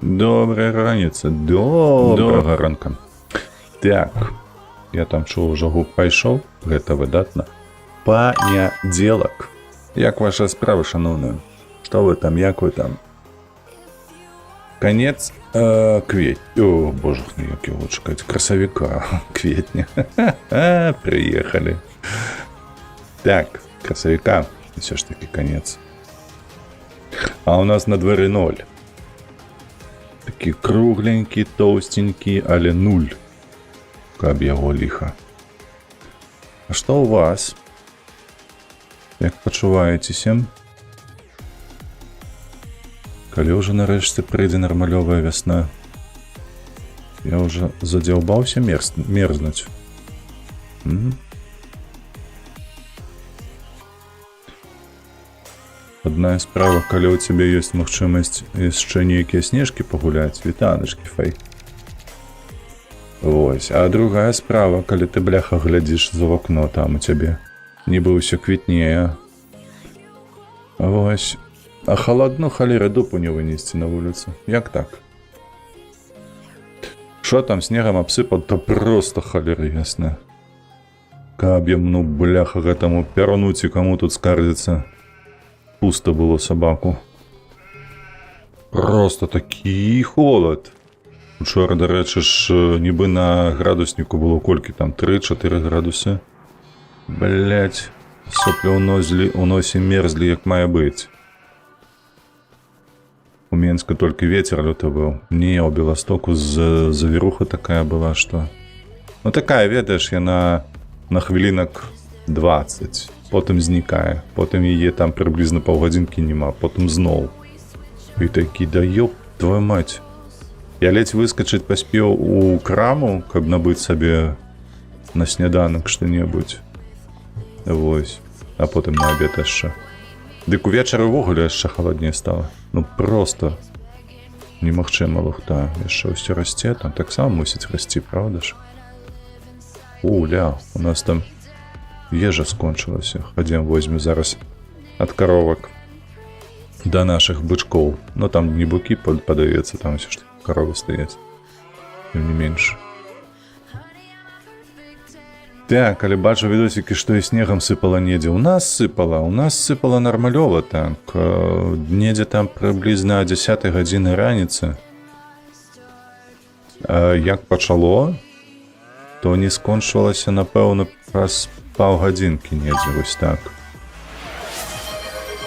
Добрая раніца, добрага ранка. Так, я там чуў, ужо гук пайшоў, гэта выдатна. Панядзелак. Як ваша справа, шаноўная? Што вы там, як вы там? Конец О, боже, як его чакаць, красавіка, кветня. Приехали. Так, красавіка, все ж таки конец. А у нас на дворе 0. Такі кругленькі, тоўстенькі, але 0. Каб яго ліха. А што у вас? Як пачуваецеся? Калі ўжо нарэшце прыйдзе нармалёвая вясна? Я ўжо задзяўбаўся мерзнуць. Одна справа, калі ў цябе ёсць магчымасць яшчэ нейкія снежкі пагуляць, вітанашкі, фай. Вось. А другая справа, калі ты, бляха, глядзіш за вакно, там у цябе нібы ўсё квітнее. Вось. А халадну халеры дупу не вынесці на вуліцу. Як так? Шо там снегам абсыпал, то просто халеры ясна. Каб яму, бляха, гэтаму пярнуць і каму тут скардзіцца. Пусто было собаку. Просто такі холод. Учора, дарэчы ж, нібы на градусніку было колькі там, 3-4 градусы. Блять, соплі ў носе мерзлі, як мае быць. У Менска толькі ветер люты быў. Не, у Беластоку завіруха такая была, што... Ну такая, ведаеш, яна на хвілінак 20. Потым знікае, потым яе там прыблізна паўгадзінкі няма, потым зноў. І такі, да ёб твою мать. Я ледзь выскачыць паспеў у краму, каб набыць сабе на сняданак што-небудзь. Вось. А потым на абед яшчэ. Дык увечары ўвогуле яшчэ халадней стала. Ну просто немагчыма лухта. Яшчэ ўсё расце, там таксама мусіць расці, правда ж? Ля, у нас там ежа скончылася. Хадзем возьмем зараз ад каровак да нашых бычкоў. Но там не букі падаецца, там ўсё ж каровы стаяць. Тым не менш. Так, але бачу відосікі, што і снегам сыпала недзе. У нас сыпала нармалёва, так. Недзе там прыблізна 10 гадзіны раніцы. Як пачало, то не скончылася, напэўна, праз паўгадзінкі недзе, вось так.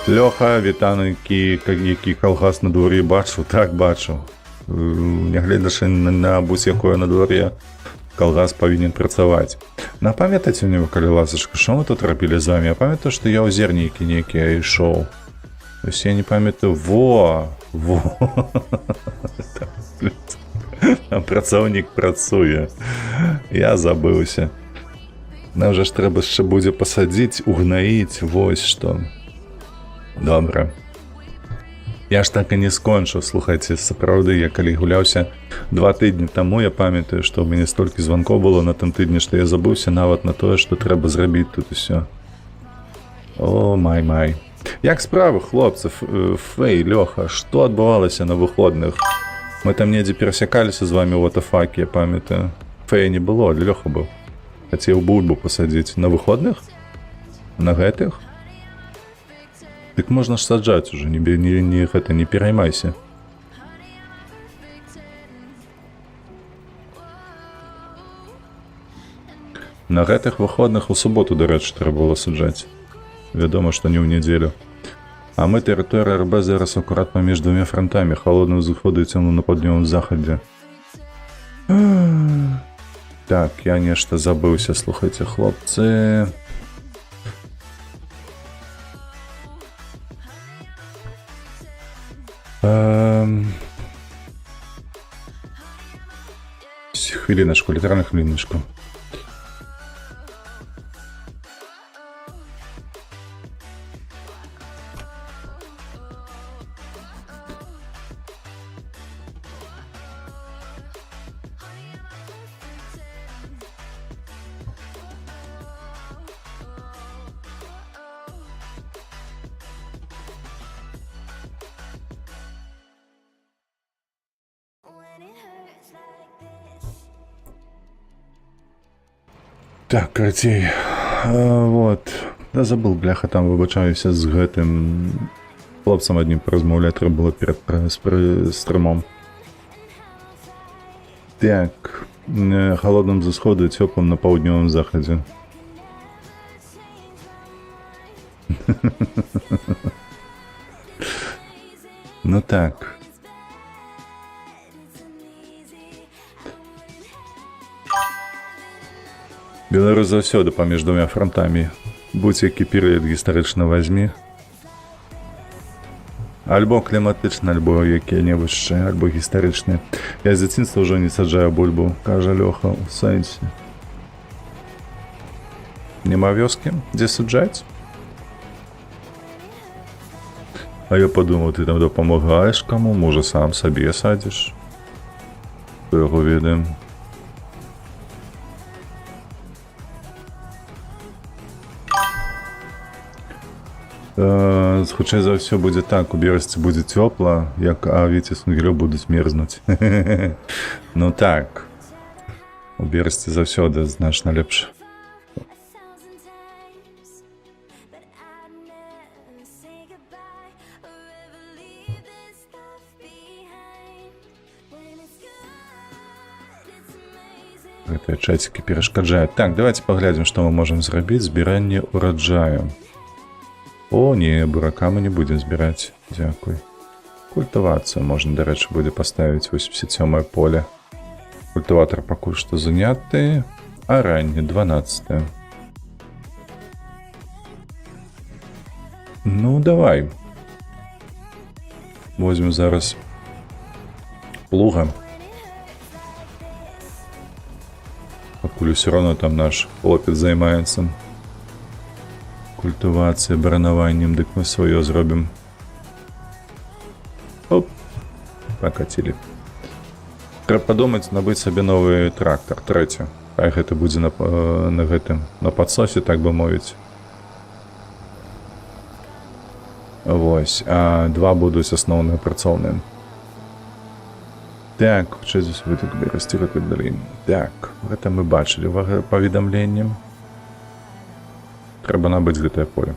Лёха, вітаненькі, які калгас на дворе бачу, так бачу. Нягледзячы на будь-якое на дворе, калгас павінен працаваць. На памятаце мне, калі ласачка, што мы тут рабілі з вами? Я памятаю, што я ў зернікі нейкія ішоў. Вось я не памятаю, Там працаўнік працуе. Я забыўся. Нам жа ж трэба яшчэ будзе пасадзіць, угнаіць, вось што. Добра. Я ж так і не скончыў, слухайце, сапраўды, я калі гуляўся 2 тыдні таму, я памятаю, што ў мяне столькі званкоў было на тым тыдні, што я забыўся нават на тое, што трэба зрабіць тут усё. О, май. Як справы, хлопцы? Фэй, Лёха, што адбывалася на выходных? Мы там недзе перасякаліся з вами ў Ватафаке, я памятаю. Фэя не было, але Лёха быў. Хацеў бульбу пасадзіць. На выходных? На гэтых? Дык можна ж саджаць ужо, не пераймайся. На гэтых выходных у суботу, дарэчы, трэба было саджаць. Вядома, што не ў нядзелю. А мы тэрыторыя РБ зараз акурат паміж 2 фронтамі, халодным зыходу і цёмным на паўднёвым захадзе. Так, я нешта забыўся, слухайце, хлопцы. Хвилиночку, литерально хвилиночку. Так, карацей. Вот. Да забыл, бляха, там выбачаюся з гэтым хлопцам аднім паразмаўляць трэба было перад стрымом. Так. Холодным з усходу і цёплым на паўднёвым захадзе. Ну так. Беларусь заўсёды паміж двумя фронтамі. Будь які перыяд гістарычна вазьмі. Альбо кліматычны, альбо якія-небудзь яшчэ, альбо гістарычныя. Я з дзяцінства ўжо не саджаю бульбу, кажа Лёха ў сэнсе. Нема вёскі, дзе саджаць? А я падумаў, ты там дапамагаеш каму, можа сам сабе садзіш. Хто яго ведае. Хутчэй за ўсё будзе так, у Берасці будзе цёпла, як Віце Сунгілё будуць мерзнуць. Ну так, у Берасці заўсёды значна лепш. Гэтыя чацікі перашкаджаюць. Так, давайте паглядзім, што мы можам зрабіць. Збіранне ураджаю. О, не, бурака мы не будем збіраць. Дзякуй. Культывацыю можна, дарэчы, будзе паставіць 87-е поле. Культыватор пакуль што заняты. А ранне 12-е. Ну, давай. Возьмем зараз плуга. Пакуль усё роўно там наш хлопец займаецца культывацыяй, баранаваннем, дык мы сваё зробім. Оп, пакацілі. Трэба падумаць, набыць сабе новы трактар, трэці. Хай гэта будзе на гэтым, на падсосе, так бы мовіць. Вось, а два будуць асноўныя працоўныя. Так, хутчэй за ўсё так Берасці далей. Так, гэта мы бачылі паведамленне. Трэба набыць гэтае поле.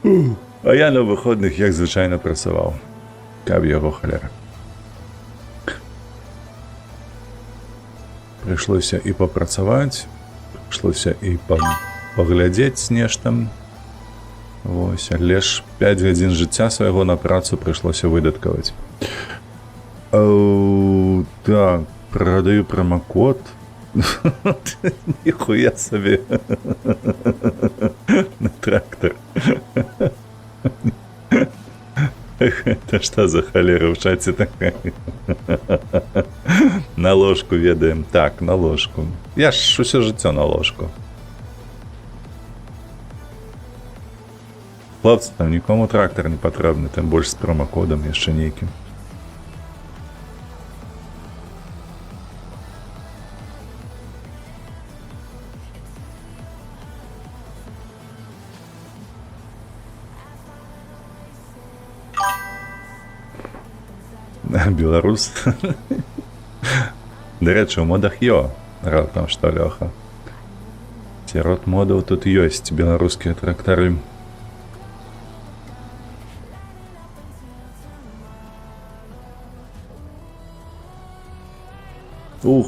А я на выходных, як звычайна, працаваў. Каб яго халера. Прыйшлося і папрацаваць, прыйшлося і паглядзець нешта. Вось, але ж 5 гадзін жыцця свайго на працу прыйшлося выдаткаваць. Так, прадаю прамакод. Ніхуя сабе. На трактор. Это што за халера ў чаце такая? На ложку ведаем. Так, на ложку. Я ж усё жыццё на ложку. Хлопцы, там нікому трактор не патрэбны, тым больш з промакодам яшчэ нейкім. Беларус. Дарэчы, у модах раптам што, Лёха. Сярод модаў тут ёсць беларускія трактары.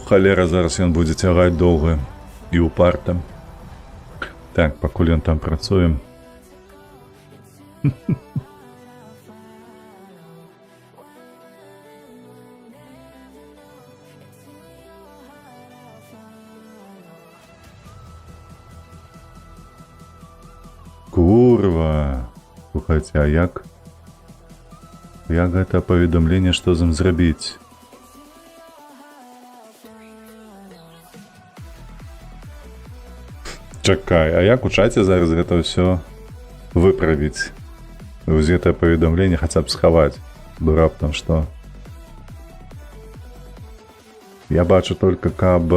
Халера, зараз ён будзе цягаць доўга і упарта. Так, пакуль ён там працуе. Курва! Слухайце, а як гэта паведамленне, што з ім зрабіць? Чакай, а як у чаце зараз гэта ўсё выправіць? Вось гэтае паведамленне хаця б схаваць, бо раптам што? Я бачу только, каб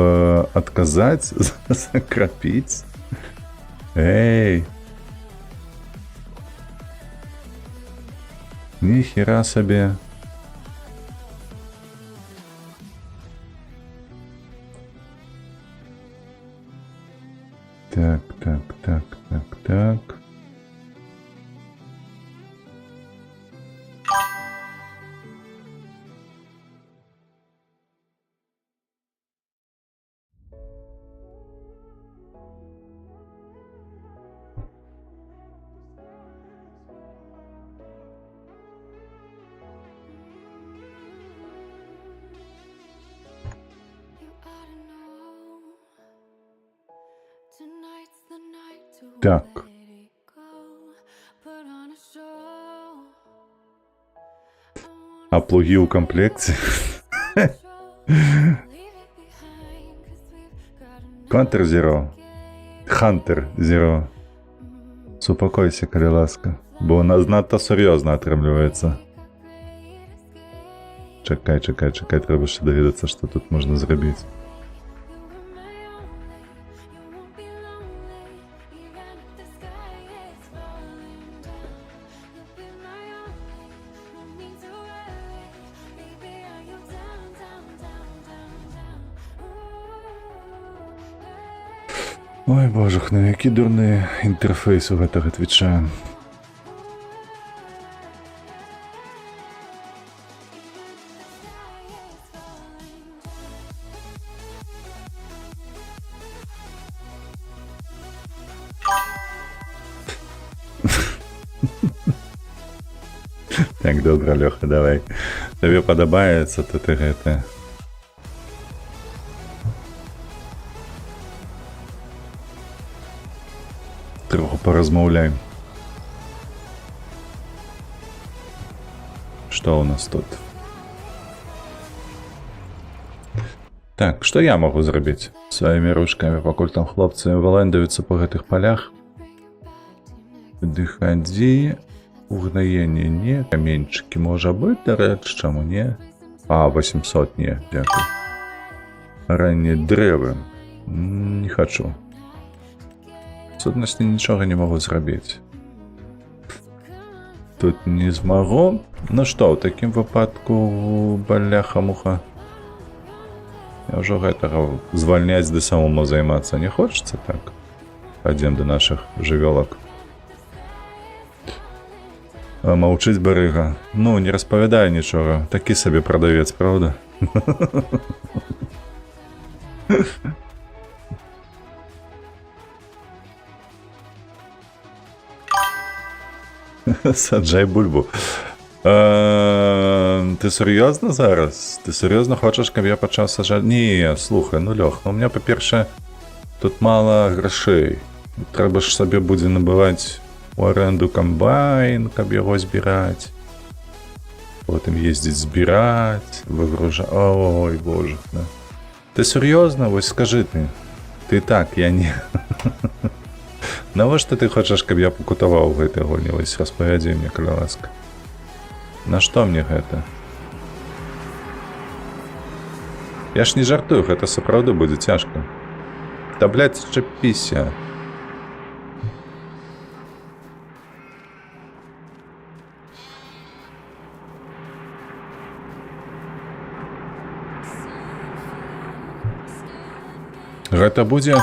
адказаць, закрапіць. Эй! Ніхера сабе. Так. А плуги у комплекте? Контр Zero. Хантер Zero. Супокойся, калі ласка. Бо у нас надто серйозно атрымліваецца. Чакай, трэба ще даведацца, што тут можна зрабіць. Ой, божух, ну які дурны інтэрфейс у гэтага твіча. Так, добра, Лёха, давай. Табе падабаецца, то ты гэта... Троху поразмаўляем. Што ў нас тут? Так, што я магу зрабіць? Сваімі ручкамі, пакуль там хлопцы валандаюцца па гэтых палях. Дыхадзі... Угнаенне не. Каменьчыкі можа быць, дарэч, чаму не? А, 800 не, дзякуй. Раннія дрэвы. Не хачу. В сутнасці нічога не магу зрабіць. Тут не змагу. Ну што, ў такім выпадку баляха-муха. Я ўжо гэтага звальняць ды самому займацца не хочацца, так? Падзем да нашых жывёлак. Маўчыць барыга. Ну, не распавядай нічога. Такі сабе прадавец, правда? Саджай бульбу. Ты сур'ёзна зараз? Ты сур'ёзна хочаш, каб я пачаў саджаць? Не, слухай, ну Лёх, ну у меня, па-першае, тут мала грашэй. Трэба ж сабе будзе набываць у аренду камбайн, каб яго збіраць. Потым ездзіць збіраць, выгружаць. Ой, боже. Да. Ты сур'ёзна? Вось скажы ты. Ты так, я не. Навошта ты хочаш, каб я пакутаваў у гэтай гульні? Вось распавядзі мне, калі ласка. На што мне гэта? Я ж не жартую, гэта сапраўды будзе цяжка. Та, блядь, чапіся. Гэта будзе,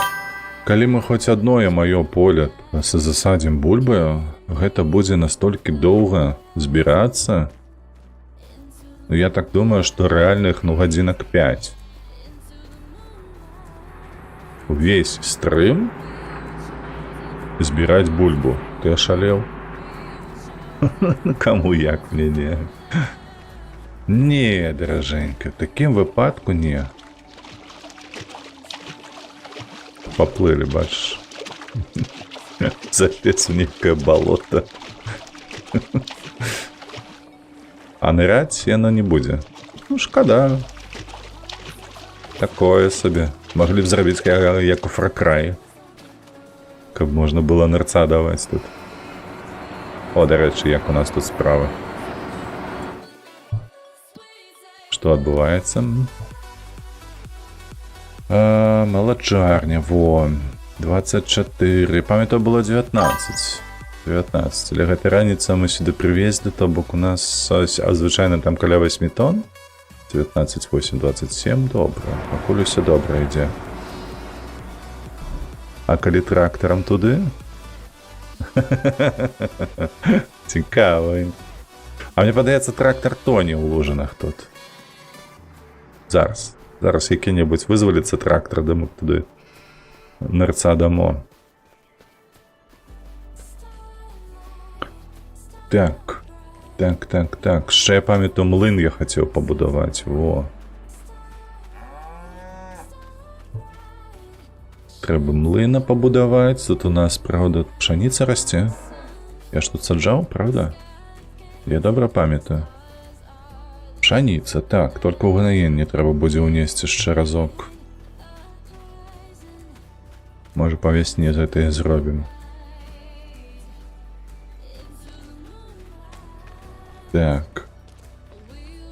калі мы хоць адное маё поле засадзім бульбаю, гэта будзе настолькі доўга збірацца. Ну, я так думаю, што рэальных, ну, гадзінак 5. Увесь стрым збіраць бульбу. Ты ашалеў? Каму як, мне не. Не, даражэнька, в такім выпадку не. Поплыли, бачиш. Залез в некое болото. А нырять яно не буде. Ну, шкода. Такое собі. Могли б зробити, як у Far Cry. Каб можна було нырца давати тут. О, до речі, як у нас тут справи. Що відбувається? Молочарня, во, 24, пам'ятаю, було 19, але гэта раніца мы сюди привезли, то бок у нас, звичайно, там каля 8 тонн, 19, 8, 27, добре, пакуль усе добре йде. А калі трактором туди? Цікаво. А мені падається, трактор тоне у лужинах тут. Зараз які-небудь визволиться трактор, де ми туди нырца дамо. Так. Ще я пам'ятаю, млин я хотів побудувати. Во. трэба млына пабудаваць. Тут у нас, правда, пшаніца расце. Я ж тут саджаў, правда? Я добра памятаю. Пшаніца, так, толькі ўгнаенне трэба будзе ўнесці яшчэ разок. Можа, па вясне гэта і зробім. Так.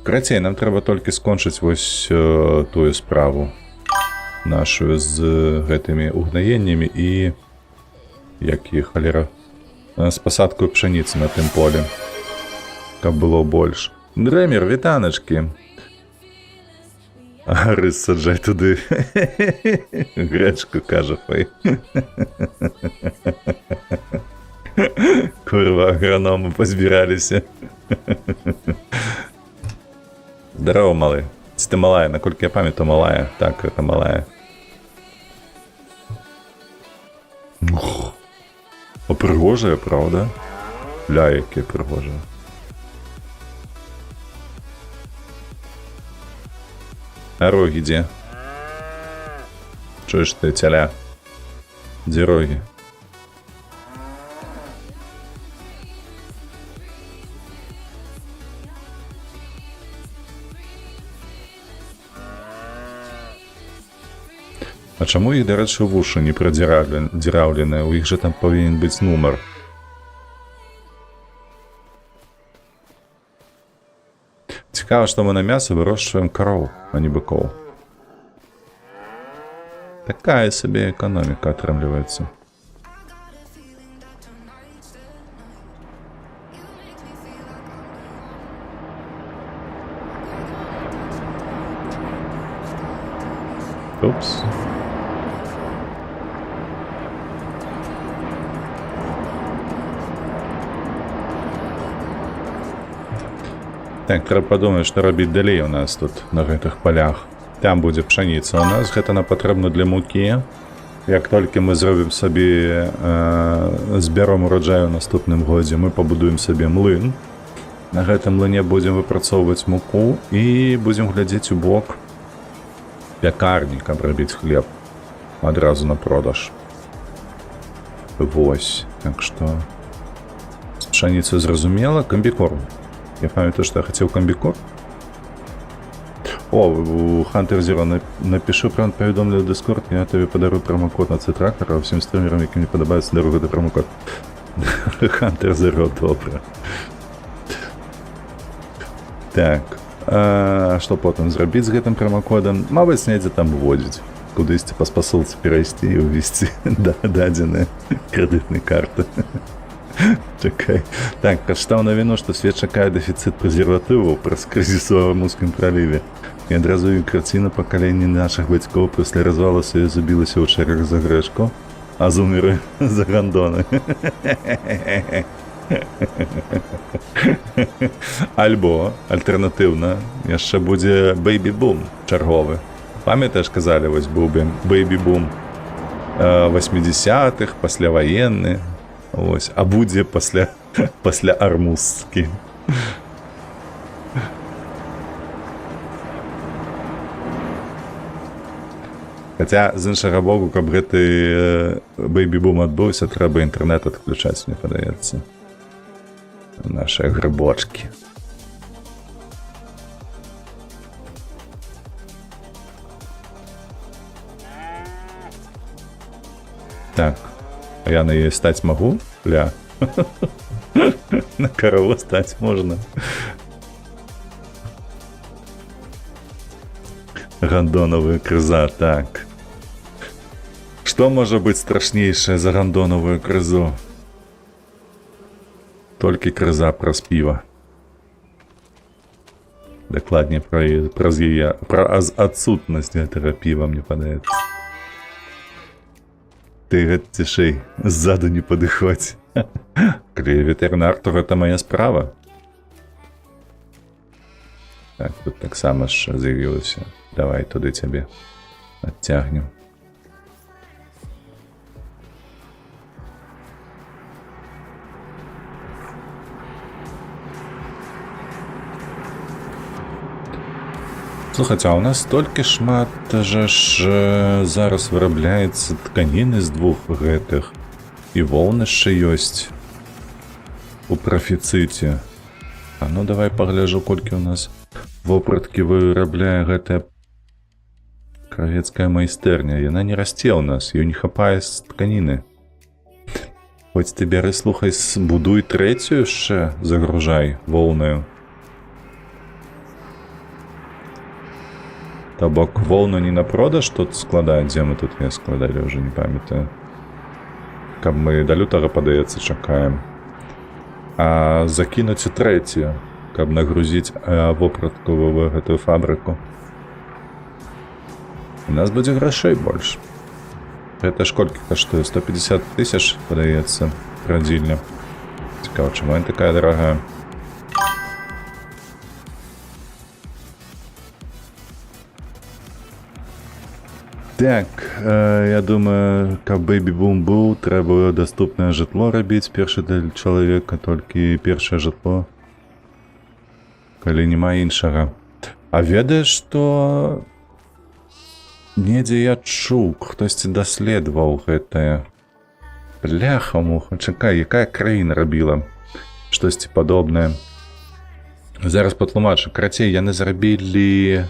Карацей, нам трэба толькі скончыць вось тую справу нашу з гэтымі угнаеннямі і які халера з пасадкаю пшаніцы на тым полі, каб было больш. Дрэмер, вітаначкі. Рыс саджай туды. Грэчку, кажа, фай. Курва, аграномы пазбіраліся. Здарова, малы. Ці ты малая? Наколькі я памятаю, малая. Так, гэта малая. А прыгожая, правда? Ля, якія прыгожая. А рогі дзе? Чуеш ты, цяля? Дзе рогі? А чаму іх, дарэчы, вушы не прадзіраўленыя? У іх жа там павінен быць нумар. Цікава, што мы на мяса вырошчваем кароў, а не быкоў. Такая сабе эканоміка атрымліваецца. Упс. Так, трэба падумаць, што рабіць далей у нас тут, на гэтых палях. Там будзе пшаніца у нас, гэта нам патрэбна для мукі. Як толькі мы зробім сабе, збяром ураджай у наступным годзе, мы пабудуем сабе млын. На гэтым млыне будзем выпрацоўваць муку і будзем глядзець у бок пякарні, каб рабіць хлеб адразу на продаж. Вось, так што з пшаніцай зразумела, камбікорм. Я памятаю, што я хацеў камбікорм. О, у Hunter Zero напішу прям паведомлю ў Discord, я табе падарую промокод на C-трактора, а ўсім стрімерам, якім не падабаецца, дарую гэты промокод. Hunter Zero, добра. Так, а што потым зрабіць з гэтым промокодам? Мабыць, недзе там вводзіць. Кудысьці па спасылцы перайсці і ўвесці дадзеныя крэдытнай карты. Чакай. Так, прачытаў навіну, што свет чакае дэфіцыт прэзерватываў праз крызіс у Армузскім праліве. І адразу і карціна пакаленні нашых бацькоў пасля развала Саюза забілася ў чэргах за грэчку, а зумеры за гандоны. Альбо, альтэрнатыўна, яшчэ будзе бэйбі-бум чарговы. Памятаеш, казалі, вось быў бэйбі-бум 80-х, пасляваенны. Ось, а будзе пасля армузскі. Хаця, з іншага боку, каб гэты бэйбі-бум адбыўся, трэба інтэрнэт адключаць, мне падаецца. Нашыя грыбочкі. Так. А я на яе стаць магу? Ля. На карову стаць можна. Гандонавая крыза, так. Што можа быць страшнейшае за гандонавую крызу? Толькі крыза праз піва. Дакладней, праз яе, праз адсутнасць гэтага піва, мне падаецца. Ты гэта цішэй, ззаду не падыходзь. Калі ветэрынар, то гэта мая справа. Так, тут таксама ж з'явілася. Давай туды цябе адцягнем. Слухайте, а у нас столькі шмат же ж зараз вырабляецца тканіны з двух гэтых. І воўны яшчэ ёсць у прафіцыце. А ну давай пагляжу, колькі у нас вопраткі вырабляе гэтая кравецкая майстэрня. Яна не расце ў нас, ёй не хапае з тканіны. Хоць ты бяры, слухай, будуй трэцюю яшчэ, загружай воўнаю. То бок воўну не на продаж тут складаюць, дзе мы тут не складалі, ўжо не памятаю. Каб мы да лютага, падаецца, чакаем. А закінуць у трэцюю, каб нагрузіць вопратковую гэтую фабрыку. У нас будзе грошай больш. Гэта ж колькі каштуе? 150 000, падаецца, радзільня. Цікава, чаму яна такая дарагая? Так, я думаю, каб бэйбі-бум быў, трэба даступнае жытло рабіць першы для чалавека, толькі першае жытло, калі няма іншага. А ведаеш, што недзе я чуў, хтосьці даследаваў гэтае. Бляха-муха, чакай, якая краіна рабіла штосьці падобнае. Зараз патлумачу. Карацей, яны зрабілі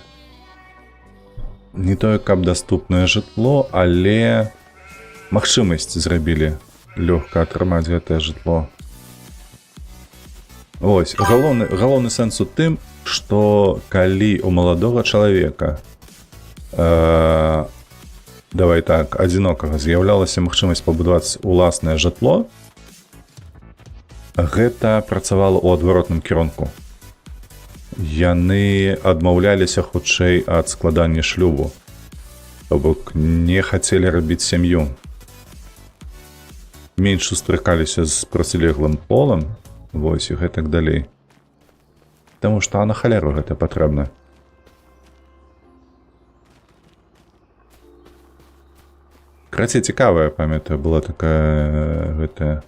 не тое, каб даступнае жытло, але магчымасць зрабілі лёгка атрымаць гэтае жытло. Вось, галоўны сэнс у тым, што калі у маладога чалавека давай так, адзінокага з'яўлялася магчымасць пабудаваць уласнае жытло, гэта працавала ў адваротным кірунку. Яны адмаўляліся хутчэй ад складання шлюбу, то бок не хацелі рабіць сям'ю. Менш сустракаліся з процілеглым полам, вось і гэтак далей. Таму што на халеру гэта патрэбна. Карацей, цікавая, памятаю, была такая гэтая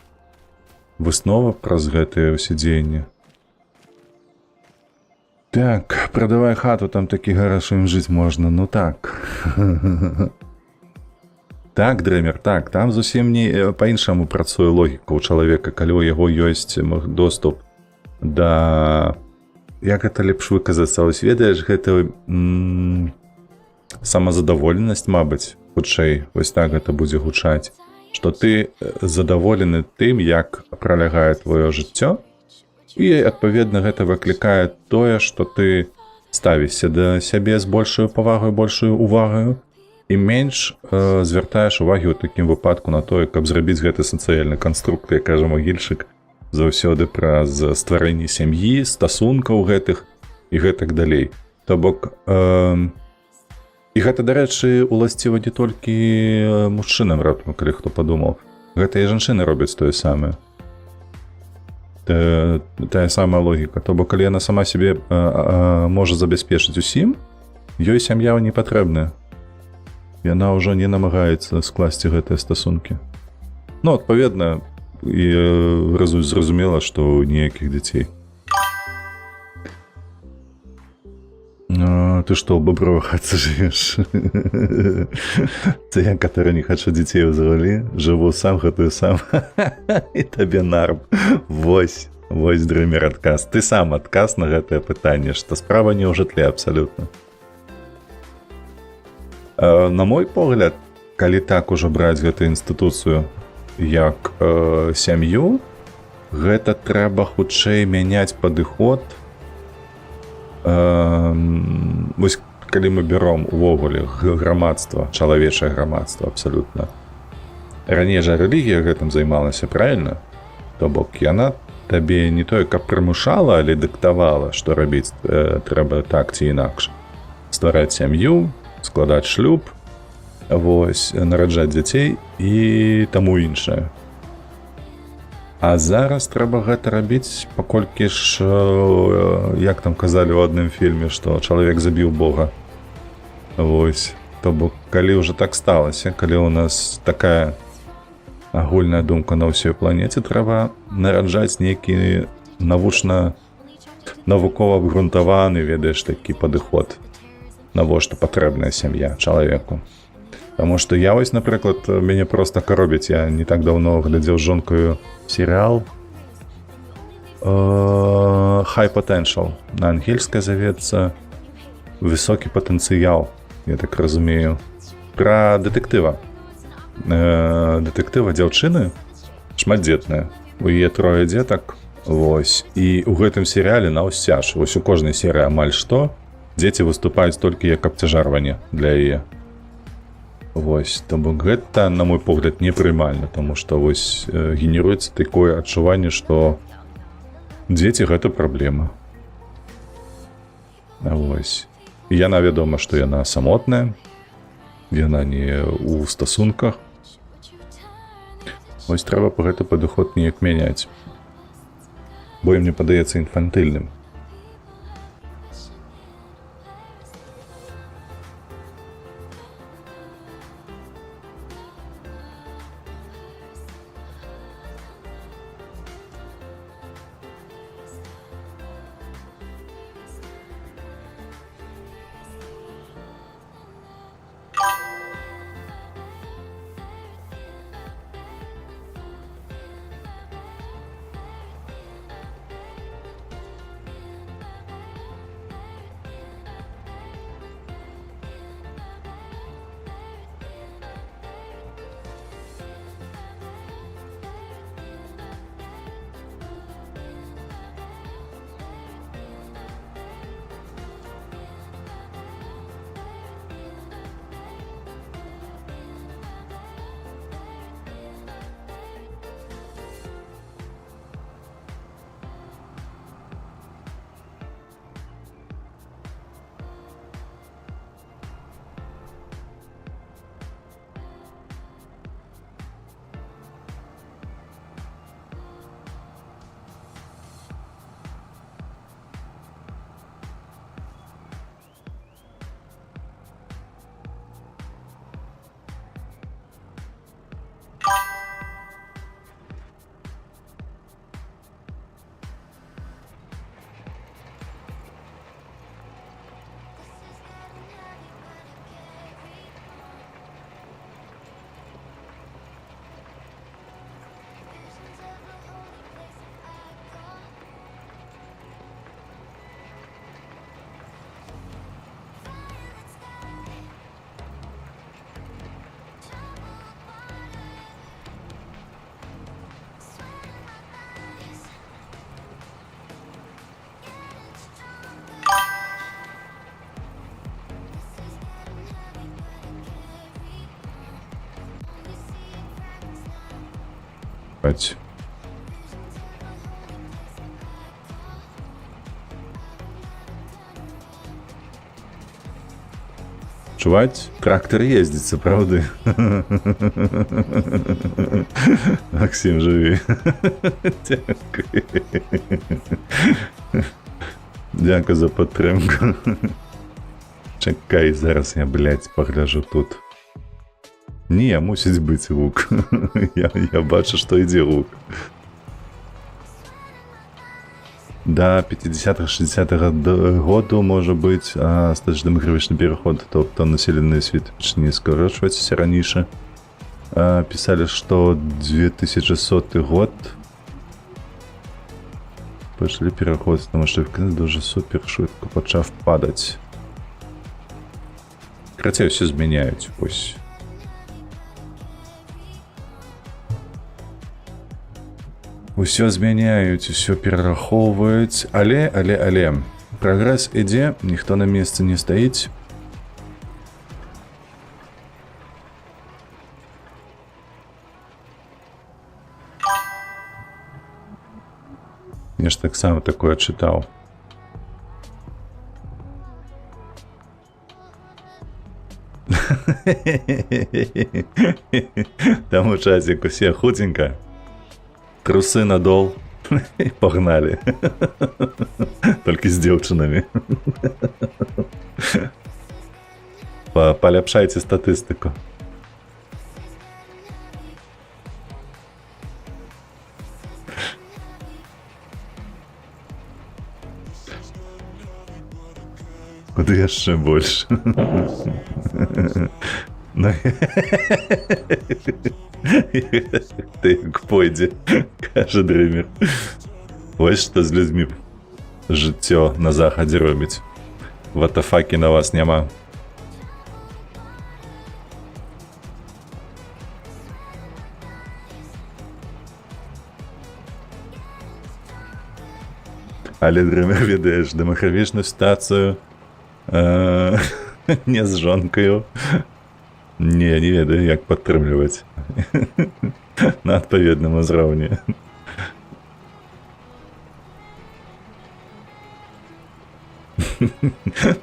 выснова праз гэтае ўсе дзеянні. Так, прадавай хату, там такі гараж, ім жыць можна, ну так. Так, Дрэмер, так, там зусім не па-іншаму працуе логіка ў чалавека, калі ў яго ёсць доступ да... Як гэта лепш выказацца? Ось ведаеш, гэта самазадаволенасць, мабыць, хутчэй, вось так гэта будзе гучаць, што ты задаволены тым, як пралягае твоё жыццё, і, адпаведна, гэта выклікае тое, што ты ставішся да сябе з большую павагаю, большую увагаю, і менш звяртаеш увагі ў такім выпадку на тое, каб зрабіць гэты сацыяльны канструкт, як кажа Магільчык, заўсёды праз стварэнне сям'і, стасункаў гэтых і гэтак далей. То бок, і гэта, дарэчы, уласціва не толькі мужчынам, раптам, калі хто падумаў. Гэта і жанчыны робяць тое самае. Тая самая логіка. То бок, калі яна сама сябе можа забяспечыць усім, ёй сям'я не патрэбная. Яна ўжо не намагаецца скласці гэтыя стасункі. Ну, адпаведна, і зразумела, што ніякіх дзяцей. Ты што, ў бабровых хатцы жывеш? Це я, который не хочу дзяцей ўзвалі, жыву сам, гэтую сам, і табе нарм. Вось, Дрэмер, адказ. Ты сам адказ на гэтае пытанне, што справа не ў жытле абсалютна. На мой погляд, калі так ужо браць гэтую інстытуцыю як сям'ю, гэта трэба хутчэй мяняць падыход. Вось калі мы бяром увогуле грамадства, чалавечае грамадства абсалютна. Раней жа рэлігія гэтым займалася, правільна? То бок яна табе не тое, каб прымушала, але дыктавала, што рабіць трэба так ці інакш. Ствараць сям'ю, складаць шлюб, вось, нараджаць дзяцей і таму іншае. А зараз трэба гэта рабіць, паколькі ж, як там казалі ў адным фільме, што чалавек забіў Бога. Вось. То бок, калі ўжо так сталася, калі ў нас такая агульная думка на ўсёй планеце, трэба нараджаць нейкі навукова абгрунтаваны, ведаеш, такі падыход. навошта патрэбная сям'я чалавеку. Таму што я вось, напрыклад, мяне проста каробіць. Я не так даўно глядзеў з жонкаю серыял High Potential. На ангельскай завецца «Высокі патэнцыял», я так разумею. Пра дэтэктыва. Дэтэктыва дзяўчыны шматдзетная. У яе 3 дзетак. Вось. І ў гэтым серыяле наўсцяж. Вось у кожнай серыі амаль што дзеці выступаюць толькі як абцяжарванне для яе. Вось. Таму гэта, на мой погляд, непрымальна, таму што вось генеруецца такое адчуванне, што дзеці гэта праблема. Вось. І яна, вядома, што яна самотная, яна не ў стасунках. Вось трэба гэты падыход неяк мяняць. Бо мне падаецца інфантыльным. Чуваць, трактор ездзіць, сапраўды. Максим, жыві. Дзякуй. Дзякуй за падтрымку. Чакай, зараз я, блядь, пагляжу тут. Не, мусіць быць гук. Я бачу, што ідзе гук. До 50-60-х году можа быць статычна-дэмаграфічны пераход, тобто населеныя светы пачне скарочвацца ранейше. Пісалі, што 2100 год пачалі пераходзіць, таму што дуже супер швидко пачаў падаць. Карацей, ўсё змяняюць, вось. Усё змяняюць, усё перарахоўваюць, але прагрэс ідзе, ніхто на месцы не стаіць. Я ж таксама такое чытаў. Там у часик усе худенько. Трусы надол и погнали. Только с девчонами. Поляпшайте статистику. Куды яшчэ больш. Ну, ты як пойдзе, кажа дрымер. Вось што з людзьмі жыццё на захадзе робіць. Ватафакі на вас няма. Але дрымер, ведаеш, дэмаграфічную сітуацыю не з жонкаю. Не ведаю, як падтрымліваць на адпаведным узроўні.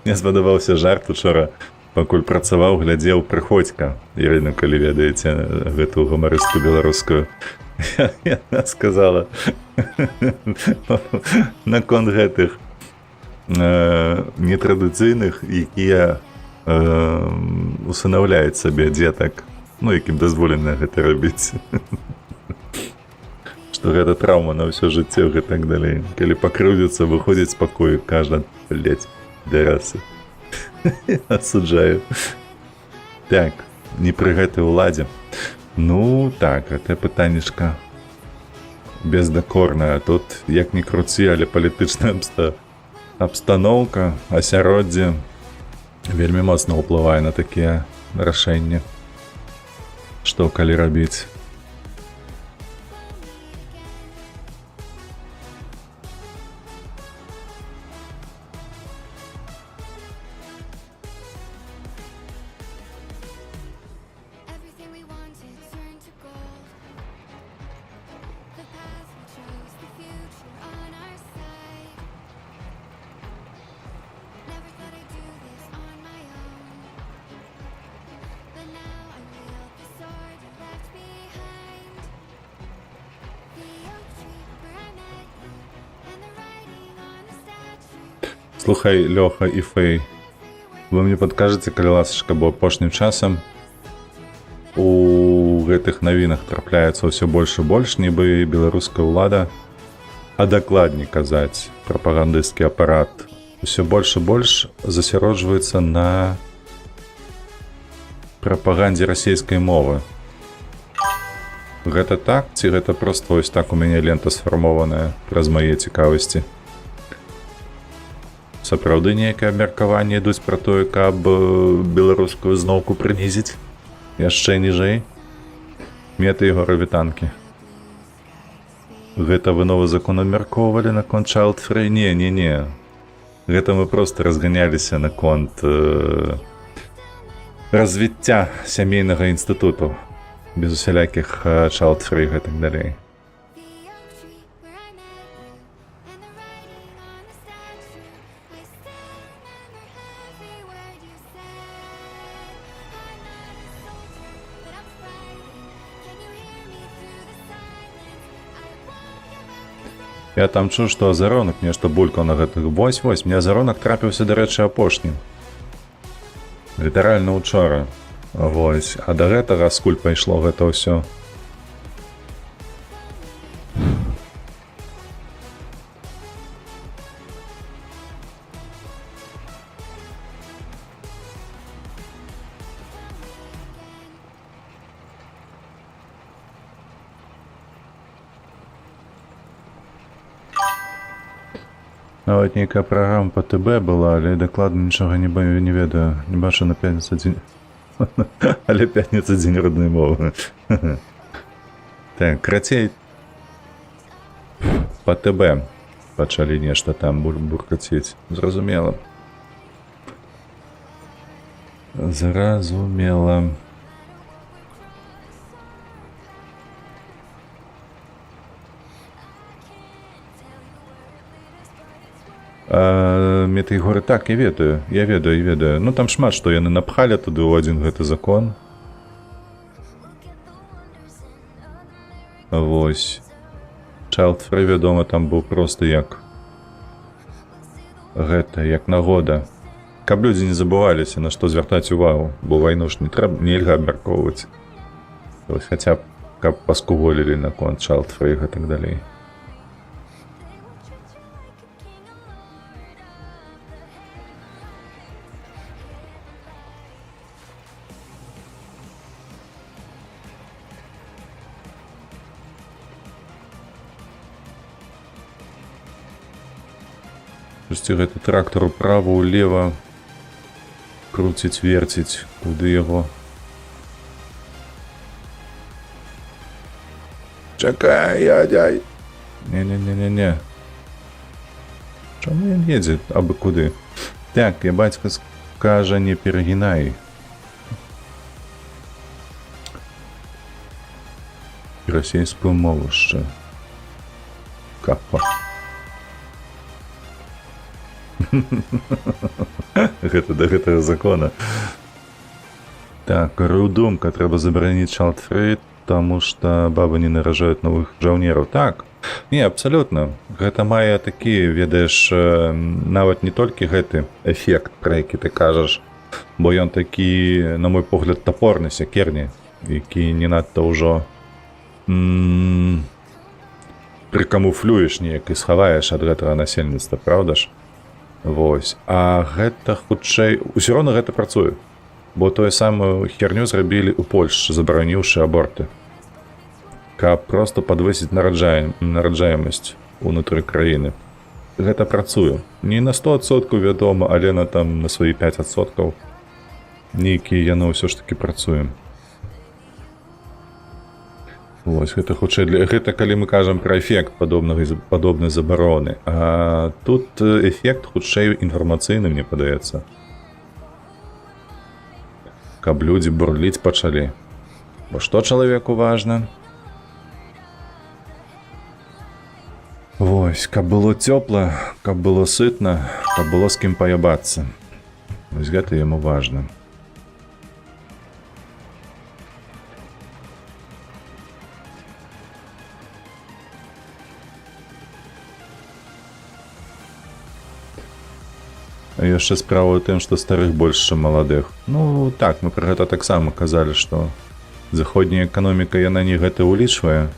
Мне спадабаўся жарт учора, пакуль працаваў, глядзеў Прыходзька. Ірыну, калі ведаеце гэтую гумарыстку беларускую. Яна сказала наконт гэтых нетрадыцыйных, якія усынаўляюць сабе дзетак, ну, якім дазволена гэта рабіць. Што гэта траўма на ўсё жыццё і так далей. Калі пакрыўдзіцца, выходзіць з пакою, кажа, блядь, дэрасы. Асуджаю. Так, не пры гэтай уладзе. Ну, так, гэта пытаннішка бездакорная. Тут, як ні круці, але палітычная абстаноўка, асяроддзе вельмі моцна ўплывае на такія рашэнні. Што калі рабіць? Слухай, Лёха і Фэй, вы мне падкажаце, калі ласачка, бо апошнім часам у гэтых навінах трапляецца ўсё больш і больш, нібы беларуская ўлада, а дакладней казаць, прапагандысцкі апарат, усё больш і больш засяроджваецца на прапагандзе расійскай мовы. Гэта так, ці гэта проста вось так у мяне лента сфармованая праз мае цікавасці? Сапраўды нейкае абмеркаванне ідуць пра тое, каб беларускую зноўку прынізіць яшчэ ніжэй? Меты Егора Вітанкі. Гэта вы новы закон абмяркоўвалі наконт Child Free? Не. Гэта мы проста разганяліся наконт развіцця сямейнага інстытуту без усялякіх Child Free і так далей. Я там чуў, што азаронак нешта булькаў на гэтых. Вось, мне азаронак трапіўся, дарэчы, апошнім. Літаральна учора. Вось. А да гэтага скуль пайшло гэта ўсё? Нават нейкая праграма па ТБ была, але дакладна нічога не ведаю. Не бачу на пятніцу дзень. Але пятніца дзень роднай мовы. Так, крацей па ТБ пачалі нешта там буркаціць. Зразумела. Меты Егоры, так, я ведаю. Ну там шмат, што яны напхалі туды ў адзін гэты закон. Вось. Child Free, вядома, там быў проста як гэта, як нагода. Каб людзі не забываліся, на што звяртаць увагу, бо вайну ж нельга абмяркоўваць. Хаця б, каб паскуволілі наконт Child Free і так далей. штосьці гэты трактар управа, улева круціць, верціць, куды яго. Чакай, ядяй! Не-не-не-не-не. Чаму ён едзе, абы куды? Так, я бацька скажа, не перагінай. Расійскую мову яшчэ. Капа. Гэта да гэтага закона. Так, рудумка, трэба забараніць чайлд-фрі, таму што бабы не наражаюць новых жаўнераў. Так, не, абсалютна. Гэта мае такі, ведаеш, нават не толькі гэты эфект, пра які ты кажаш, бо ён такі, на мой погляд, тапорны, сякерні, які не надта ўжо прыкамуфлюеш неяк і схаваеш ад гэтага насельніцтва, праўда ж? Вось. А гэта хутчэй... Усё роўна гэта працуе. Бо тое самую херню зрабілі ў Польшчы, забараніўшы аборты. Каб проста падвысіць нараджаемасць унутры краіны. Гэта працуе. Не на 100%, вядома, але на свае 5%. Нейкі яно ўсё ж такі працуе. Вось, гэта хутчэй гэта калі мы кажам пра эфект падобнай забароны. А тут эфект хутчэй інфармацыйны, мне падаецца. Каб людзі бурліць пачалі. Бо што чалавеку важна? Вось, каб было цёпла, каб было сытна, каб было з кім паябацца. Вось гэта яму важна. А яшчэ справа ў тым, што старых больш, чым маладых. Ну, так, мы пра гэта таксама казалі, што заходняя эканоміка, яна не гэта ўлічвае,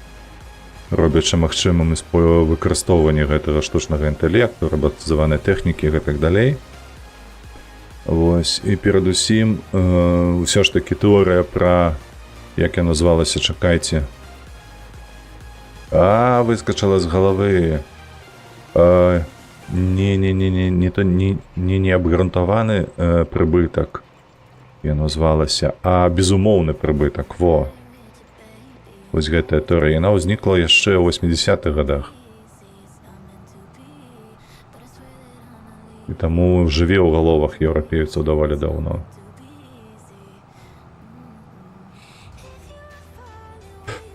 робячы магчымым выкарыстоўванне гэтага штучнага інтэлекту, рабатызаванай тэхнікі і гэтак далей. Вось, і перадусім, ўсё ж такі тэорыя пра, як яно звалася, чакайце. Выскачала з галавы. Не абгрунтаваны прыбытак, яно звалася, а безумоўны прыбытак, во. Вось гэтая тэорыя, яна ўзнікла яшчэ ў 80-х годах. І таму жыве ў галовах еўрапейцаў даволі даўно.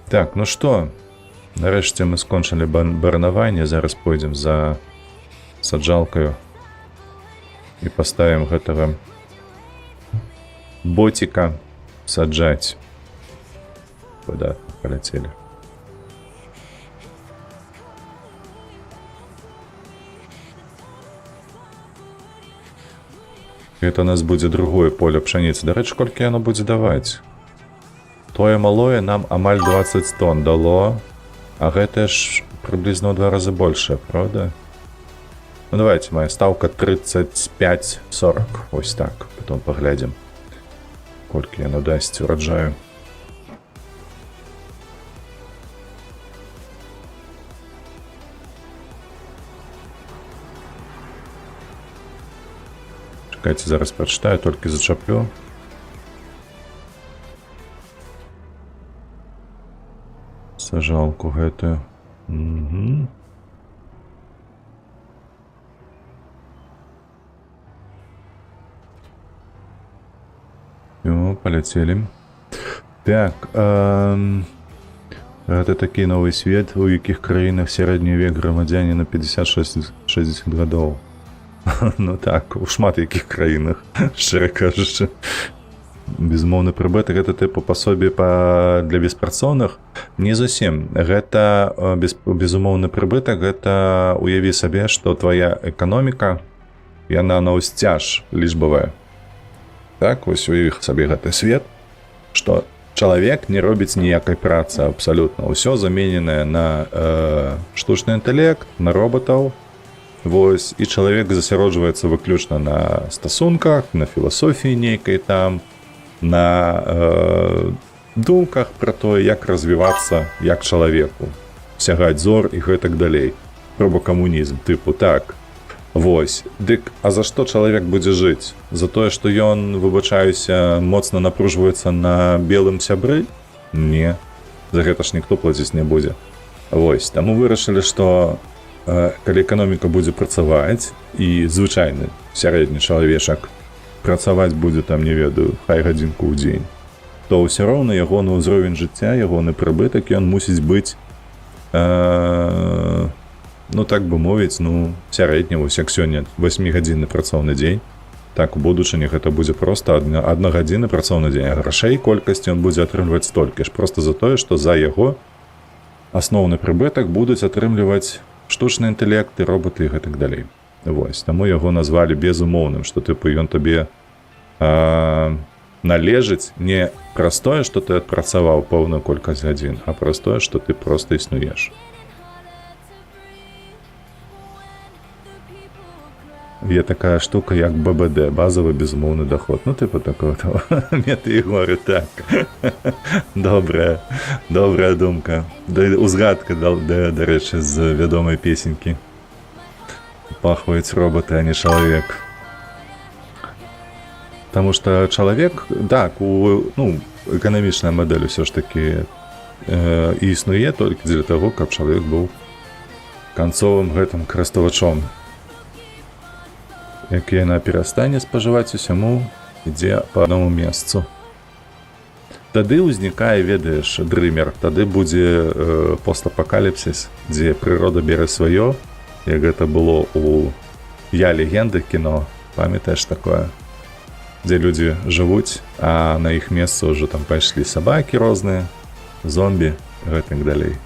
Так, ну што, нарэшце мы скончылі баранаванне, зараз пойдзем за саджалкаю і паставім гэтага боціка саджаць. Выдатна, паляцелі. Гэта у нас будзе другое поле пшаніцы. Дарэчы, колькі яно будзе даваць? Тое малое нам амаль 20 тонн дало, а гэта ж прыблізна ў 2 разы большае, правда? Ну, давайте, моя ставка 35-40. Ось так. Потом поглядим, колькі яно дасць ураджаю. Чекайте, зараз прочитаю, толькі зачаплю. Сажалку гэтую. Угу. Полетели. Так, это такі новы свет, у якіх краінах сярэдні век грамадзяне на 50-60 гадоў. Ну так, у шмат якіх краінах, шчыра кажучы. Безумоўны прыбытак, гэта тыпу пасобі для беспрацоўных? Не зусім. Гэта безумоўны прыбытак, гэта уяві сабе, што твая эканоміка, яна на ўсцяж лічбавая. Так, вось у іх сабе гэты свет, што чалавек не робіць ніякай працы абсалютна. Усё замененае на штучны інтэлект, на роботаў. Вось, і чалавек засяроджваецца выключна на стасунках, на філасофіі нейкай там, на думках пра тое, як развівацца як чалавеку, сягаць зор і гэтак далей. Проба камунізм, тыпу так. Вось. Дык, а за што чалавек будзе жыць? За тое, што ён, выбачаюся, моцна напружваецца на белым сябры? Не. За гэта ж ніхто плаціць не будзе. Вось. Таму вырашылі, што калі эканоміка будзе працаваць і звычайны сярэдні чалавечак працаваць будзе там, не ведаю, хай гадзінку ў дзень, то ўсё роўна ягоны ўзровень жыцця, ягоны прыбытак, ён мусіць быць ну, так бы мовіць, ну, сярэдні, вось як сёння 8-гадзінны працоўны дзень, так у будучыні гэта будзе проста аднагадзінны працоўны дзень, а грашэй колькасці ён будзе атрымліваць столькі ж, проста за тое, што за яго асноўны прыбытак будуць атрымліваць штучны інтэлект і роботы і гэтак далей. Вось, таму яго назвалі безумоўным, што тыпу ён табе належыць не праз тое, што ты адпрацаваў пэўную колькасць гадзін, а праз тое, што ты проста існуеш. Є такая штука, як ББД, базовый безумоўны доход. Ну, типу такого того. Меты і горы, так. Добрая думка. Узгадка, да рэчы, з вядомай песенькі. Пахваюць роботы, а не чалавек. Таму што чалавек, так, эканамічная мадэль усё ж такі існуе толькі дзеля таго, каб чалавек быў канцовым гэтым карыстувачом. Як яна перастане спажываць усяму, ідзе па аднаму месцу. Тады ўзнікае, ведаеш, дрымер, тады будзе постапакаліпсіс, дзе прырода бере сваё, як гэта было ў «Я легенда» кіно, памятаеш такое? Дзе людзі жывуць, а на іх месцы ўжо там пайшлі сабакі розныя, зомбі, гэтак далей.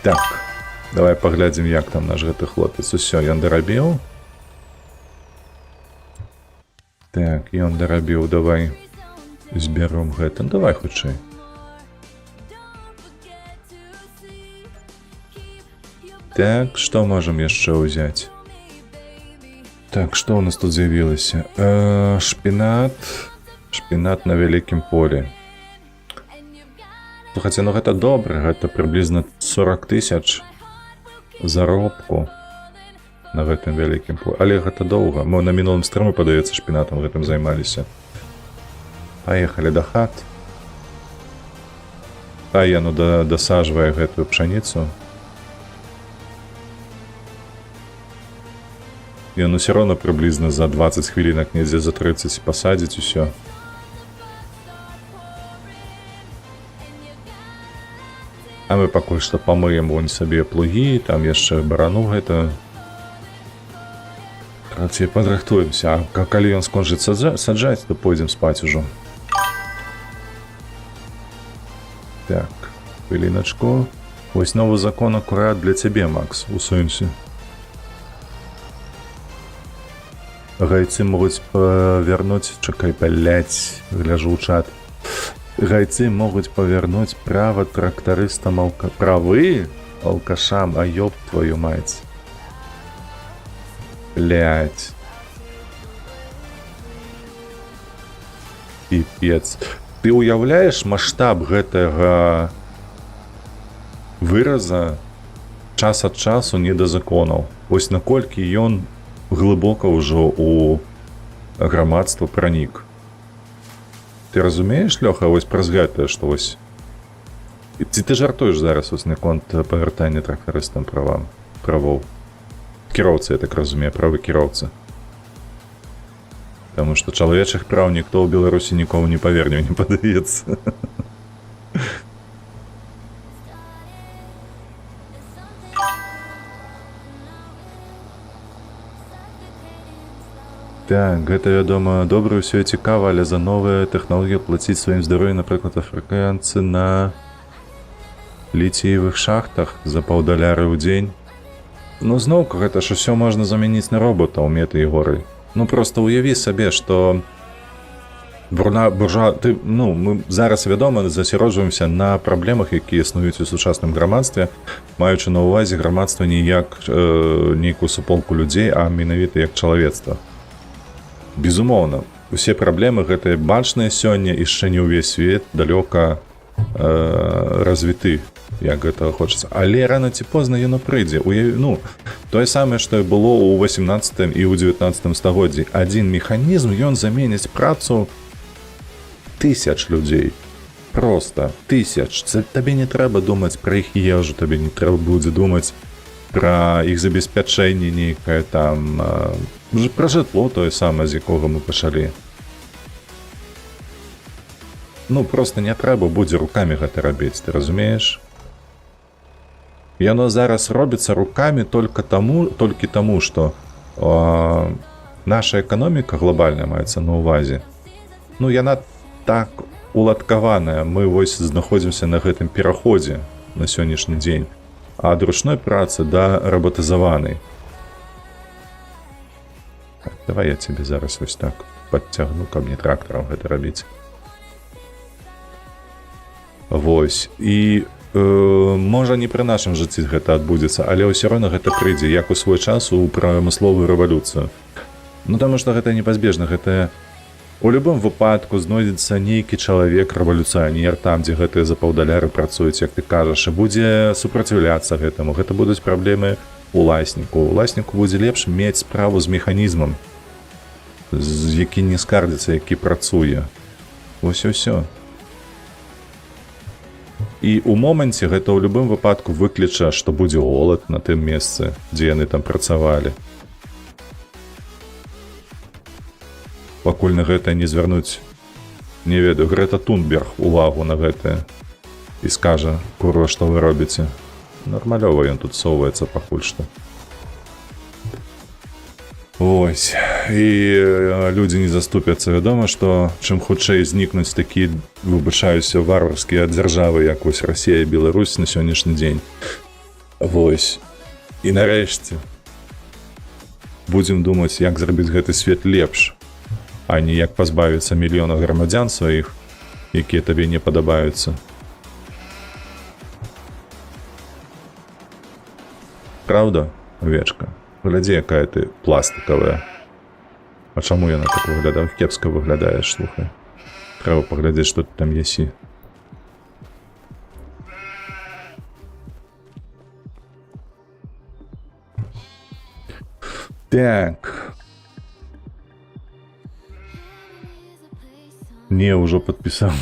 Так, давай паглядзім, як там наш гэты хлопец. Усё, ён дарабіў. Так, ён дарабіў, давай збяром гэта. Давай хутчэй. Так, што можам яшчэ ўзяць? Так, што ў нас тут з'явілася? Шпінат. Шпінат на вялікім полі. Хаця, ну гэта добра, гэта прыблізна 40 000 заробку на гэтым вялікім полі. Але гэта доўга. Мы на мінулым стрыму, падаецца, шпінатам гэтым займаліся. Паехалі да хат. А яно дасаджвае гэтую пшаніцу. Ён усё роўна прыблізна за 20 хвілінак, недзе за 30 пасадзіць усё. А мы пакуль што памыем вон сабе плугі, там яшчэ барану гэта. Карацей, падрыхтуемся. А калі ён скончыць саджаць, то пойдзем спаць ужо. Так, хвіліначку. Вось новы закон акурат для цябе, Макс, у сэнсе. Гайцы могуць павярнуць... Чакай, блядь, гляжу ў чат. Гайцы могуць павярнуць права трактарыстам правы алкашам, а ёб твою мать. Блядь. Піпец. Ты уяўляеш маштаб гэтага выраза час ад часу не да законаў? Вось наколькі ён глыбока ўжо ў грамадства пранік. Ты разумееш, Лёха, вось праз гэтае, што вось... Ці ты жартуеш зараз вось наконт павяртання трактарыстам правоў? Кіроўцы, я так разумею, правы кіроўцы. Таму што чалавечых праў ніхто ў Беларусі нікому не паверне, не падаецца. Так, гэта, вядома, добра, ўсё цікава, але за новыя тэхналогіі плаціць сваім здароўем, напрыклад, афрыканцы на ліціевых шахтах за $0,5 ў дзень. Ну, зноўку, гэта ж усё можна замяніць на робота ў Меты і горы. Ну, проста уяві сабе, што мы зараз, вядома, засяроджваемся на праблемах, якія існуюць у сучасным грамадстве, маючы на ўвазе грамадства не як нейкую суполку людзей, а менавіта як чалавецтва. Безумоўна, усе праблемы гэтыя бачныя сёння, яшчэ не ўвесь свет далёка развіты, як гэта хочацца. Але рана ці позна яно прыйдзе. Ну, тое самае, што і было ў 18 і ў 19 стагоддзі. Адзін механізм, ён заменіць працу тысяч людзей. Просто тысяч. Табе не трэба думаць пра іх ежу, табе не трэба будзе думаць пра іх забеспячэнне нейкае там, пра жытло тое самае, з якога мы пачалі. Ну, просто не трэба будзе рукамі гэта рабіць, ты разумееш? Яно зараз робіцца рукамі толькі таму, што наша эканоміка глобальная маецца на ўвазе. Ну, яна так уладкаваная. Мы вось знаходзімся на гэтым пераходзе на сённяшні дзень. Ад ручной працы да рабатызаванай. Давай я цябе зараз вось так падцягну, каб не трактарам гэта рабіць. Вось. І можа не пры нашым жыцці гэта адбудзецца, але ўсё роўна гэта прыйдзе, як у свой час у прамысловую рэвалюцыю. Ну, таму што гэта непазбежна, гэта у любым выпадку знойдзецца нейкі чалавек, рэвалюцыянер, там, дзе гэтыя за паўдаляры працуюць, як ты кажаш, і будзе супраціўляцца гэтаму. Гэта будуць праблемы уласніку. Уласніку будзе лепш мець справу з механізмам, які не скардзіцца, які працуе. Вось і ўсё. І ў моманце гэта ў любым выпадку выкліча, што будзе голад на тым месцы, дзе яны там працавалі. Пакуль на гэта не звярнуць, не ведаю, Грета Тунберг увагу на гэта і скажа: курва, што вы робіце? Нармалёва ён тут соваецца пакуль што. Ось. І людзі не заступяцца. Вядома, што чым хутчэй знікнуць такія, выбачаюся, варварскія дзяржавы, як вось Расія і Беларусь на сённяшні дзень. Вось. І нарэшце будзем думаць, як зрабіць гэты свет лепш, а не як пазбавіцца мільёна грамадзян сваіх, якія табе не падабаюцца. Праўда, авечка? Глядзі, якая ты пластикавая. А чаму яна так выглядае? Кепска выглядаеш, слухай. Трэба паглядзець, што ты там есі. Так. Не, ўжо падпісаў.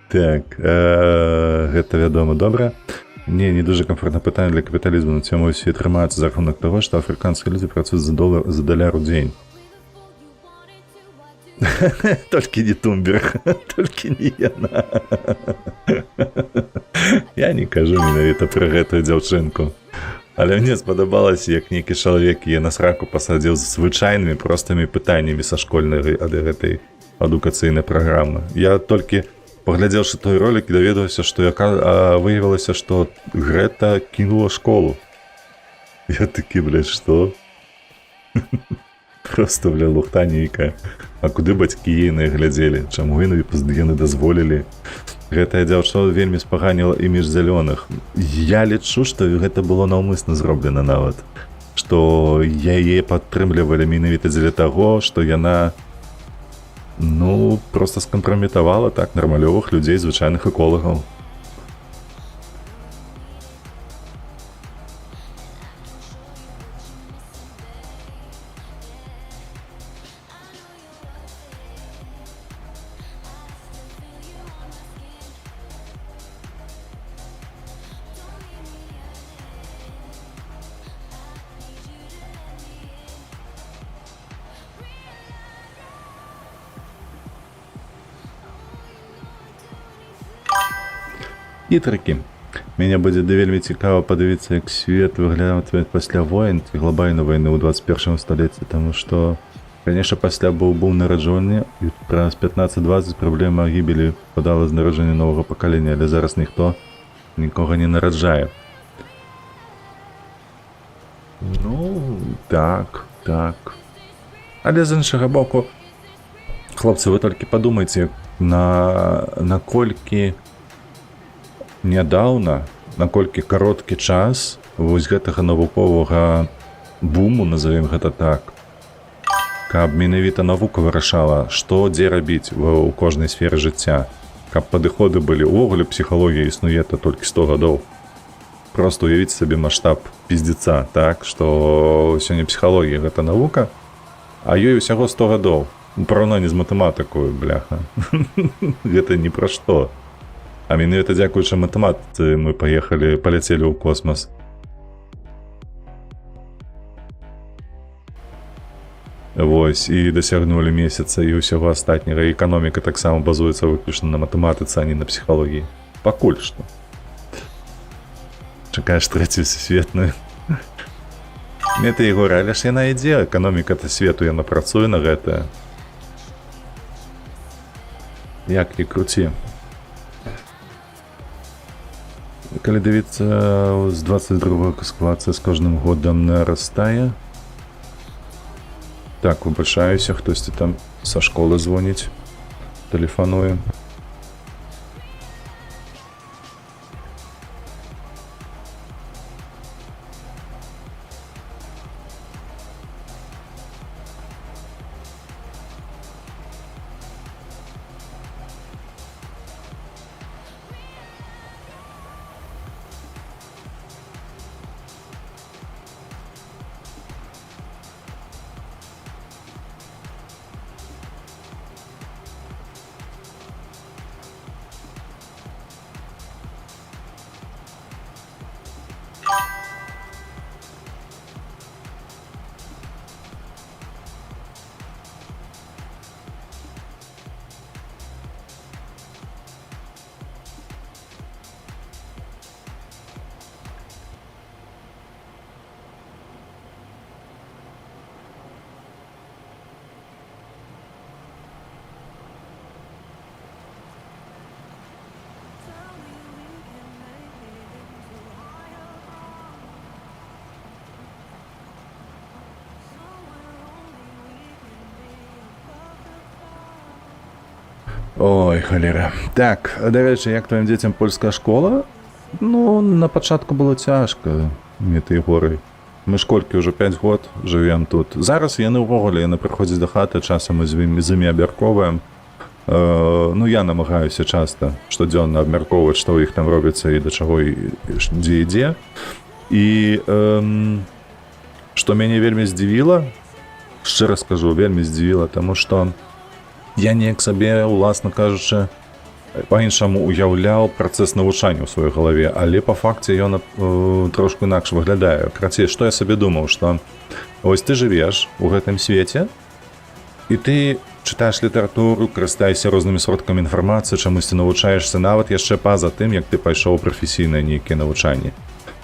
Так, гэта вядома, добра. Не дуже комфортне питання для капіталізму на цьому світ тримається за рахунок того, що африканські люди працюють за $1 в день. Тільки не Тунберг, тільки не яна. Я не кажу менавіта про гэтую дзяўчынку. Але мне спадабалася, як нейкі чалавек яе на сраку пасадзіў з звычайнымі простымі пытаннямі са школьнай ад гэтай адукацыйнай праграмы. Я толькі паглядзеўшы той ролик і даведаўся, што выявілася, што Грета кінула школу. Я такі, блядь, што? Просто, бля, лухта нейкая. А куды бацькі ейныя глядзелі? Чаму яны дазволілі? Гэтая дзяўчына вельмі спаганіла імідж зялёных. Я лічу, што гэта было наўмысна зроблена нават. Што яе падтрымлівалі менавіта дзеля таго, што яна просто скампраметавала так нармалёвых людзей, звычайных эколагаў. І такі. Мяне будзе вельмі цікава падавіцца, як свет выглядае пасля войн, глобальнай вайны ў 21 столетті, таму што, конечно, пасля быў нараджэнне, і праз 15-20 праблема гібелі падала з нараджэння новага пакалення, але зараз ніхто нікога не нараджае. Ну, так. Але з іншага боку, хлопцы, вы толькі падумайце, наколькі нядаўна, наколькі кароткі час вось гэтага навуковага буму, назовем гэта так, каб менавіта навука вырашала, што дзе рабіць у кожнай сферы жыцця, каб падыходы былі. Увогуле псіхалогія існуе то толькі 100 гадоў. Просто уявіць сабе маштаб пиздеца, так, што сёння псіхалогія гэта навука, а ёй усяго 100 гадоў. У параўнанні з матэматыкаю, бляха. Гэта ні пра што. А менавіта дзякуючы матэматыцы мы паляцелі ў космас. Вось, і дасягнулі месяца і ўсяго астатняга. Эканоміка таксама базуецца выключна на матэматыцы, а не на псіхалогіі. Пакуль што. Чакаеш трэцюю сусветную. Гэта Егор, але ж яна ідзе, эканоміка-то свету, яна працуе на гэта. Як ні круці. Калі дивіться, з 22-го эскалацыя з кожным годам нарастае. Так, выбачаюся, хтосьці там са школы звоніць, тэлефануе. Ой, халера. Так, да рэчы, як твоим дзецям польская школа? Ну, на пачатку было цяжка, гэтай горы. Мы ж колькі ўжо 5 год жывем тут. Зараз яны ўвогуле, яны прыходзяць да хаты, часам мы з імі абмяркоўваем. Ну, я намагаюся часта штодзённа абмяркоўваць, што ў іх там робіцца і да чаго дзе ідзе. І што мяне вельмі здзівіла, шчыра скажу, вельмі здзівіла, таму што я неяк сабе, уласна кажучы, па-іншаму уяўляў працэс навучання ў сваёй галаве, але па факце ён трошку інакш выглядае. Крацей, што я сабе думаў, што вось ты жывеш у гэтым свеце, і ты чытаеш літаратуру, карыстаешся рознымі сродкамі інфармацыі, чамусьці навучаешся нават яшчэ па-за тым, як ты пайшоў у прафесійнае нейкія навучанні.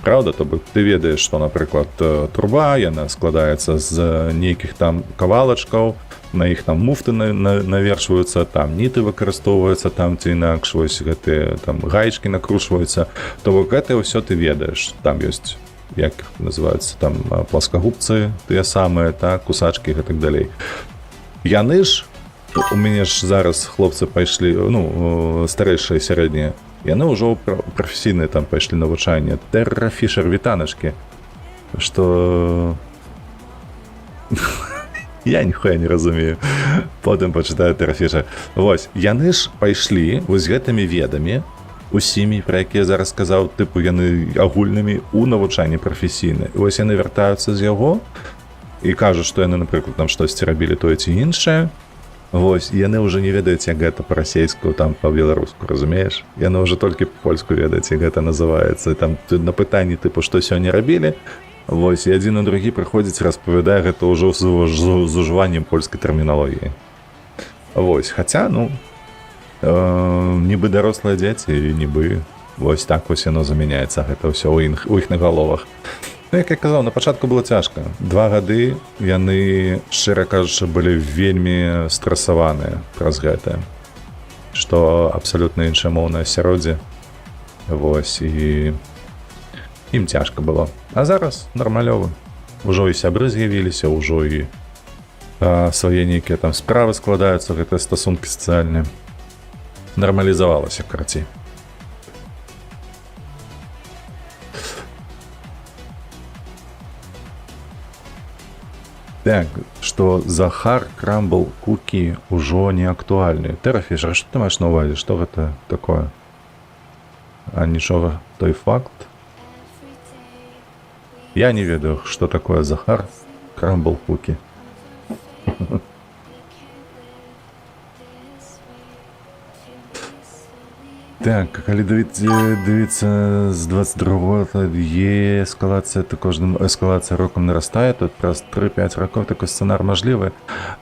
Правда, то бок ты ведаеш, што, напрыклад, труба, яна складаецца з нейкіх там кавалачкаў, на іх там муфты навершваюцца, там ніты выкарыстоўваюцца, там ці інакш, вось гэтыя там гаечкі накручваюцца, то бок гэта ўсё ты ведаеш. Там ёсць, як называюцца, там пласкагубцы, тыя самыя, так, кусачкі і гэтак далей. Яны ж, у мяне ж зараз хлопцы пайшлі, ну, старэйшыя, сярэднія, яны ўжо прафесійныя там пайшлі навучанне. Тэрра Фішер, вітаначкі, што... Я ніхуя не разумею. Потым пачытаю Тэрра Фішер. Вось, яны ж пайшлі вось гэтымі ведамі, усімі, пра якія зараз сказаў, тыпу яны агульнымі ў навучанні прафесійнай. Вось яны вяртаюцца з яго і кажуць, што яны, напрыклад, там штосьці рабілі тое ці іншае. Вось, яны ўжо не ведаюць, як гэта па-расейску, там па-беларуску, разумееш? Яны ўжо толькі па-польску ведаюць, як гэта называецца. Там на пытанні, тыпу, што сёння рабілі, вось, і адзін на другі прыходзіць, распавядае гэта ўжо з ужываннем польскай тэрміналогіі. Вось, хаця, ну, нібы дарослыя дзеці, нібы вось так вось яно замяняецца, гэта ўсё ў іх на галовах. Ну, як я казаў, на пачатку было цяжка. 2 гады яны, шчыра кажучы, былі вельмі стрэсаваныя праз гэта, што абсалютна іншае моўнае асяроддзе. Вось, і ім цяжка было. А зараз нармалёва. Ужо і сябры з'явіліся, ўжо і свае нейкія там справы складаюцца, гэтыя стасункі сацыяльныя. Нармалізавалася, карацей. Так, что Захар Крамбл Куки уже не актуальны. Терафиш, а что ты маешь на увазе? Что это такое? А ничего, той факт? Я не ведаю, что такое Захар Крамбл Куки. Так, калі дивіться з 22-го, є ескалація кожним ескалація роком наростає, тут праз 3-5 років такий сценар можливий.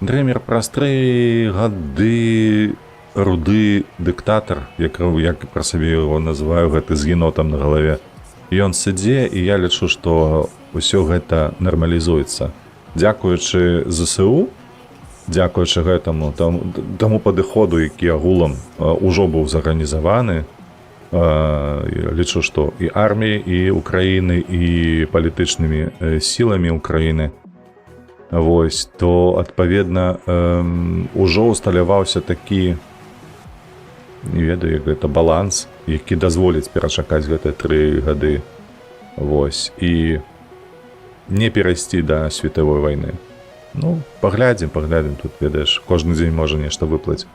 Дреймер праз 3 годи руды диктатор, як про себе його називаю, гэта з єнотом на голове. Ён сидзе, і я лічу, што ўсё гэта нармалізуецца. Дзякуючы ЗСУ, дзякуючы гэтаму таму падыходу, які агулам ужо быў зарганізаваны, лічу, што і арміяй, і Украіны, і палітычнымі сіламі Украіны, вось, то адпаведна ужо усталяваўся такі, не ведаю, як гэта, баланс, які дазволіць перачакаць гэтыя 3 гады, вось, і не перайсці да светавой вайны. Ну, паглядзім, тут, ведаеш, кожны дзень можа нешта выплаць.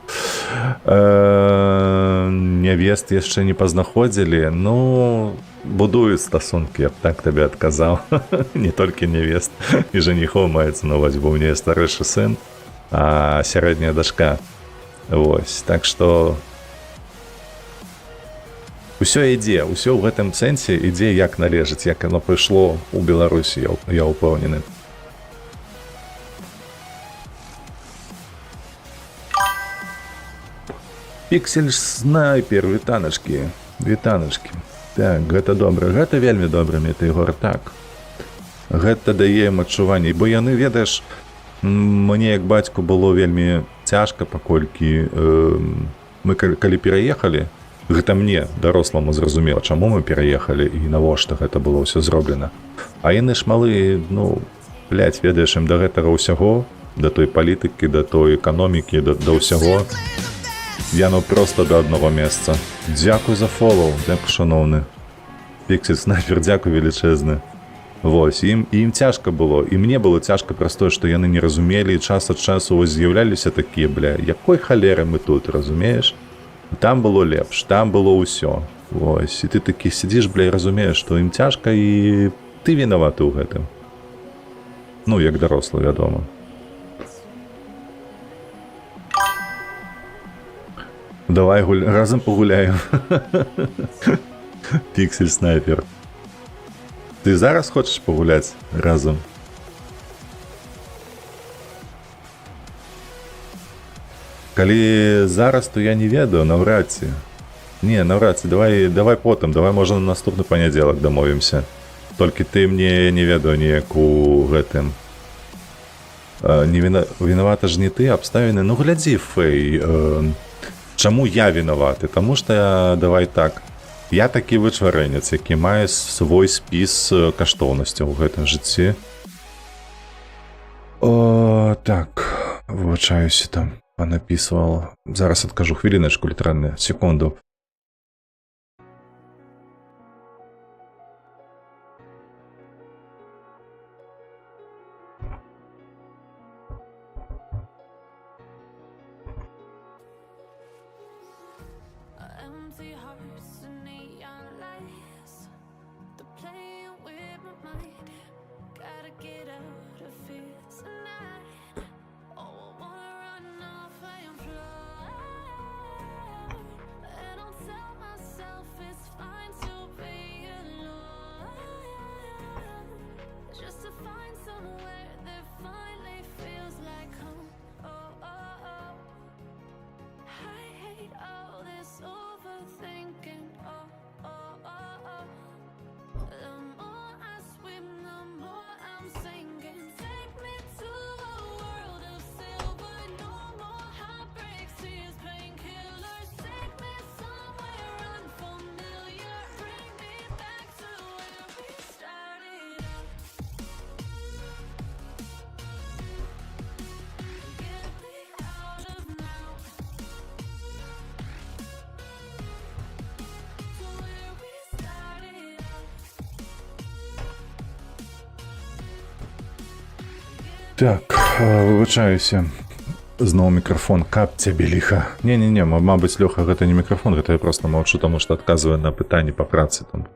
Нявест яшчэ не пазнаходзілі, ну, будуюць стасункі, я б так табе адказаў. Не толькі нявест, і жаніхоў маецца на ўвазе, бо ў мяне старэйшы сын, а сярэдняя дачка. Вось, так што усё ідзе, усё ў гэтым сэнсе ідзе як належыць, як яно прыйшло ў Беларусі, я ўпэўнены. Піксель снайпер, вітаначкі. Так, гэта добра, гэта вельмі добра, Метэйгор, так. Гэта дае ім адчуванне, бо яны, ведаеш, мне як бацьку было вельмі цяжка, паколькі мы калі пераехалі, гэта мне, даросламу, зразумела, чаму мы пераехалі і навошта гэта было ўсё зроблена. А яны ж малы, ну, блядь, ведаеш, ім да гэтага ўсяго, да той палітыкі, да той эканомікі, да ўсяго. Яно просто до одного месца. Дзякуй за фоллоу, дзякуй, шановны. Піксель снайпер, дзякуй велічэзны. Вось, ім цяжка было, і мне было цяжка праз тое, што яны не разумелі, і час ад часу вось з'яўляліся такія, бля, якой халеры мы тут, разумееш? Там было лепш, там было ўсё. Вось, і ты такі сидзіш, бля, і разумееш, што ім цяжка, і ты вінаваты ў гэтым. Ну, як дарослы, вядома. Давай разом погуляем. Піксель снайпер. Ты зараз хочеш погуляць разом? Калі зараз, то я не ведаю, навряд ці. Не, навряд ці, давай потым, давай можа на наступны панядзелак дамовімся. Толькі ты мне не ведаю неяк у гэтым. Вінавата ж не ты, абставіны. Ну глядзі, Фэй, чаму я вінаваты? Таму што, давай так, я такі вычварэнец, які мае свой спіс каштоўнасцяў у гэтым жыцці. Так, выбачаюся, там панапісвала. Зараз адкажу, хвіліначку, літаральна, секунду. All this overthinking. Так, выбачаюся. Зноў мікрафон, каб цябе ліха. Не, мабыць, Лёха, гэта не мікрафон, гэта я просто маўчу, таму што адказваю на пытанні па працы там.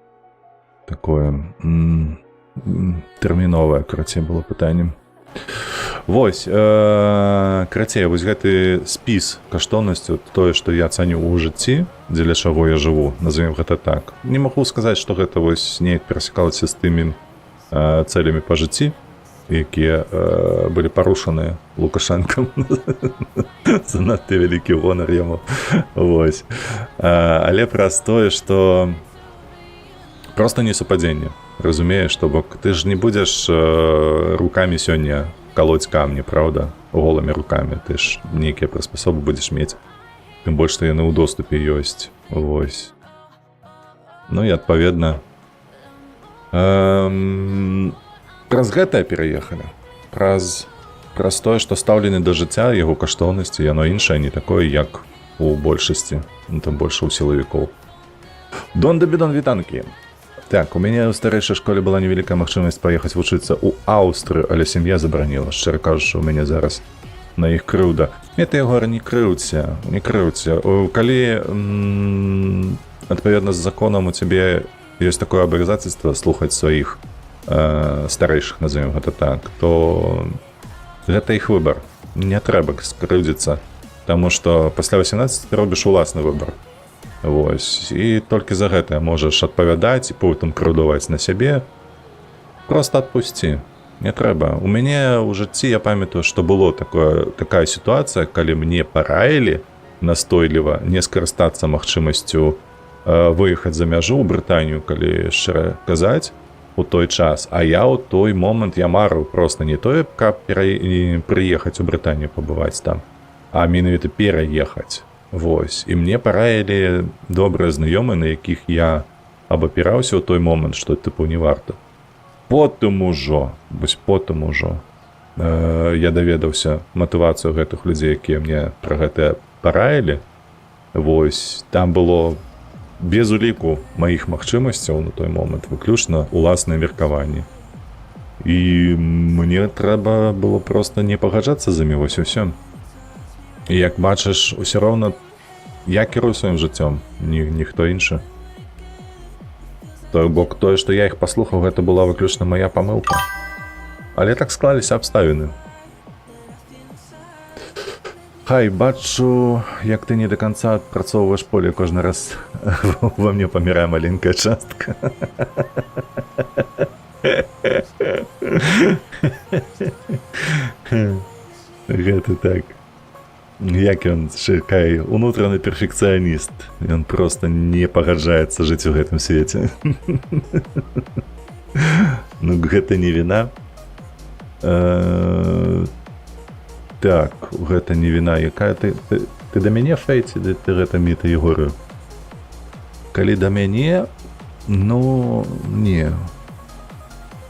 Такое тэрміновае, карацей, было пытаннем. Вось, карацей, вось гэты спіс каштоўнасцяў, тое, што я цаню ў жыцці, дзеля чаго я жыву, назовем гэта так. Не магу сказаць, што гэта вось неяк перасякалася з тымі цэлямі па жыцці, якія былі парушаныя Лукашэнкам. Занадта вялікі гонар яму. Вось. Але праз тое, што проста не супадзенне. Разумееш, што бок ты ж не будзеш рукамі сёння колоть камни, правда? Голыми руками. Ты ж нейкія прыспасобы будзеш мець. Тым больш, што яны ў доступе ёсць. Вось. Ну і адпаведна. Праз гэтае пераехалі. Праз тое, што стаўлены да жыцця, яго каштоўнасці, яно іншае, не такое, як у большасці. Ну, там больше у сілавікоў. Дон дабідон вітанкі. Так, у мяне ў старэйшай школе была невялікая магчымасць паехаць вучыцца ў Аўстрыю, але сям'я забараніла. Шчыра кажучы, у мяне зараз на іх крыўда. Мета Егора, не крыўце. Калі, адпаведна з законам, у цябе ёсць такое абавязацельства слухаць сваіх старэйшых, назовем гэта так, то гэта іх выбар. Не трэба скрыўдзіцца, таму што пасля 18 ты робіш уласны выбар. Вось. І толькі за гэта можаш адпавядаць і потым крыўдаваць на сябе. Проста адпусці. Не трэба. У мяне ў жыцці я памятаю, што было такая сітуацыя, калі мне параілі настойліва не скарыстацца магчымасцю выехаць за мяжу ў Брытанію, калі шчыра казаць, у той час. А я ў той момант я марыў проста не тое, каб прыехаць у Брытанію пабываць там, а менавіта пераехаць. Вось. І мне параілі добрыя знаёмыя, на якіх я абапіраўся ў той момант, што тыпу не варта. Потым ужо я даведаўся матывацыю гэтых людзей, якія мне пра гэта параілі. Вось. Там было без уліку маіх магчымасцяў на той момант выключна уласнае меркаванне. І мне трэба было проста не пагаджацца з імі, вось і ўсё. І як бачыш, усё роўна я кірую сваім жыццём, ніхто іншы. Той бок тое, што я іх паслухаў, гэта была выключна мая памылка. Але так склаліся абставіны. Хай, бачу, як ты не да канца адпрацоўваеш поле кожны раз. Ва мне памірае маленькая частка. Гэта так. Як ён чакай, унутраны перфекцыяніст. Ён проста не пагаджаецца жыць у гэтым свеце. Ну, гэта не віна. Так, гэта не віна. Якая ты да мяне фэйці, ты гэта мета Егоры? Калі да мяне, ну, не,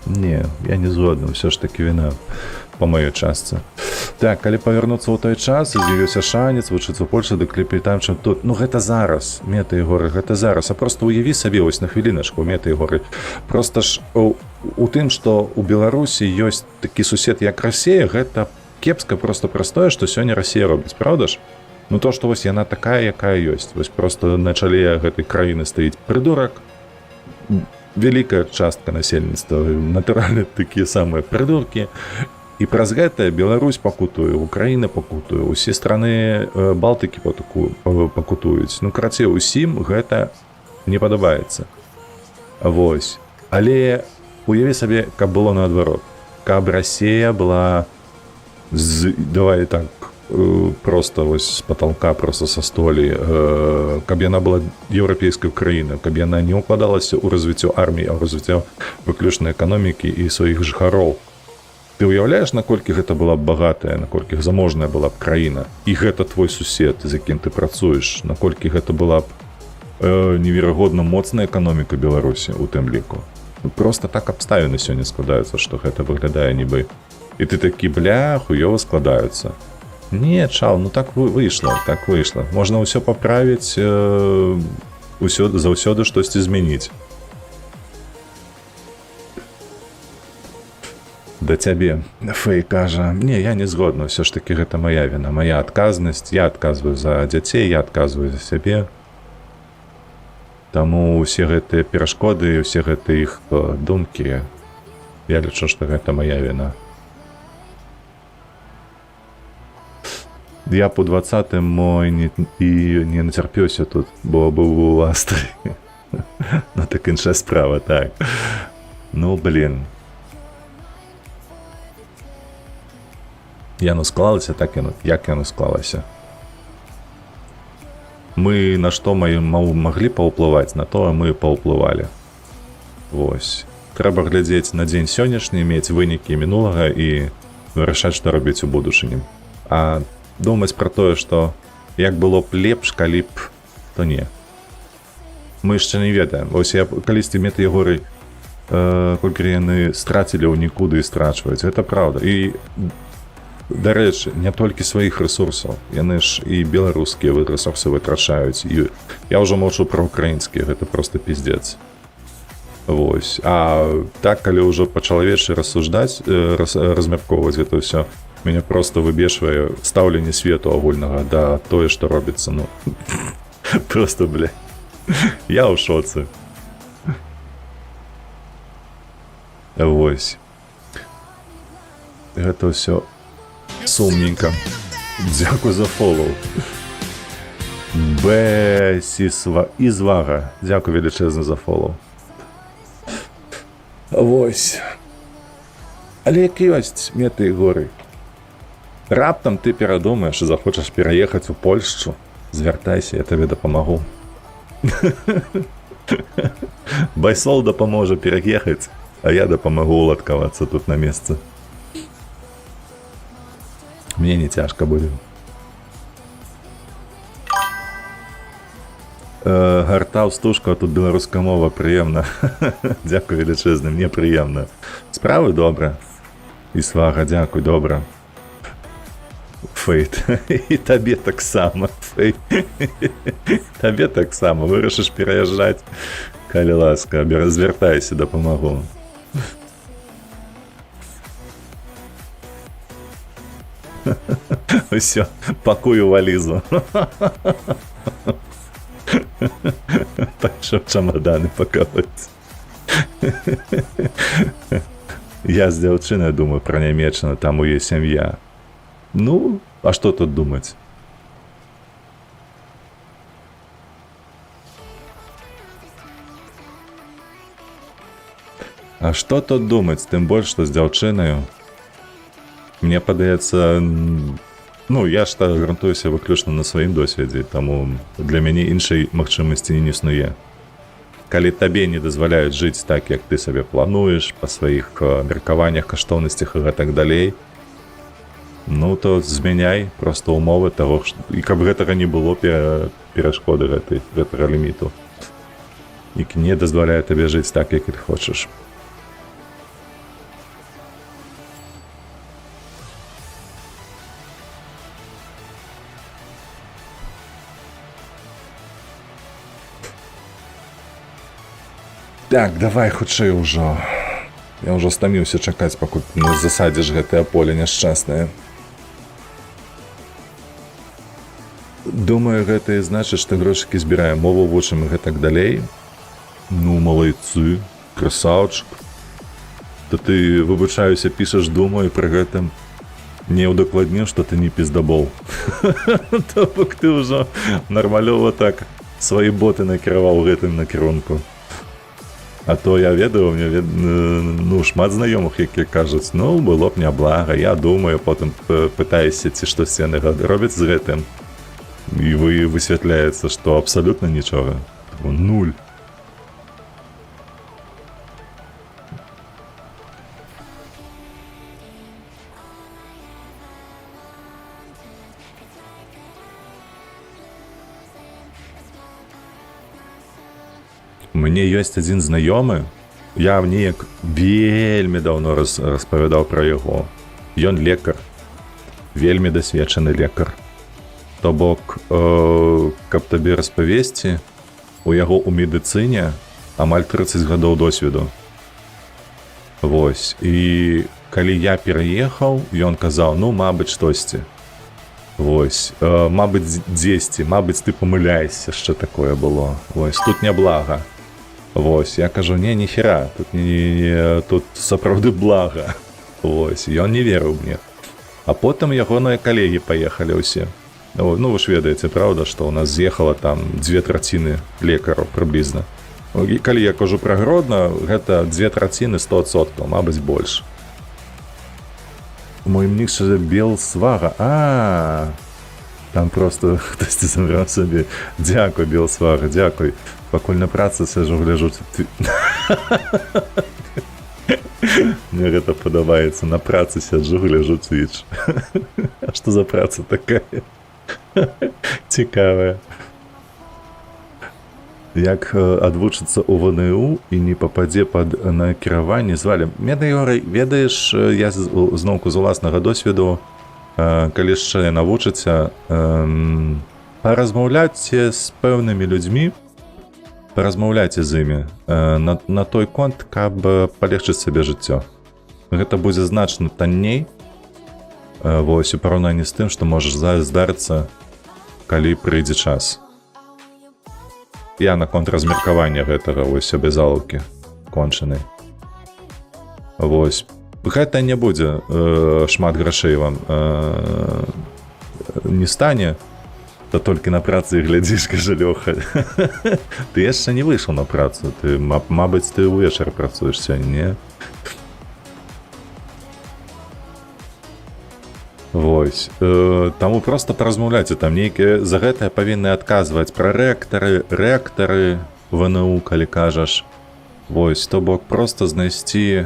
я не згодны, ўсё ж такі віна па маёй частцы. Так, калі павярнуцца ў той час, з'явіўся шанец вучыцца ў Польшы, дык лепей там, чым тут. Ну, гэта зараз, мета Егоры, гэта зараз. А проста уяві сабе, вось на хвіліначку, мета Егоры. Проста ж у тым, што ў Беларусі ёсць такі сусед, як Расія, гэта кепска проста простое, што сёння Расія робіць, правда ж? Ну, то, што вось яна такая, якая ёсць. Вось проста на чале гэтай краіны стаіць прыдурак, вялікая частка насельніцтва, натуральна такія самыя прыдуркі. І праз гэта Беларусь пакутуе, Украіна пакутуе, усе страны Балтыкі пакутуюць. Ну, карацей, усім гэта не падабаецца. Вось. Але уяві сабе, каб было наадварот. Каб Расія была, давай так, просто вось з паталка, просто са столі, каб яна была еўрапейскай краінай, каб яна не укладалася ў развіццё арміі, а ў развіццё выключнай эканомікі і сваіх жыхароў. Ты уяўляеш, наколькі гэта была б багатая, наколькі заможная была б краіна, і гэта твой сусед, з якім ты працуеш, наколькі гэта была б неверагодна моцная эканоміка Беларусі у тым ліку. Просто так абставіны сёння складаюцца, што гэта выглядае нібы. І ты такі, бля, хуёва складаюцца. Не, чал, ну так выйшла. Можна ўсё паправіць, заўсёды штосьці змяніць. да цябе. Фэй кажа: не, я не згодна, ўсё ж такі гэта моя віна, моя адказнасць, я адказваю за дзяцей, я адказваю за сябе. Таму ўсе гэтыя перашкоды, усе гэтыя іх думкі, я лічу, што гэта моя віна. Я по 20-м мой не нацярпеўся тут, бо быў у Австрыі. Ну, так іншая справа, так. Ну, блін. Яно склалася так, як яно склалася. Мы на што маглі паўплываць, на тое мы паўплывалі. Вось. Трэба глядзець на дзень сённяшні, мець вынікі мінулага і вырашаць, што рабіць у будучыні. А думаць пра тое, што як было б лепш, калі б, то не. Мы яшчэ не ведаем. Вось я калісьці Метэйгоры, колькі яны страцілі ў нікуды і страчваюць. Гэта праўда. І, дарэчы, не толькі сваіх рэсурсаў. Яны ж і беларускія рэсурсы вытрачаюць. І я ўжо маўчу пра украінскія. Гэта проста пиздец. Вось. А так, калі ўжо па-чалавечы рассуждаць, размяркоўваць гэта ўсё, мяне просто выбешвае стаўленне свету агульнага да тое, што робіцца. Ну, просто, бля. Я ў шоцы. Вось. Гэта ўсё сумненька. Дзякуй за фолоу. Ізвага. Дзякуй велічэзна за фолоу. Вось. Але як ёсць, Метэйгоры. Раптам ты перадумаеш і захочаш пераехаць у Польшчу, звяртайся, я табе дапамагу. Байсол дапаможа пераехаць, а я дапамагу уладкавацца тут на месцы. Мне не цяжка будзе. Гартаў стужка, тут беларуская мова, прыемна. Дзякуй велічэзна, мне прыемна. Справы добра. І свага, дзякуй, добра. Фэйт. І табе таксама, Фэй. Табе таксама. Вырашыш пераязджаць, калі ласка, звяртайся, дапамагу. Усё, пакую валізу. Пайшоў чамаданы пакаваць. Я з дзяўчынай думаю пра Нямеччыну, там у яе сям'я. Ну, а што тут думаць? А што тут думаць? Тым больш, што з дзяўчынаю. Мне падаецца, ну, я ж так грунтуюся выключна на сваім досведзе, таму для мяне іншай магчымасці не існуе. Калі табе не дазваляюць жыць так, як ты сабе плануеш, па сваіх меркаваннях, каштоўнасцях і гэтак далей, ну, то змяняй проста ўмовы таго, і каб гэтага не было перашкоды гэтага ліміту, які не дазваляе табе жыць так, як і ты хочаш. Так, давай хутчэй ўжо. Я ўжо стаміўся чакаць, пакуль засадзіш гэтае поле няшчаснае. Думаю, гэта і значыць, што грошыкі збіраем, мову вучым і гэтак далей. Ну, малайцы, красаўчык. То ты, выбачаюся, пішаш думу і пры гэтым не ўдакладніў, што ты не піздабол. То бок ты ўжо нармалёва так свае боты накіраваў гэтым накірунку. А то я ведаю, у меня ну, шмат знаёмых, якія кажуць, ну, было б няблага, я думаю, потым пытаюся, ці штосьці яны робяць з гэтым. І высвятляецца, што абсалютна нічога. Нуль. У мяне ёсць адзін знаёмы, я неяк вельмі даўно распавядаў пра яго. Ён лекар, вельмі дасведчаны лекар. То бок, каб табе распавесці, у яго ў медыцыне амаль 30 гадоў досведу. Вось. І калі я пераехаў, ён казаў, ну, мабыць, штосьці. Вось, мабыць, дзесьці, мабыць, ты памыляешся, що такое было. Вось, тут няблага. Вось, я кажу, ніхера, тут сапраўды блага. Вось, ён не верыў мне. А потым ягоныя калегі паехалі ўсе. Ну, вы ж ведаеце, правда, што ў нас з'ехала там 2/3 лекараў прыблізна. Калі я кажу пра Гродно, гэта 2/3 100%, мабыць, больш. Мой мніша Белсвага. Там просто хтосьці забраў сабе. Дзякуй, Белсвага, дзякуй. Пакуль на працы сяжу, гляжу. Мне гэта падабаецца. На працы сяджу, гляжу Twitch. А што за праца такая? Цікавая. Як адвучыцца ў ВНУ і не пападзе пад накіраванне звалі. Ведаеш, я зноўку з уласнага досведу, калі яшчэ навучыцца, паразмаўляйце з пэўнымі людзьмі, паразмаўляйце з імі на той конт, каб палегчыць сабе жыццё. Гэта будзе значна танней, вось, у параўнанні з тым, што можаш здарыцца, калі прыйдзе час. Я наконт размеркавання гэтага, вось, абязалаўкі кончанай. Вось. Гэта не будзе шмат грашэй вам не стане, то толькі на працы глядзіш, кажа Лёха. Ты яшчэ не выйшаў на працу, ты, мабыць, ты ўвечар працуеш сёння, не? Вось. Таму проста паразмаўляйце, там нейкія за гэтае павінны адказваць пра рэктары ВНУ, калі кажаш. Вось, то бок проста знайсці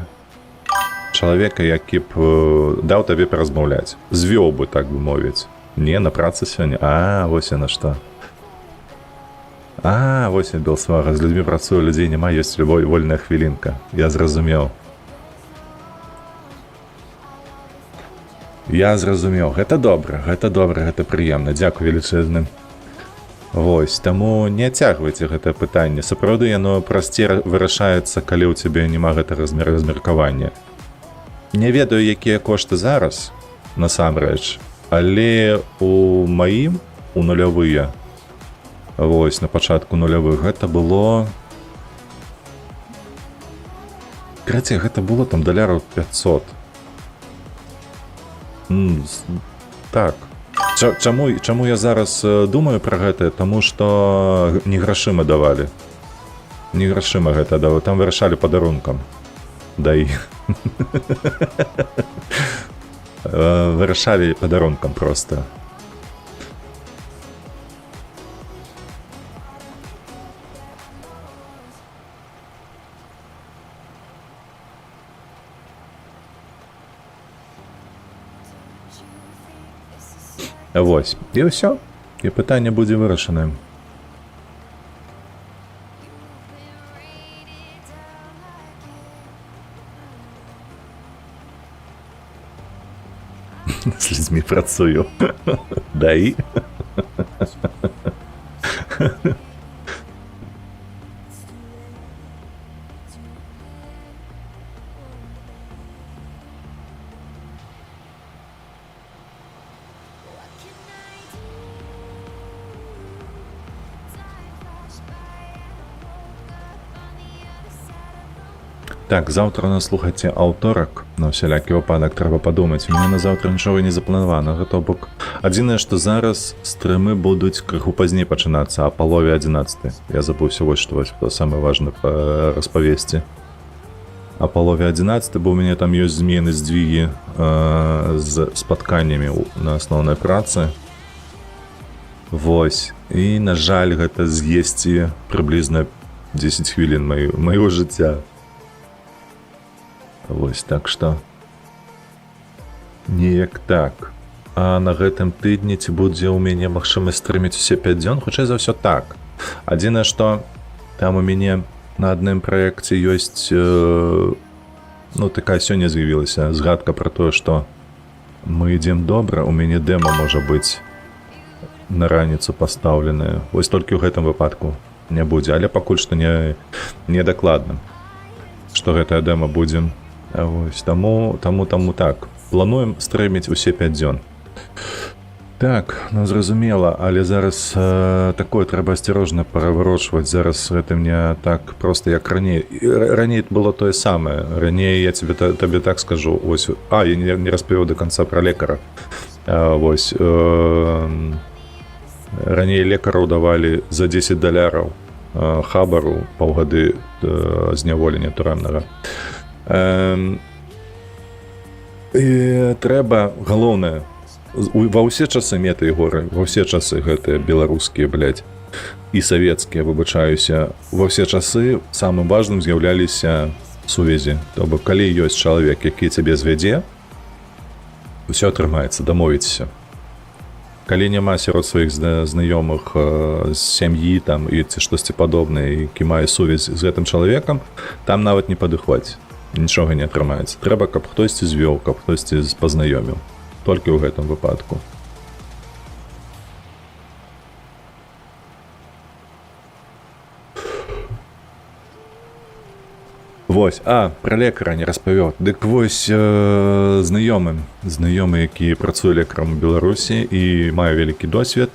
чалавека, які б даў табе паразмаўляць. Звёў бы, так бы мовіць. Не, на працы сёння. Вось яна што. Вось я Белсвага. З людзьмі працую, людзей няма, ёсць любой вольная хвілінка. Я зразумеў. Гэта добра, гэта прыемна. Дзякуй велічэзны. Вось, таму не ацягвайце гэтае пытанне. Сапраўды яно прасцей вырашаецца, калі ў цябе няма гэтага размеркавання. Не ведаю, якія кошты зараз, насамрэч, але у маім, у нулявыя, вось, на пачатку нулявых, гэта было... Гэта было там даляраў 500. Так. Чаму я зараз думаю пра гэта? Таму што не грашыма давалі. Не грашыма гэта давалі. Там вырашалі падарункам. Дай. Вырашалі падарункам проста. Вось. І ўсё. І пытанне будзе вырашанае. З людзьмі працую. Дай. Так, заўтра нас слухайце аўторак, на ўсялякі выпадак трэба падумаць. У мяне на заўтра нічога не запланавана, гэта бок. Адзінае, што зараз стрымы будуць крыху пазней пачынацца, а палове 11. Я забыўся вось што, што самае важнае па распавесці. А палове 11, бо ў мяне там ёсць змены, здвігі з спатканнямі на асноўнай працы. Вось. І, на жаль, гэта з'есці прыблізна 10 хвілін майго жыцця. Вось, так што неяк так. А на гэтым тыдні ці будзе ў мяне магчымасць стрыміць усе 5 дзён? Хутчэй за ўсё так. Адзінае, што там у мяне на адным праекце ёсць, ну, такая сёння з'явілася згадка пра тое, што мы ідзем добра, у мяне дэма можа быць на раніцу пастаўленая. Вось толькі ў гэтым выпадку не будзе, але пакуль што не дакладна, што гэтая дэма будзе Вось, таму так. Плануем стрыміць усе 5 дзён. Так, ну зразумела, але зараз такое трэба асцярожна пераварочваць. Зараз гэта не так проста, як раней. Раней было тое самае. Раней я табе так скажу. Ось, я не распавёў да канца пра лекара. Вось, раней лекараў давалі за $10 хабару паўгады зняволення турэмнага. Трэба, галоўнае, ва ўсе часы меты і горы, ва ўсе часы гэтыя беларускія, і савецкія, выбачаюся, ва ўсе часы самым важным з'яўляліся сувязі. То бок, калі ёсць чалавек, які цябе звядзе, усё атрымаецца, дамовіцеся. Калі няма сярод сваіх знаёмых з сям'і там і ці штосьці падобнае, які мае сувязь з гэтым чалавекам, там нават не падыходзь, нічога не атрымаецца. Трэба, каб хтосьці звёў, каб хтосьці пазнаёміў. Толькі ў гэтым выпадку. Вось, пра лекара не распавёў. Дык вось знаёмы, які працуе лекарам у Беларусі і мае вялікі досвед.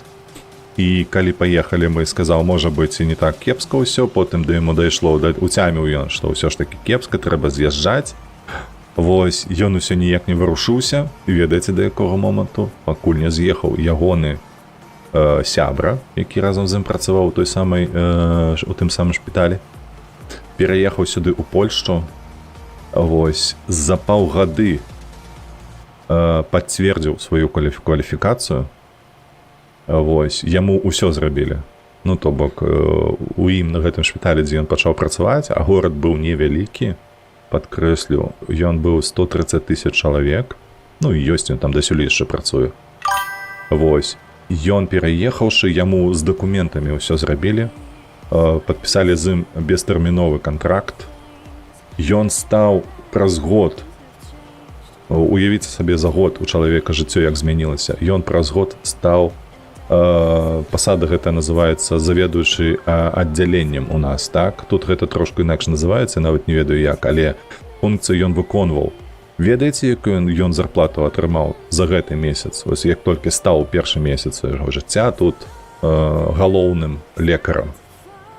І калі паехалі, мы сказаў, можа быць, і не так кепска ўсё, потым да яму дайшло, уцяміў ён, што ўсё ж такі кепска, трэба з'язджаць. Вось, ён усё ніяк не варушыўся, і ведаеце, да якога моманту, пакуль не з'ехаў ягоны сябра, які разам з ім працаваў у тым самым шпіталі. Пераехаў сюды ў Польшчу, вось, за паўгады пацвердзіў сваю кваліфікацыю, вось, яму ўсё зрабілі. Ну, то бок, у ім на гэтым шпіталі, дзе ён пачаў працаваць, а горад быў невялікі, падкрэслю, ён быў 130 000 чалавек, ну, і ёсць ён там дасюль яшчэ працуе. Вось, ён пераехаўшы, яму з дакументамі ўсё зрабілі, падпісалі з ім бестэрміновы кантракт. Ён стаў праз год, уявіце сабе, за год у чалавека жыццё як змянілася. Ён праз год стаў, пасада гэта называецца заведуючы аддзяленнем у нас, так? Тут гэта трошку інакш называецца, нават не ведаю як, але функцыю ён выконваў. Ведаеце, якую ён зарплату атрымаў за гэты месяц? Вось як толькі стаў у першы месяц свайго жыцця тут галоўным лекарам.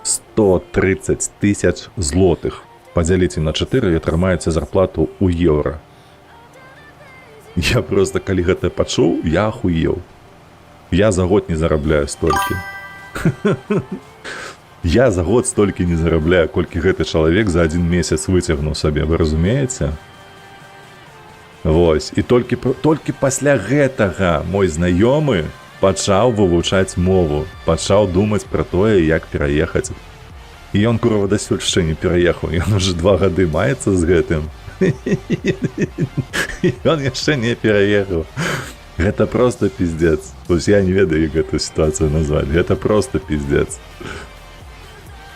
130 000 злотых. Падзяліце на 4 і атрымаеце зарплату ў еўра. Я просто, калі гэта пачуў, я ахуеў. Я за год не зарабляю столькі. Я за год столькі не зарабляю, колькі гэты чалавек за 1 месяц выцягнуў сабе, вы разумееце? Вось, і толькі пасля гэтага мой знаёмы пачаў вывучаць мову, пачаў думаць пра тое, як пераехаць. І ён, курва, дасюль яшчэ не пераехаў, ён уже 2 гады маецца з гэтым. Ён яшчэ не пераехаў. Гэта просто пиздец. Вось я не ведаю, як гэту сітуацыю назваць. Гэта просто пиздец.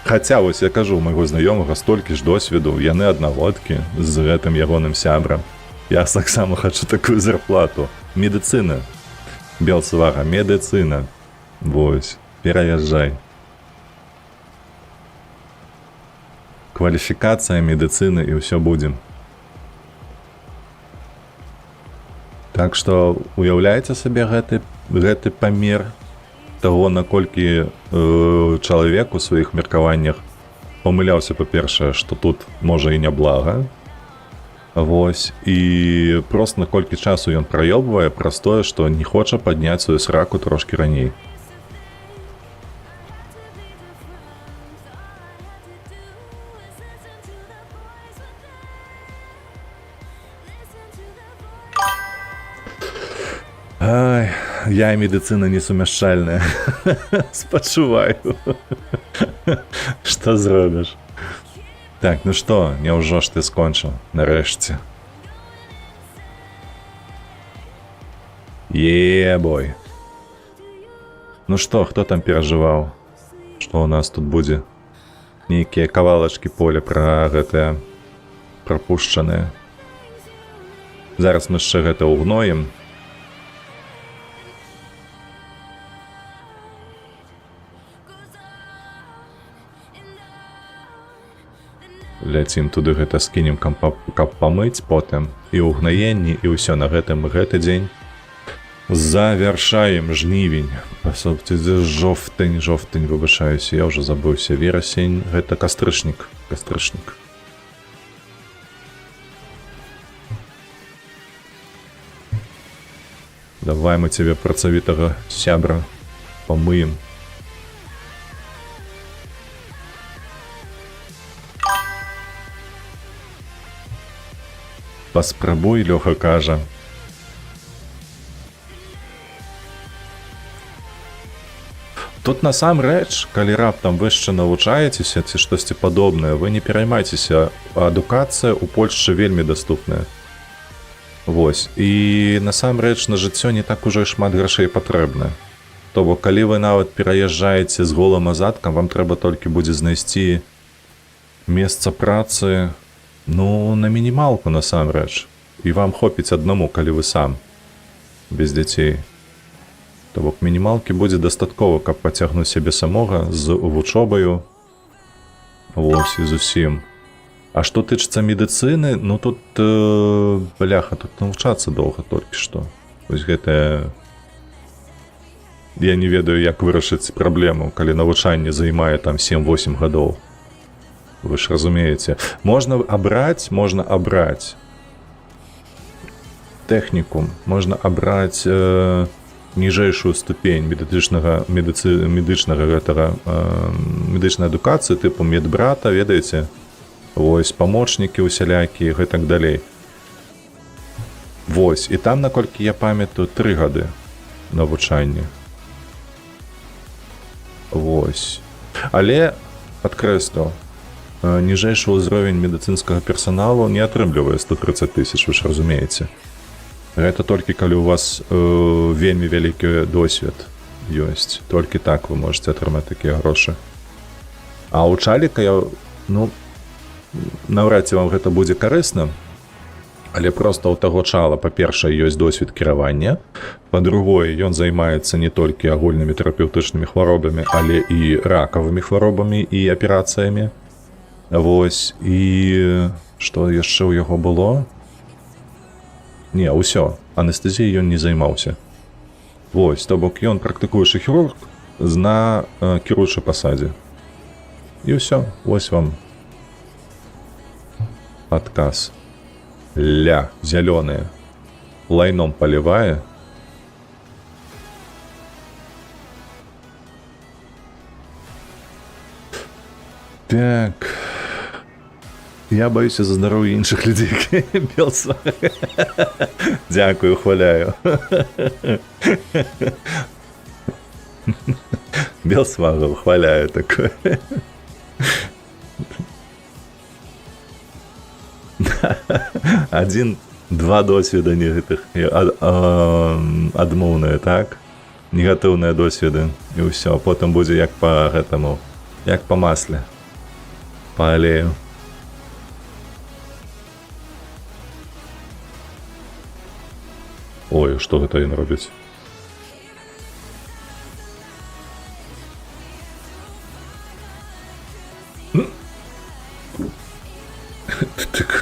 Хаця, вось я кажу, у майго знаёмага столькі ж досведу, яны аднагодкі з гэтым ягоным сябрам. Я таксама хачу такую зарплату. Медыцына. Белсвага, медыцына. Вось, пераязджай. Кваліфікацыя, медыцыны і ўсё будзем. Так што уяўляеце сабе гэты памер таго, наколькі чалавек у сваіх меркаваннях памыляўся, па-першае, што тут можа і няблага. Вось, і проста наколькі часу ён праёбвае праз тое, што не хоча падняць сваю сраку трошкі раней. Ай, я і медыцына несумяшчальная. Спачуваю. Што зробіш? Так, ну што, няўжо ж ты скончыў, нарэшце. Е-бой. Ну што, хто там перажываў? Што ў нас тут будзе? Нейкія кавалачкі поля пра гэтае прапушчаныя. Зараз мы яшчэ гэта ўгноем. ляцім туды, гэта скінем, каб памыць потым і ў гнаенні, і ўсё на гэтым гэты дзень завяршаем жнівень. Жовтень, выбачаюся, я ўжо забыўся. Верасень, гэта кастрычнік. Давай мы цябе, працавітага сябра, памыем. Паспрабуй, Лёха кажа. Тут насамрэч, калі раптам вы яшчэ навучаецеся ці штосьці падобнае, вы не пераймайцеся, адукацыя ў Польшчы вельмі даступная. Вось, і насамрэч на жыццё не так ужо і шмат грашэй патрэбна. То бок, калі вы нават пераязджаеце з голым азадкам, вам трэба толькі будзе знайсці месца працы, ну, на мінімалку насамрэч. І вам хопіць аднаму, калі вы сам, без дзяцей. То бок, мінімалкі будзе дастаткова, каб пацягнуць сябе самога з вучобаю. Вось, і зусім. А што тычыцца медыцыны, ну тут, бляха, тут навучацца доўга толькі што. Вось гэта... Я не ведаю, як вырашыць праблему, калі навучанне займае там 7-8 гадоў. Вы ж разумееце. Можна абраць тэхнікум, можна абраць ніжэйшую ступень медычнай адукацыі, тыпу медбрата, ведаеце? Вось, памочнікі усялякія, гэтак далей. Вось, і там, наколькі я памятаю, 3 гады навучання. Вось. Але, падкрэслю, ніжэйшы ўзровень медыцынскага персаналу не атрымлівае 130 000, вы ж разумееце. Гэта толькі калі у вас вельмі вялікі досвед ёсць. Толькі так вы можете атрымаць такія грошы. А ў чаліка я, ну, наўрад ці вам гэта будзе карысна, але проста ў таго чала, па-першае, ёсць досвед кіравання, па-другое, ён займаецца не толькі агульнымі тэрапеўтычнымі хваробамі, але і ракавымі хваробамі і аперацыямі. Вось, і што яшчэ ў яго было? Не, ўсё, анестэзіяй ён не займаўся. Вось, то бок ён практыкуючы хірург на кіруючай пасадзе. І ўсё, вось вам адказ. Ля, зялёныя, лайном палівае. Так... Я баюся за здароўе іншых людзей. Белсвага. Дзякую, хваляю. Белсвага, хваляю такое. Два досведа не гэтых адмоўныя, так? Негатыўныя досведы. І ўсё, потым будзе як па гэтаму, як па масле. Па алею. Ой, што гэта ён робіць?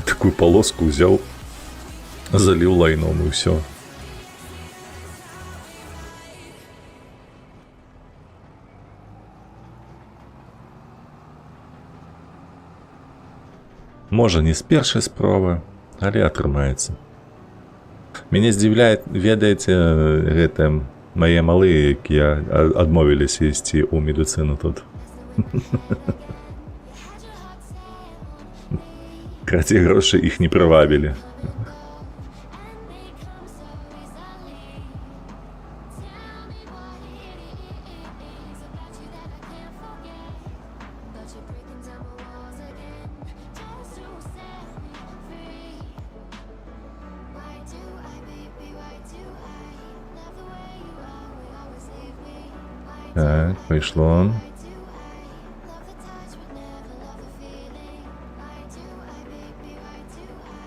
Такую полоску ўзяў, заліў лайном і ўсё. Можа, не з першай спробы, але атрымаецца. Мяне здзіўляе, ведаеце, гэта мае малыя, якія адмовіліся ісці ў медыцыну тут. Карацей, грошы іх не прывабілі. Так, пайшло.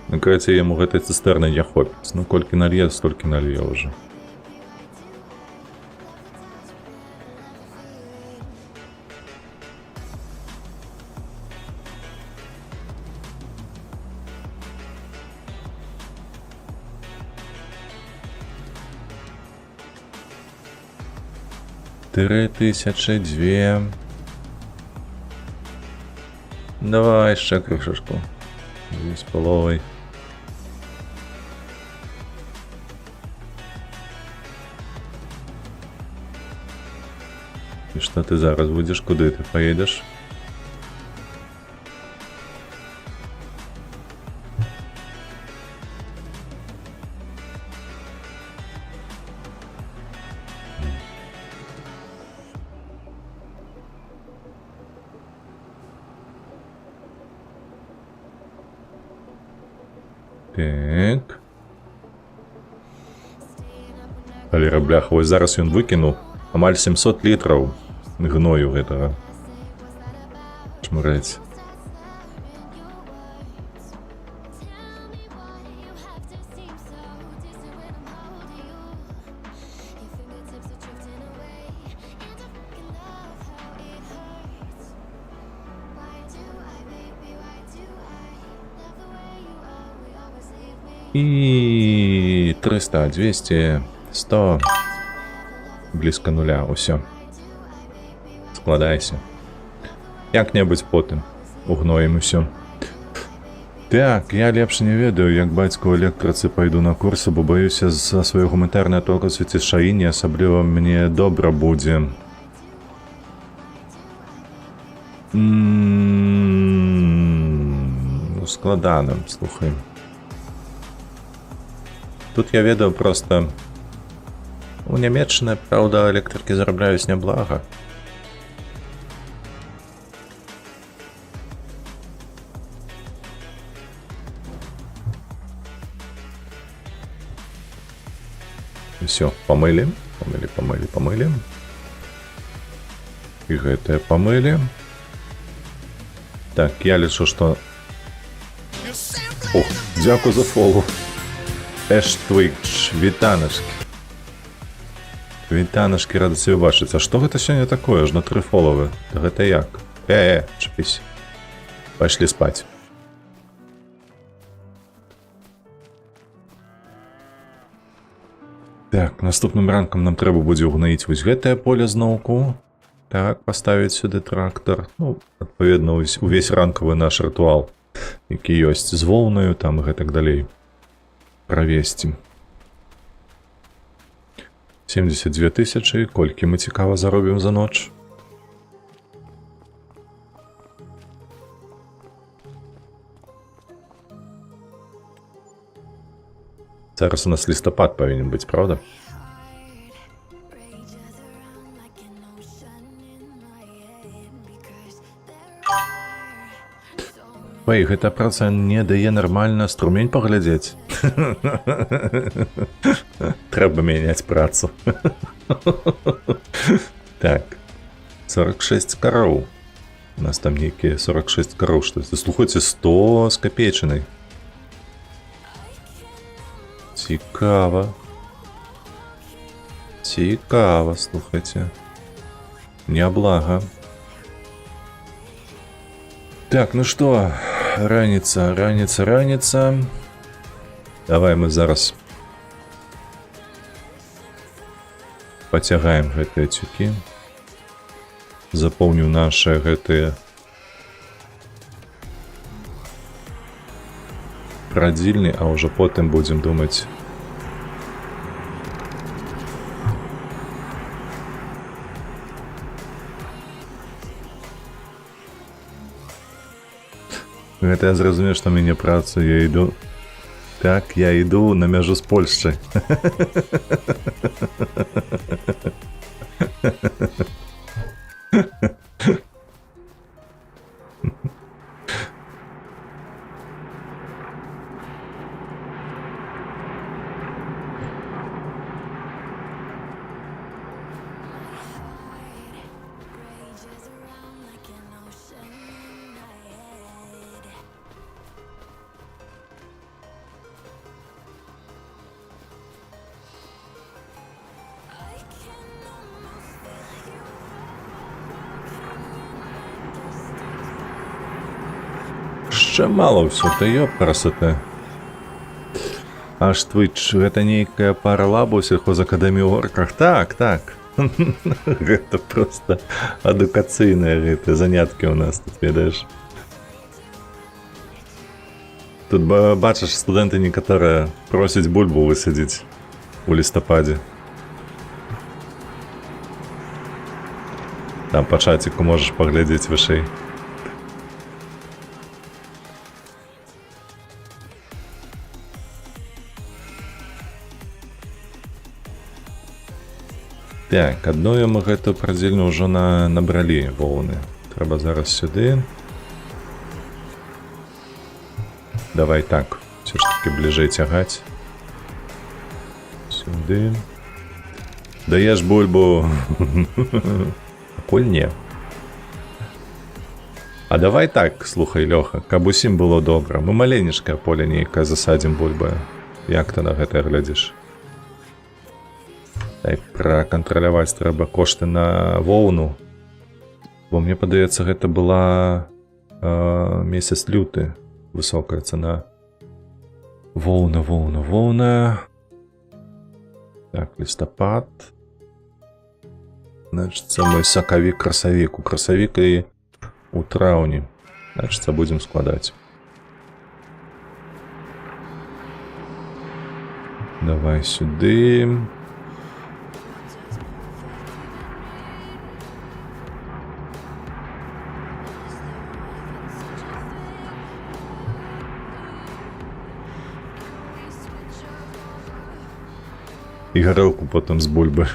Ну, кажется, яму гэтай цыстэрны не хопіць. Ну, колькі налье, столькі налье ўжо. 4002. Давай ще кришечку. 2,5. І що ти зараз будеш? Куди ти поїдеш? Так. Валера, бляха, ось зараз він викинув амаль 700 літрів гною этого. Шмурець. І 300, 200, 100. Близько нуля, усё. Складайся. Як-небудзь потым угноім усё. Так, я лепш не ведаю, як бацька ў электрацы пайду на курсы, бо баюся за сваё гуманітарнае токасці шаіні, асабліва мне добра будзе. Складана, слухай. Тут я ведаю просто... У Нямецчыны, праўда, электрыкі зарабляюць няблага. Всё, памылі. Памылі. І гэтае памылі. Так, я лічу, што... Ох, дзякую за фолу. Эштвич, вітанашкі. Вітанашкі, рада цябе бачыць. А што гэта сёння такое? Ж на 3 фоловы. Гэта як? Чапісь. Пайшлі спаць. Так, наступным ранкам нам трэба будзе ўгнаіць вось гэтае поле зноўку. Так, паставіць сюды трактар. Ну, адпаведна, увесь ранкавы наш рытуал, які ёсць з воўнаю, там і гэтак далей. Правесці. 72 тысячы. Колькі мы цікава заробім за ноч? Зараз у нас лістапад павінен быць, правда? Ой, гэта праца не дае нармальна струмень паглядзець. Трэба мяняць працу. Так. 46 кароў. У нас там нейкія 46 кароў. Што? Слухайце, 100 з капейчынай. Цікава. Цікава, слухайце. Няблага. Так, ну што, раніца. Давай мы зараз пацягаем гэтыя цюкі. Запоўню нашы гэтыя прадзільні, а ўжо потым будзем думаць. Гэта я зразумею, што мяне праца, я іду... Так, я іду на мяжу з Польшчай. Ще мало все, та ёп красота. Аж Twitch, гэта нейкая пара лабу сельхозакадэміі ў горках. Так. Гэта просто адукацыйныя гэтыя заняткі ў нас тут, ведаеш. Тут бачыш, студэнты некаторыя просяць бульбу высадзіць у лістападзе. Там па чаціку можаш паглядзець вышэй. Так, адную мы гэтую прадзельню ўжо набралі воўны. Трэба зараз сюды. Давай так, все ж таки бліжэй цягаць. Сюды. Даеш бульбу. Пакуль не. А давай так, слухай, Лёха, каб усім было добра. Мы маленечкае поле нейкае засадзім бульбы. Як ты на гэта глядзіш? Так, пракантраляваць трэба кошты на воўну. Бо мне падаецца, гэта была месяц люты. Высокая цана. Воўна. Так, лістапад. Значыцца, мой сакавік, красавік. У красавіка і у траўні. Значыцца, будзем складаць. Давай сюды. І гарэлку потым з бульбы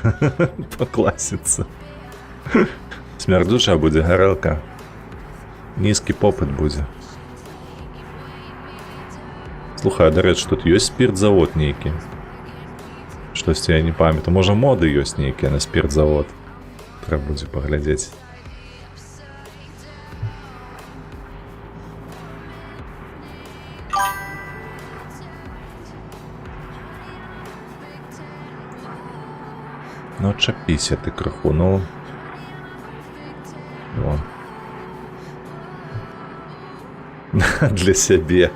пакласіцца. Смярдучая будзе гарэлка. Нізкі попыт будзе. Слухай, дарэчы, тут ёсць спіртзавод нейкі. Штосьці я не памятаю. Можа, моды ёсць нейкія на спіртзавод. Трэба будзе паглядзець. Ну, чапіся ты крыху, ну. О. Для сябе.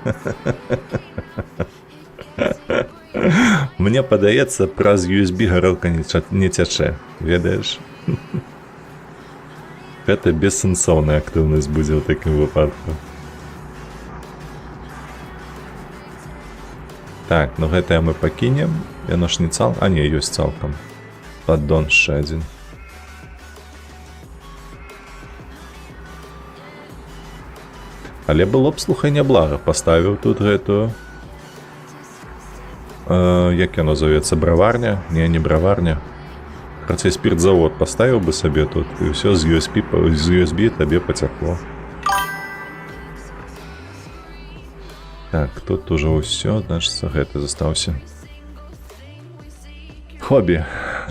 Мне падаецца, праз USB гарэлка не цячэ, ведаеш? Гэта бессэнсоўная актыўнасць будзе ў такім выпадку. Так, ну гэтае мы пакінем. Яно ж не цалкам, а не, ёсць цалкам. Паддон яшчэ адзін. Але было б, слухай, няблага. Паставіў тут гэтую. Як яно завецца? Браварня? Не браварня. Хаця спіртзавод паставіў бы сабе тут, і ўсё з USB табе пацякло. Так, тут ужо ўсё, значыцца, гэты застаўся. Хобі.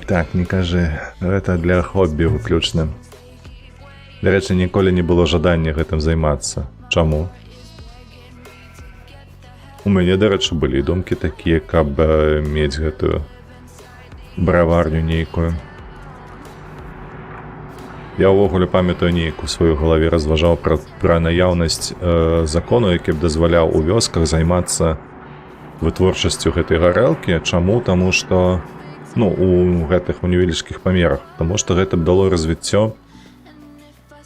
Так, не кажы, гэта для хобі выключна. Дарэчы, ніколі не было жадання гэтым займацца. Чаму? У мяне, дарэчы, былі думкі такія, каб мець гэтую браварню нейкую. Я ўвогуле памятаю нейку сваю галаве разважаў пра наяўнасць закону, які б дазваляў у вёсках займацца вытворчасцю гэтай гарэлкі. Чаму? Таму што ну, у гэтых у невялічкіх памерах. Таму што гэта б дало развіццё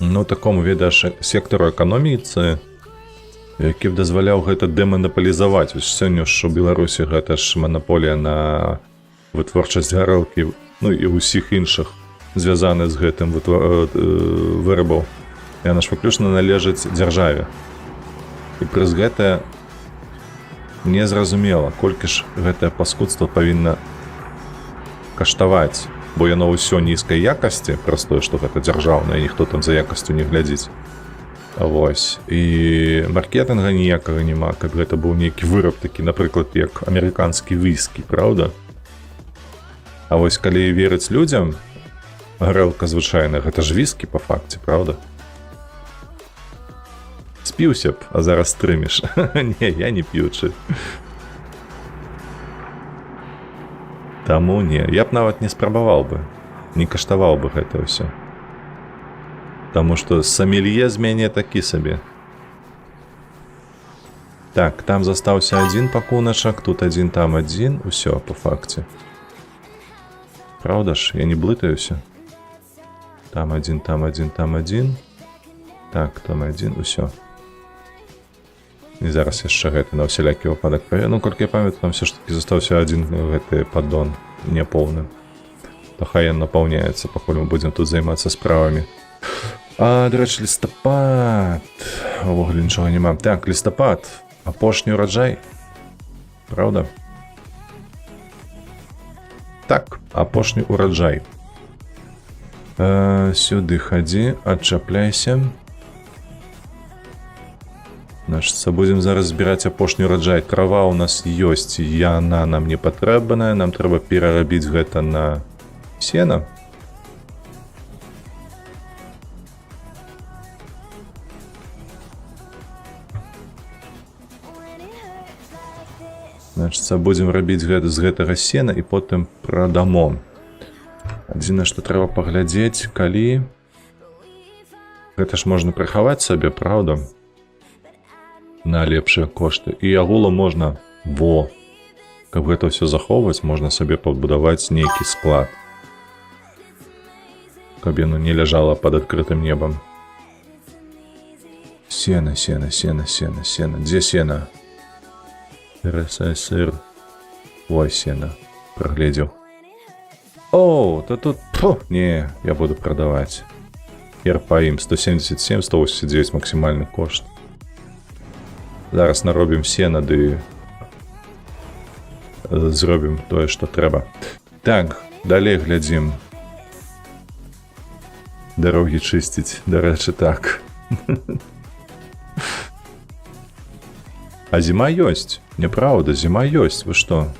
ну, такому, ведаеш, сектару эканоміцы, які б дазваляў гэта дэманапалізаваць. Вось сёння ж у Беларусі гэта ж манаполія на вытворчасць гарэлкі, ну і ўсіх іншых звязаных з гэтым вырабаў. Яна ж выключна належыць дзяржаве. І праз гэта незразумела, колькі ж гэтае паскудства павінна каштаваць, бо яно ўсё нізкай якасці, праз тое, што гэта дзяржаўнае, ніхто там за якасцю не глядзіць. Вось. І маркетинга ніякага няма, каб гэта быў нейкі выраб такі, напрыклад, як амерыканскі віскі, праўда? А вось калі верыць людзям, гарэлка звычайная, гэта ж віскі па факце, праўда? Спіўся б, а зараз стрымеш. Не, я не п'ючы. Таму не, я б нават не спрабаваў бы, не каштаваў бы гэта ўсё. Таму што сомелье з мяне такі сабе. Так, там застаўся адзін пакуначак, тут адзін, там адзін, усё па факце. Правда ж? Я не блытаюся. Там один, там один, там один. Так, там один, усё. І зараз яшчэ гэты на ўсялякі выпадак. Ну, колькі я памятаю, там все ж таки застаўся один гэты паддон няпоўны. То хай ён напаўняецца, пакуль мы будзем тут займацца справамі. Дарэчы, лістапад. Увогуле нічога няма. Так, лістапад. Апошні ураджай. Правда? Так, апошні ураджай. Сюды хадзі, адчапляйся. Значит, будем зараз збираць апошні ураджай. Трава у нас ёсць, яна нам не патрэбная. Нам трэба перарабіць гэта на сена. Значит, будем рабіць гэта з гэтага сена і потым прадамо. Адзінае, што трэба паглядзець, калі... Гэта ж можна прыхаваць сабе, правда? На лепшыя кошты. І агулам можна, каб гэта ўсё захоўваць, можна сабе пабудаваць нейкі склад. Каб яно не ляжала пад адкрытым небам. Сена, сена, сена, сена, сена. Дзе сена? РССР. Ой, сена. Прагледзеў. О, то тут... Не, я буду прадаваць. Па ім 177, 189 максімальны кошт. Зараз наробім сена, ды зробім тое, што трэба. Так, далей глядзім. Дарогі чысціць, дарэчы, так. А зіма ёсць. Няправда, зіма ёсць. Вы што?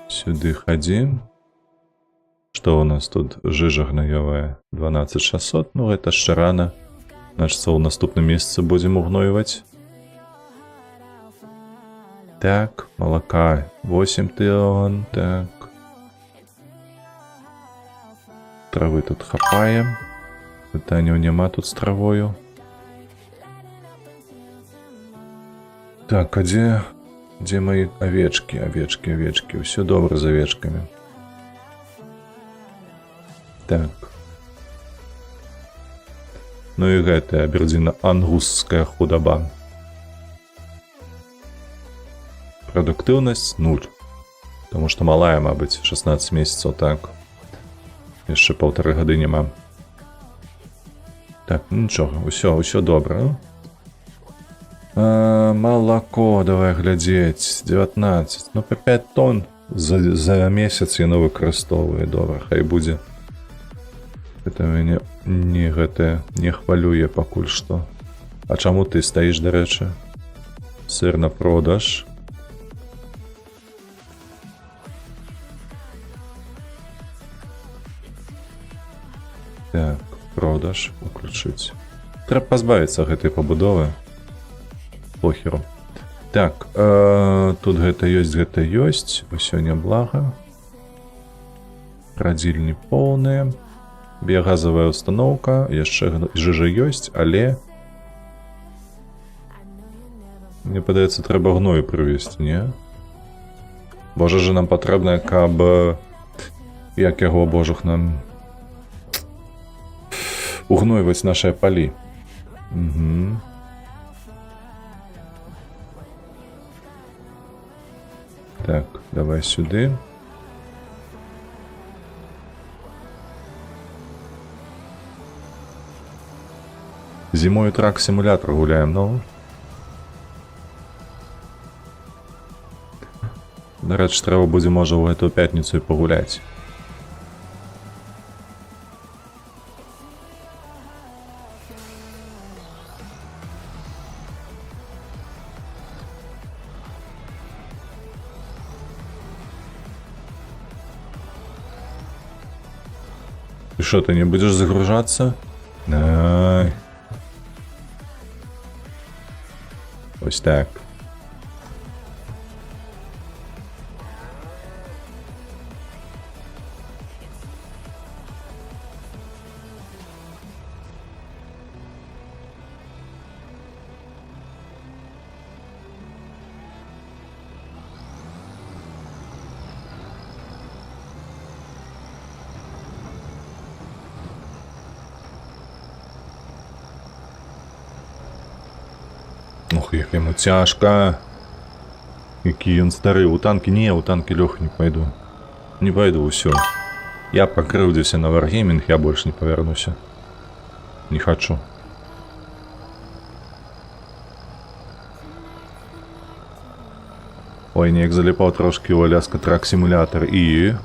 Сюды хадзім. Што у нас тут? Жыжа гнаёвая. 12600. Ну, гэта ще рано. Значит, у наступным месяце будем угноивать. Так, молока 8 тонн. Так. Травы тут хапаем. Пытанняў няма тут з травою. Так, а дзе мои овечки? Овечки, овечки. Все добра з овечками. Так. Ну і гэтая абердзіна-ангусская худоба. Прадуктыўнасць 0. Потому што малая, мабыць, 16 месяцаў, так. Яшчэ 1,5 гады няма. Так, ну нічога, ўсё добра. Малако, давай глядзець. 19. Ну, по 5 тонн за месяц яно выкарыстоўвае. Добра, хай будзе. Гэта мяне не хвалюе пакуль што. А чаму ты стаіш, дарэчы? Сыр на продаж. Так, продаж уключыць. Трэба пазбавіцца гэтай пабудовы. Похеру. Так, тут гэта ёсць. Усё няблага. Радзільні поўныя. Біягазавая установка, яшчэ жыжа ёсць, але мне падаецца, трэба гною прывезці, не? Божа же нам патрэбна, каб як яго божух нам угнойваць нашыя палі. Угу. Так, давай сюды. Зімою трак-сімулятор гуляем, ну. Дарэчы, трэба будзе, можа, ў гэтую пятніцу і пагуляць. І што, ты не будзеш загружацца? Ай. Ось так. Ох, як яму цяжка. Які ён стары. У танкі не, у танкі лёг не пойду. Не пойду, ўсё. Я пакрыўдзіўся на варгеймінг, я больш не павярнуся. Не хачу. Ой, неяк заліпаў трошкі ў Аляска Трак Сімулятар і...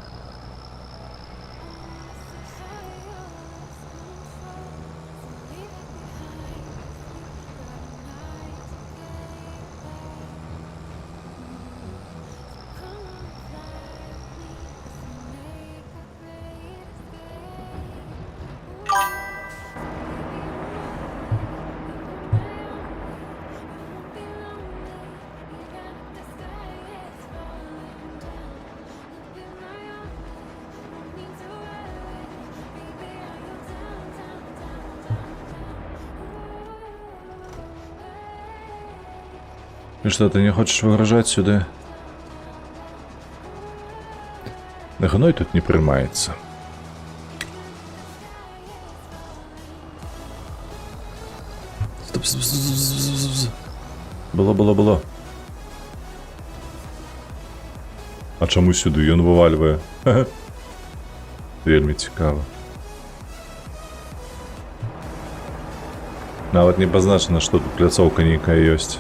И что, ты не хочешь выгружать сюда? Гной тут не приймається. Стоп, стоп, стоп, стоп, стоп, стоп. Було. А чому сюди? Ён вивалює. Вельми цікаво. Навіть не позначено, що тут пляцовка ніяка есть.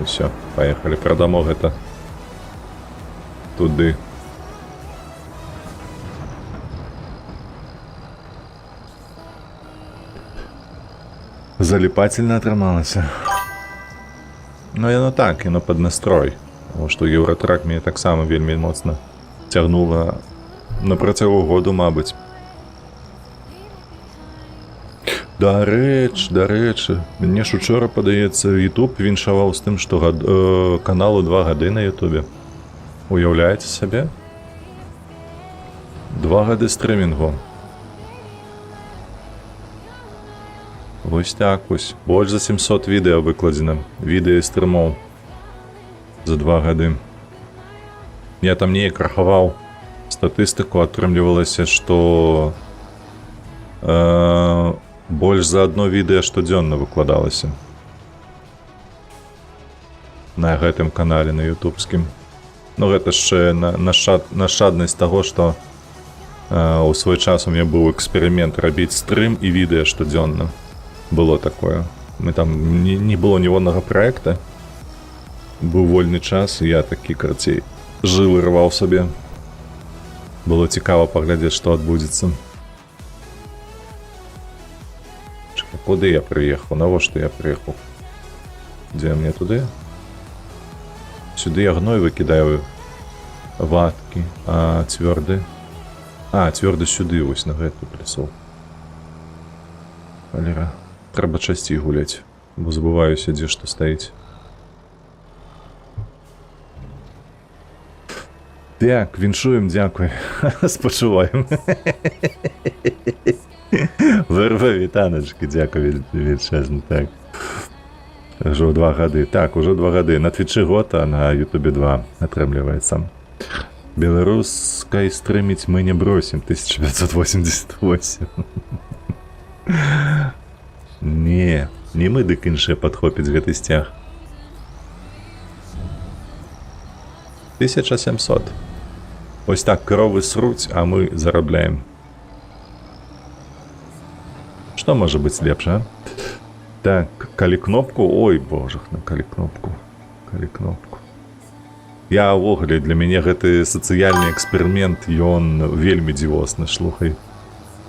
Все, поехали, продамо это туды. Залипательно атрымалася. Ну яно так, яно под настрой. Потому что Евротрак мяне таксама вельмі моцна цягнула на працягу году, мабыць. Дарэчы, мне ж учора, падаецца, YouTube віншаваў з тым, што каналу 2 гады на YouTube. Уяўляеце сабе? 2 гады стрымінгу. Вось так вось. Больш за 700 відэа выкладзена. Відэа і стрымоў. За 2 гады. Я там неяк рахаваў статыстыку, атрымлівалася, што... больш за одно відэа штодзённа выкладалася на гэтым канале, на ютубскім. Ну гэта яшчэ нашчаднасць таго, што у свой час у мяне быў эксперымент рабіць стрым і відэа штодзённа. Было такое. Мы там не было ніводнага праекта. Быў вольны час, і я такі, карацей, жыл і рваў сабе. Было цікава паглядзець, што адбудзецца. Куды я приехал? Навошта я приехал? Где мне туды? Сюды я гной выкидаю ватки, а цвёрды? А, цвёрды сюды, вось на гэту пляцоўку. Валера, трэба часцей гуляць, бо забываюся, дзе што стаіць. Так, віншуем, дзякуй. Спачуваем. ВРВ вітаначки, дякую величезно, так. Уже 2 гады. Так, уже 2 гады. На Твічы год, а на Ютубе 2 атрымліваецца. Беларускай стрыміць мы не бросім. 1988. Не мы, дык іншыя падхопіць гэты сцяг. 1700. Ось так, коровы сруць, а мы зарабляем. Что может быть лепш, а? Так, калі кнопку... Ой, божах, на калі кнопку. Я ўвогуле, для мяне гэты сацыяльны эксперымент, ён вельмі дзівосны, слухай.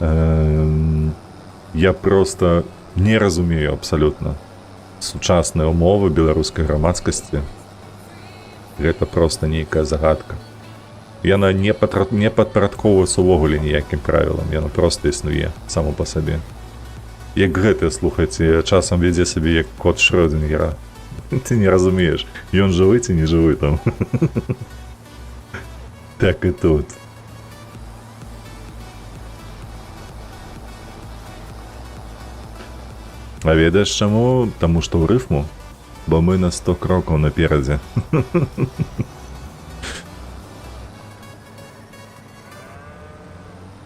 Я просто не разумею абсолютно сучасныя умовы беларускай грамадскасці. Гэта просто нейкая загадка. Яна не падпарадкоўваецца ўвогуле ніякім правілам, яна просто існуе само па сабе. Як гэты, слухайце, часам вядзе сабе як кот Шрёдингера. Ты не разумееш, ён жывы ці не жывы там. Так і тут. А ведаеш чаму? Таму што ў рыфму, бо мы на 100 крокаў наперадзе.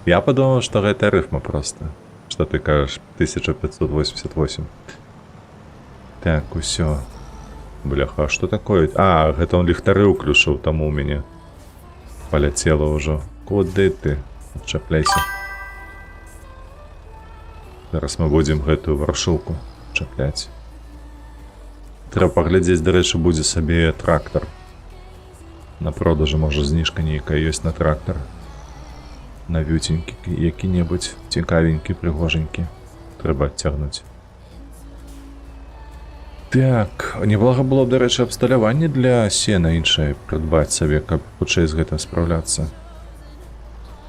Я падумаў, што гэта рыфма проста. что ты кажешь, 1588. Так, усё. Бляха, а что такое? А, гэта он ліхтары ўключыў, таму у мяне паляцела ўжо. Куды ты? Чапляйся. Зараз мы будзем гэтую варшылку чапляць. Трэба паглядзець, дарэчы, будзе сабе трактар. На продажы, можа, зніжка нейкая ёсць на трактар. Навютенькі які-небудзь, цікавенькі, прыгоженькі. Трэба адцягнуць. Так, неблага было б, дарэчы, абсталяванне для сена іншае прыдбаць сабе, каб хутчэй з гэтым спраўляцца.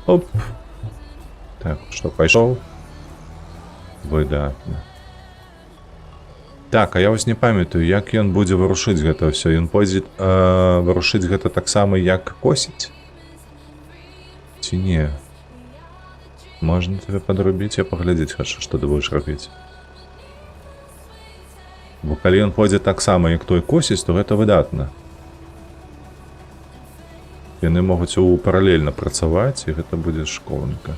Оп! Так, што, пайшоў? Выдатна. Так, а я вось не памятаю, як ён будзе вырушыць гэта ўсё. Ён пойдзе вырушыць гэта таксама, як косіць? Ці не? Можна тебе падрубіць, я паглядзець хачу, што ты будзеш рабіць. Бо калі ён пойдзе таксама, як той косіць, то гэта выдатна. Яны могуць паралельна працаваць, і гэта будзе школенька.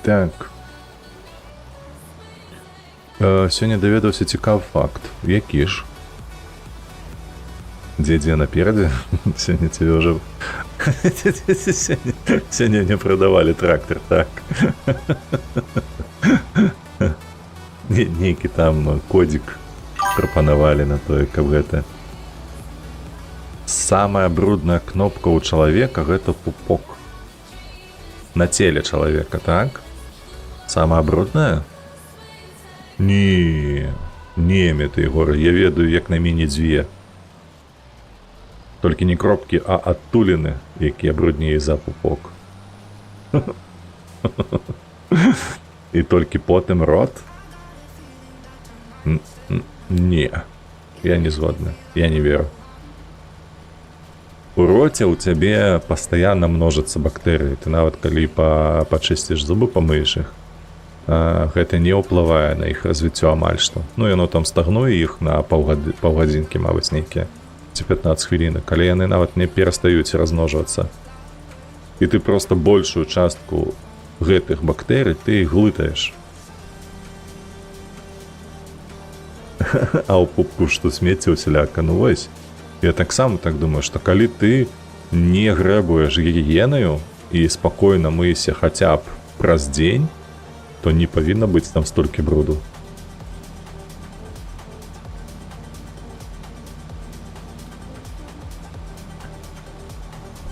Так. Сёння даведаўся цікавы факт. Які ж? Дзе наперадзе? Сёння тебе ўжо... Сёння не прадавалі трактар, так. Нейкі там кодзік прапанавалі на тое, каб гэта... Самая брудная кнопка ў чалавека — гэта пупок. На целе чалавека, так? Самая брудная? Не, ты, Егор, я ведаю, як на міні дзве. Толькі не кропкі, а адтуліны, якія бруднее за пупок. І толькі потым рот? Не, я не згодны, я не веру. У роце ў цябе пастаянна множацца бактэрыі. Ты нават калі пачысціш зубы, памыеш іх, гэта не ўплывае на іх развіццё амаль што. Ну, яно там стагнуе іх на паўгадзінкі, мабыць, нейкія, ці 15 хвілінак, калі яны нават не перастаюць размножвацца. І ты проста большую частку гэтых бактэрый ты глытаеш. А ў пупку што смецце ўсяляка, ну вось. Я таксама так думаю, што калі ты не грэбуеш гігіенаю і спакойна мыйся хаця б праз дзень, то не павінна быць там столькі бруду.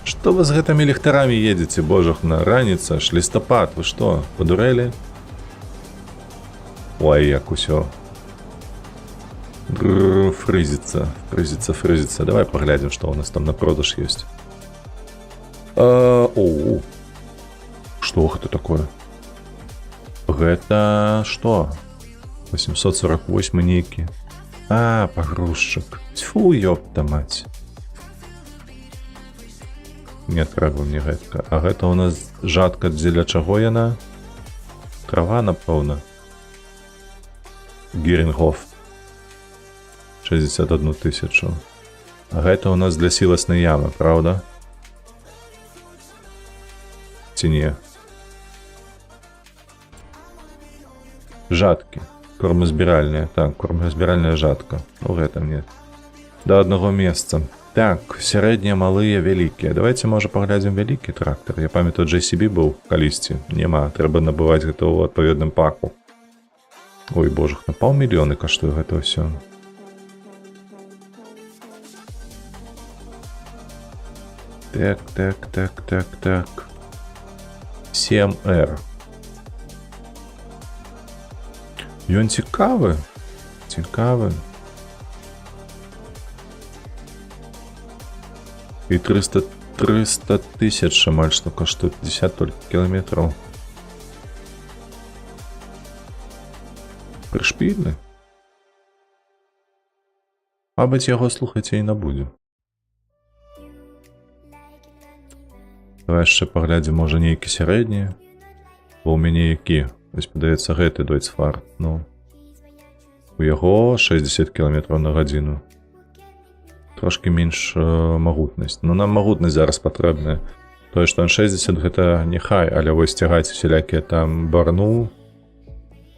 Што вы з гэтымі ліхтарамі едзеце, божахна, раніца ж, лістапад, вы што, падурэлі? Ой, як усё. Фрызіцца. Давай паглядзім, што ў нас там на продаж ёсць. Што гэта такое? Гэта што? 848 нейкі. Пагрузчык. Тьфу, ёпта маць. Не трэба мне гэтка. А гэта ў нас жатка дзеля чаго яна? Трава, напэўна. Герингоф. 61 000. А гэта ў нас для сіласнай ямы, правда? Ці не? Жаткі. Кормазбіральная. Так, кормазбіральная жатка. Ну, гэта мне. Да аднаго месца. Так, сярэднія, малыя, вялікія. Давайте, можа, паглядзім вялікі трактар. Я памятаю, JCB быў калісьці. Нема, трэба набываць гэта ў адпаведным паку. Ой, божах, на 500 000 каштуе гэта ўсё. Так. 7R. Ён цікавы. І 300 000 амаль што каштуе, 50 толькі кіламетраў. Прышпільны. Мабыць, яго слухаць і не будзем. Давай яшчэ паглядзім, можа, нейкі сярэдні. Бо ў мяне які? Вось, падаецца, гэты Дойцфар. Ну, у яго 60 км на гадзіну. Трошкі менш магутнасць. Ну, нам магутнасць зараз патрэбная. Тое, што на 60 гэта няхай, але вось цягаць усялякія там барну,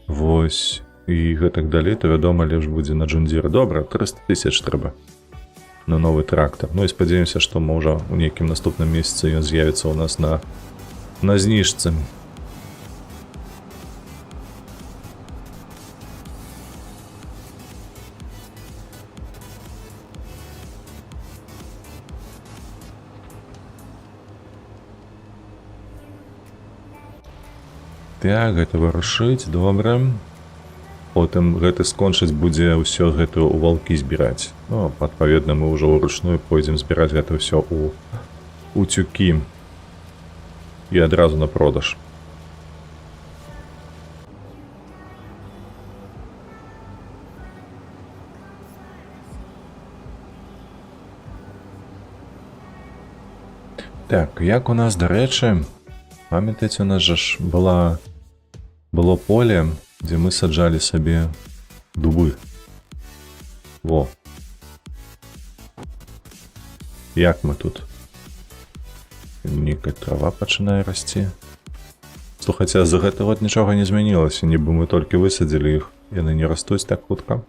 вось, і гэтак далей, то вядома, лепш будзе на Джундзіры. Добра, 300 000 трэба на новы трактар. Ну і спадзяемся, што можа ў нейкім наступным месяцы ён з'явіцца ў нас на зніжцы. Так, гэта вырашыць, добра. Потым гэты скончыць будзе ўсё гэта ў валкі збіраць. Ну, адпаведна, мы ўжо ўручную пойдзем збіраць гэта ўсё у цюкі і адразу на продаж. Так, як у нас, дарэчы, памятаеце, у нас жа ж было поле, дзе мы саджалі сабе дубы. Во. Як мы тут? Нейкая трава пачынае расці. Слухайце, за гэты год нічога не змянілася, нібы мы толькі высадзілі іх. Яны не растуць так хутка.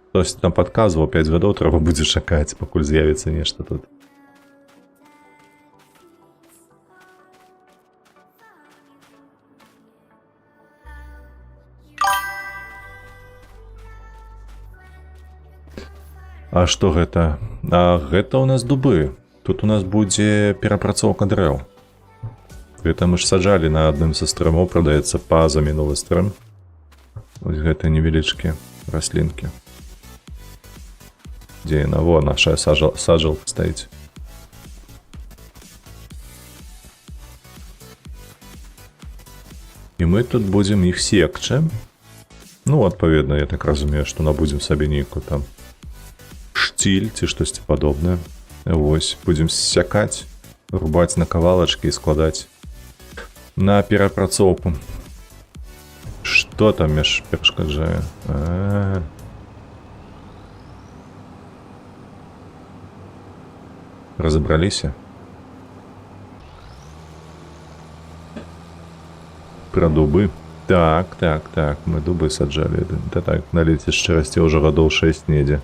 Хтось там падказваў, 5 гадоў трэба будзе чакаць, пакуль з'явіцца нешта тут. А што гэта? А гэта ў нас дубы. Тут у нас будзе перапрацоўка дрэў. Гэта мы ж саджалі на адным са стрымоў, прадаецца па-за мінулы стрым. Вось гэта невялічкія раслінкі. Дзе яна? Во, наша саджалка стаіць. І мы тут будзем іх секчы. Ну, адпаведна, я так разумею, што набудзем сабе нейкую там штиль ці штосьці падобнае. Вось, будзем сякаць, рубаць на кавалачкі і складаць на перапрацоўку. Што там яшчэ перашкаджае? Разабраліся? Пра дубы. Так, мы дубы саджалі. Да так, на лецішчы расце ўжо гадоў 6 недзе.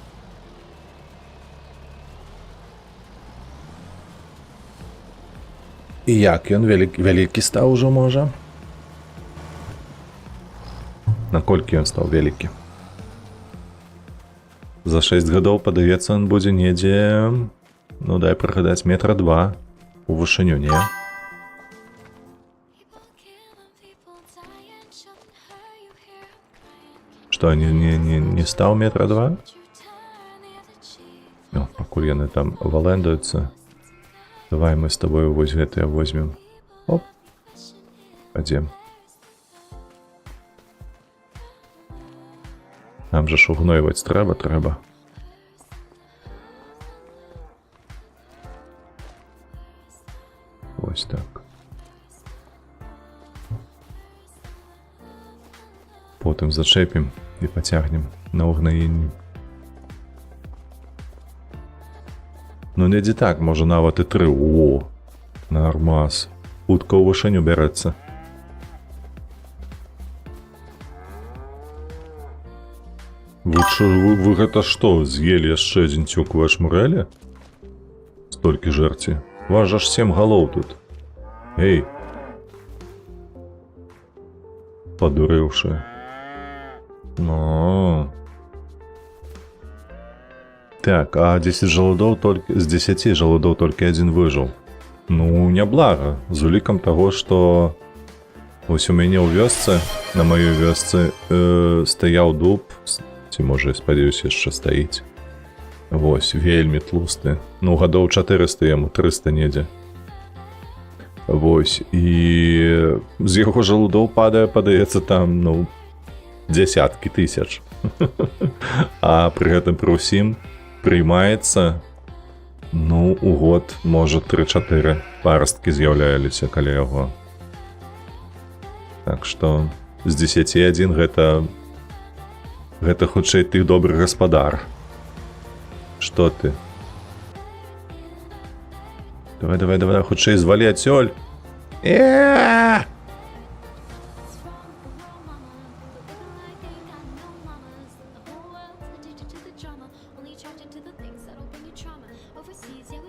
І як ён вялікі стаў ужо, можа? Наколькі ён стаў вялікі? За 6 гадоў, падаецца, ён будзе недзе, ну дай прыгадаць, 2 метра у вышыню, не? Што, не стаў 2 метра? Ну, пакуль яны там валэндаюцца. Давай мы с тобой вось гэтыя возьмем. Оп. Пойдем. Нам же ж угноивать трэба. Вось так. Потым зачэпім і пацягнем на угнаенні. Ну, недзе так, можа нават і 3. О, нормас. Хутка ў вышыню бярэцца. Вы гэта што, з'елі яшчэ адзін цюк, вы ашмурэлі? Столькі жэрці. Вас жа ж 7 галоў тут. Эй. Падурэўшы. Ну. Так, а 10 жалудоў з 10 жалудоў толькі адзін выжыў. Ну, няблага. З улікам таго, што вось у мяне ў вёсцы, на маёй вёсцы, стаяў дуб, ці можа, спадзяюся, яшчэ стаіць. Вось, вельмі тлусты. Ну, гадоў 400 яму, 300 недзе. Вось, і з яго жалудоў падае, падаецца там, ну, дзясяткі тысяч. А пры гэтым пры ўсім прыймаецца, ну, у год, можа, 3-4 парасткі з'яўляліся каля яго. Так што з 10 гэта хутчэй ты добры гаспадар. Што ты? Давай, хутчэй звалі адсюль.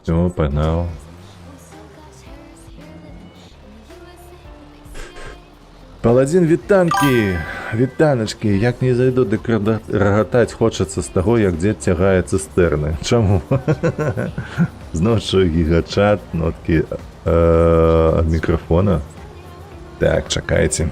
О, погнал. Паладзін, вітанкі, вітаначкі, як не зайду, дык рагатаць хочацца з таго, як дзед цягае цыстэрны. Чаму? Зночу гігачат, ноткі ад мікрафона. Так, чакайце.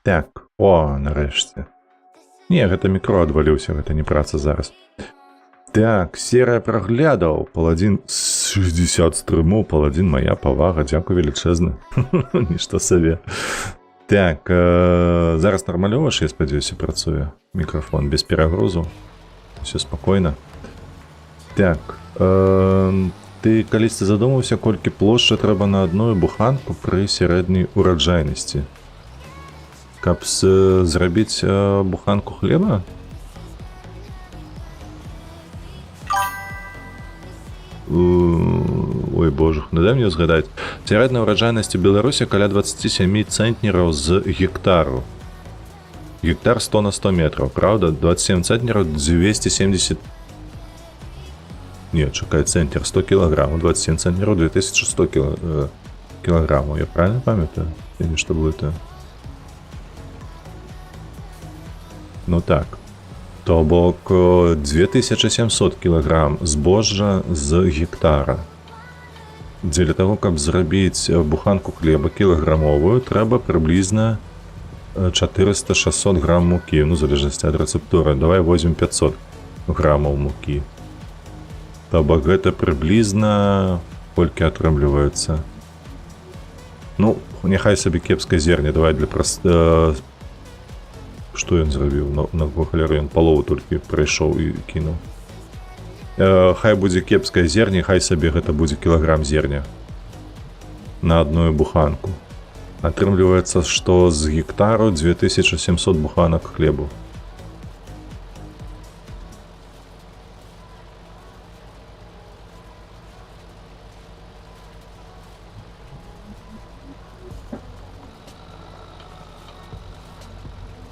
Так, о, нарэшце. Не, гэта мікро адваліўся, гэта не праца зараз. Так, серыя праглядаў, паладзін 60 стрымоў, паладзін, моя павага, дзякуй велічэзны. Нішто сабе. Так, зараз нармалёваш, я спадзяюся, працуе мікрафон без перагрузу. Все спакойна. Так, ты калісьці задумаўся, колькі плошчы трэба на адную буханку пры сярэдняй ураджайнасці? Каб зрабіць буханку хлеба? Ой, боже, не дай мне згадаць. Сярэдняя ўраджайнасць у Беларусі каля 27 цэнтнераў з гектару. Гектар 100 на 100 метров, правда? 27 центнеров 270... Нет, чакай, центнер 100 килограммов, 27 центнеров 2100 килограммов. Я правильно памятаю? Или что будет это? Ну так. То бок 2700 килограмм збожжа з гектара. Дзеля таго, каб зрабіць буханку хлеба кілаграмовую, трэба прыблізна 400-600 грамм мукі, ну, в залежнасці ад рэцэптуры. Давай возьмем 500 граммаў мукі. То бок гэта прыблізна колькі атрымліваецца. Ну, няхай сабе кепскае зерне, давай для Што ён зрабіў? На халеры ён палову толькі прыйшоў і кінуў. Хай будзе кепскае зерне, хай сабе гэта будзе кілаграм зерня на адную буханку. Атрымліваецца, што з гектару 2700 буханак хлебу.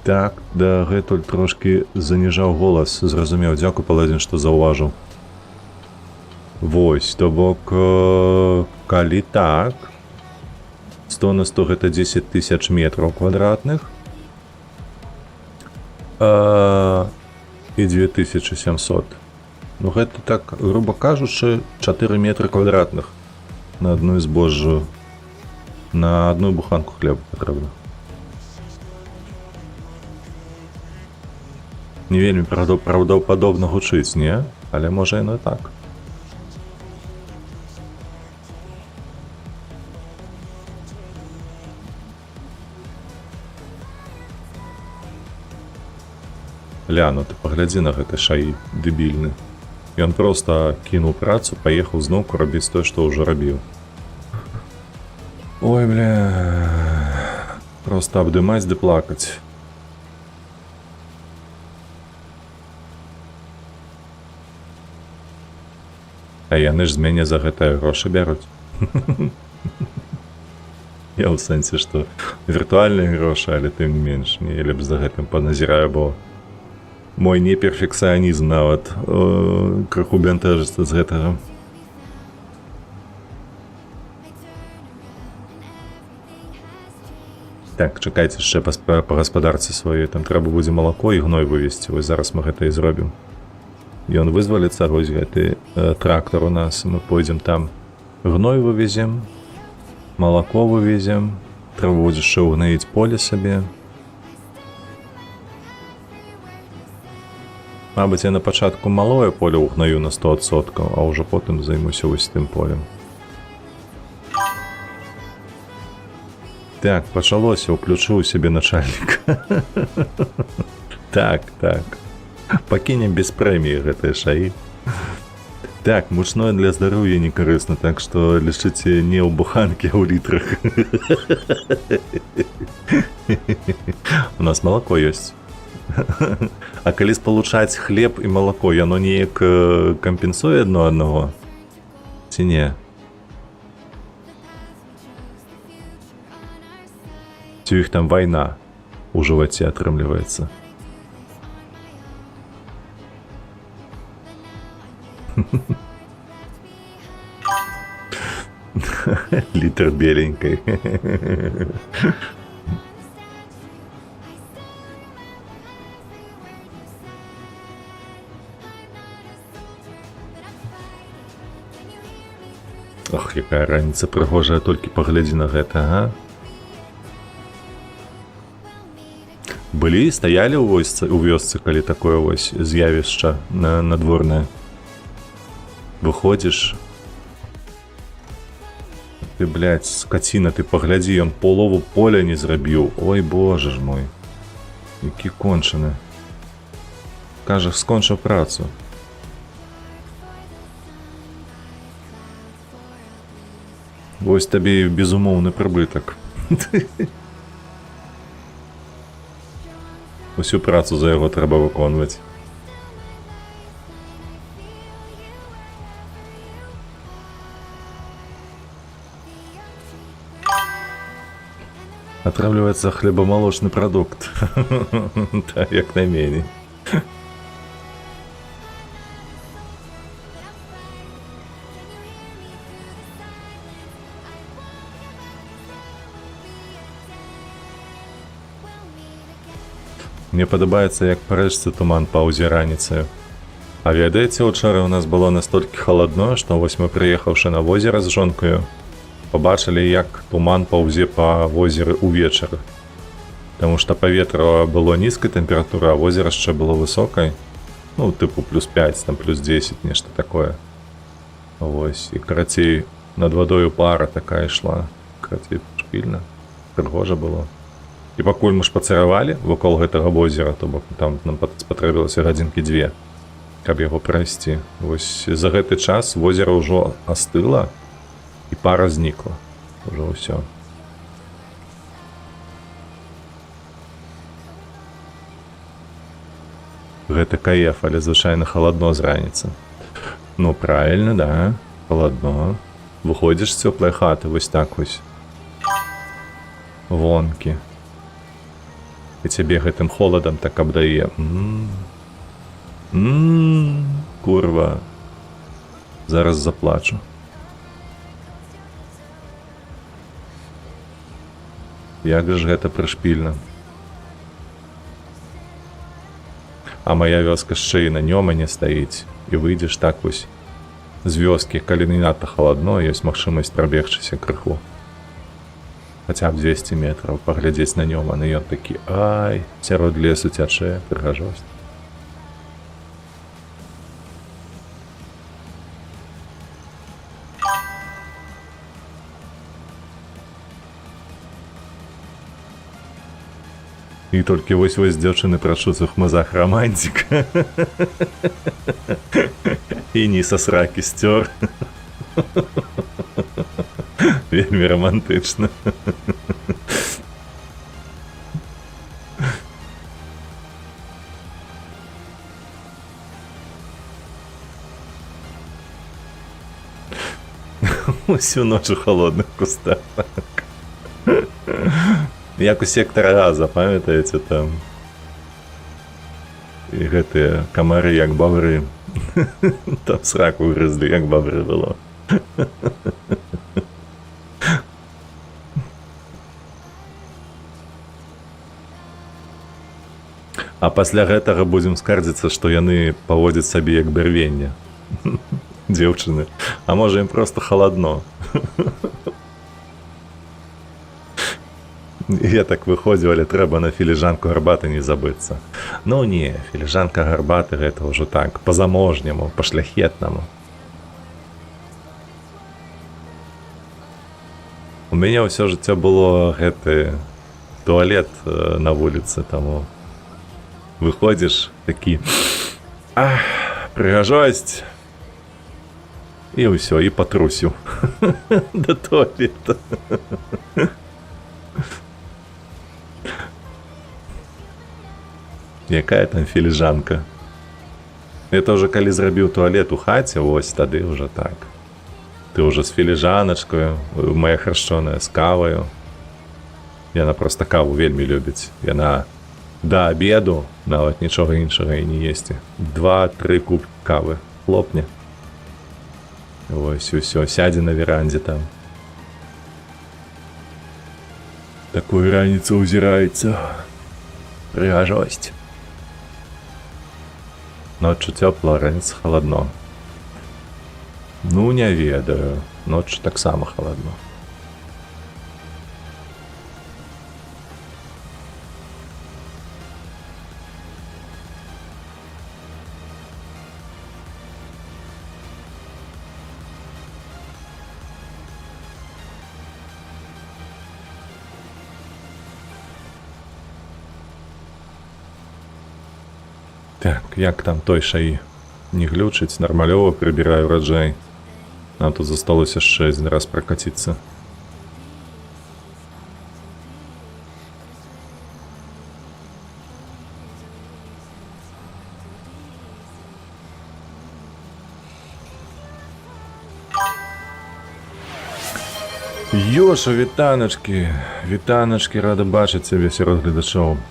Так, да, гэтуль трошкі заніжаў голас, зразумеў, дзякуй, паладзін, што заўважыў. Вось, то бок, калі так, 100 на 100 гэта 10 000 метраў квадратных. і 2700. Ну гэта так, груба кажучы, 4 метры квадратных на одну збожжую, на одну буханку хлеба патрэбна. Не вельмі правдападобна гучыць, не? Але можа яно і так. Ля, ну ты паглядзі на гэты шаі дэбільны. Ён проста кінуў працу, паехаў зноўку рабіць тое, што ўжо рабіў. Ой, бля, проста абдымаць ды плакаць. А яны ж з мяне за гэтыя грошы бяруць. Я ў сэнсе, што віртуальныя грошы, але тым не менш, не лепш за гэтым паназіраю, бо мой неперфекцыянізм нават крыху бянтэжыцца з гэтага. Так, чакайце яшчэ па гаспадарцы сваёй, там трэба будзе малако і гной вывезці, вось зараз мы гэта і зробім. Ён вызваліцца, вось гэты трактор у нас, мы пойдзем там гной вывезем, малако вывезем, трэба будзе яшчэ ўгнаіць поле сабе. Мабыць, я на пачатку малое поле ўгнаю на 100%, а ўжо потым займуся вось тым полем. Так, пачалося, уключыў сябе начальнік. Так. Пакінем без прэміі гэтыя шаі. Так, мучное для здароўя не карысна, так што лічыце не ў буханкі, а ў літрах. У нас малако ёсць. А калі спалучаць хлеб і малако, яно неяк кампенсуе адно аднаго? Ці не? Ці ў іх там вайна ў жываце атрымліваецца? Літр беленькай. Ох, якая раніца прыгожая, толькі паглядзі на гэта, ага. Былі, стаялі ў вёсцы, калі такое вось з'явішча надворнае. Выходзіш. Ты, блядь, скаціна, ты паглядзі, ён полову поля не зрабіў. Ой, боже ж мой. Які кончаны. Кажа, скончыў працу. Вось табе безумоўны прыбытак. Усю працу за яго трэба выконваць. Атрымліваецца хлебамалочны прадукт. Так, як найменей. Мне падабаецца, як па рэчцы туман паўзе раніцаю. А ведаеце, учора ў нас было настолькі халадно, што вось мы, прыехаўшы на возера з жонкаю, пабачылі, як туман паўзе па возеры ўвечары. Таму што паветра было нізкай тэмпературы, а возера яшчэ было высокай. Ну, тыпу плюс 5, там плюс 10, нешта такое. Вось, і карацей, над вадою пара такая ішла. Карацей, шпільна. Прыгожа было. І пакуль мы шпацыравалі вакол гэтага возера, то бок там нам спатрэбілася гадзінкі 2, каб яго прайсці. Вось за гэты час возера ўжо астыла і пара знікла. Ужо ўсё. Гэта каеф, але звычайна халадно з раніцы. Ну, правільна, да, халадно. Выходзіш з цёплай хаты, вось так вось. Вонкі. І цябе гэтым холадам так абдае. Курва. Зараз заплачу. Як ж гэта прышпільна. А моя вёска ще і на нём не стаіць. І выйдзеш так вось з вёскі, калі не надта халадно, ёсць магчымасць прабегчыся крыху. Хаця б 200 метраў паглядзець на нём, а на ён такі, ай, сярод лесу цячэ, прыгажосць. І толькі вось-вось дзяўчыны прачуцца ў хмызах рамантика. І ні са сракі сцёр. Вельмі романтычна. Усю ноч у холодных кустах. Як у сектора Газа, памятаеце, там і гэтыя камары як бавры. Там сраку грызлі, як бавры было. А пасля гэтага будзем скардзіцца, што яны паводзяць сабе як бярвенне. Дзеўчыны. А можа ім проста халадно. Я так выходзіў, але трэба на філіжанку гарбаты не забыцца. Ну не, філіжанка гарбаты гэта ўжо так, па-заможняму, па-шляхетнаму. У мяне ўсё жыццё было гэты туалет на вуліцы, таму выходзіш такі, прыгажосць, і ўсё, і патрусіў да туалета. Якая там філіжанка? Это ўжо калі зрабіў туалет у хаце, вось тады ўжо так. Ты ўжо з філіжаначкаю, моя храшчоная з каваю. Яна проста каву вельмі любіць. Яна да абеду нават нічога іншага і не есці. 2-3 кубкі кавы хлопне. Вось усё, сядзе на верандзе там. Такую раніцу ўзіраецца. Прыгажосць. Ноччу цёпла, раніца халадно. Ну, не ведаю. Ноччу таксама халадно. Так, як там той шаі? Не глючыць, нармалёва прыбіраю раджай. Нам тут засталося яшчэ адзін раз пракаціцца. Ёша, вітаначкі, вітаначкі, рада бачыць цябе сярод гледачоў.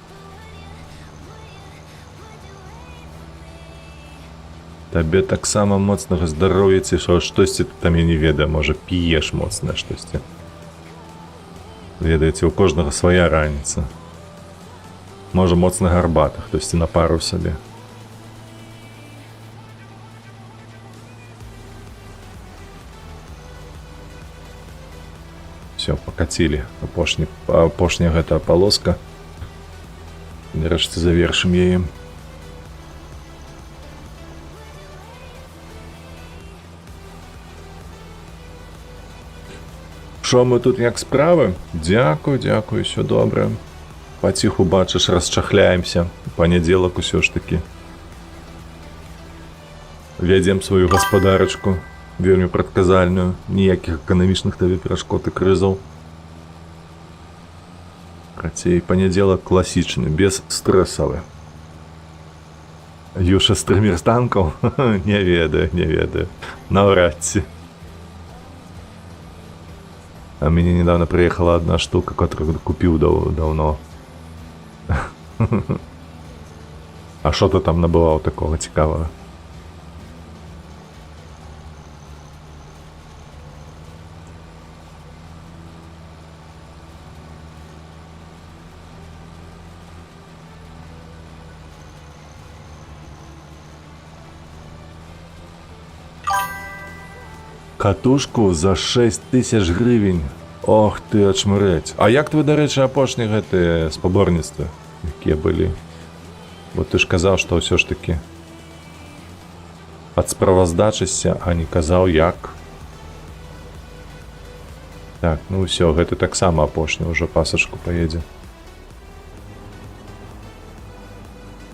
Табе таксама моцнага здароўя, ці штосьці там я не ведаю, можа п'еш моцнае штосьці. Ведаеце, у кожнага свая раніца. Можа моцна гарбата, хтосьці на пару сабе. Все, пакацілі. Апошняя гэтая палоска. Нарэшце завершым яе. Шо мы тут, як справы? Дзякуй, дзякуй, усё добра. Паціху, бачыш, расчахляемся. Панядзелак усё ж такі. Вядзем сваю гаспадарачку, вельмі прадказальную. Ніякіх эканамічных табе перашкод і крызаў. Працей, панядзелак класічны, без стрэсавы. Юша з трымерстанкаў? Не ведаю, не ведаю. Наўрад ці. А мне недавно приехала одна штука, которую купил давно. А что ты там набывал такого цікавого? Катушку за 6000 гривень. Ох ты, ачмурець. А як твой, до речі, апошні гэты спаборніцтвы, якія былі? Бо ты ж казаў, што ўсё ж такі ад справаздачыся, а не казаў як. Так, ну ўсё, гэта таксама апошні ўжо пасачку паедзе.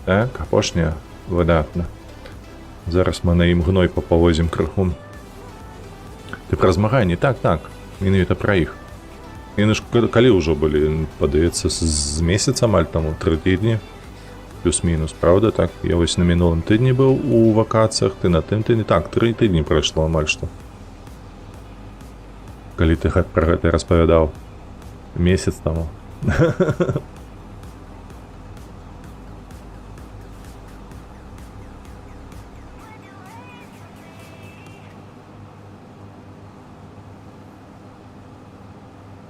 Так, апошняя, выдатна. Зараз мы на ім гной папавозім крыху. Ты пра змаганні? Так, менавіта пра іх. Яны ж калі ўжо былі, падаецца, з месяца амаль таму, 3 тыдні, плюс-мінус, правда, так? Я вось на мінулым тыдні быў у вакацыях, ты на тым тыдні, так, 3 тыдні прайшло амаль што. Калі ты пра гэта распавядаў месяц таму.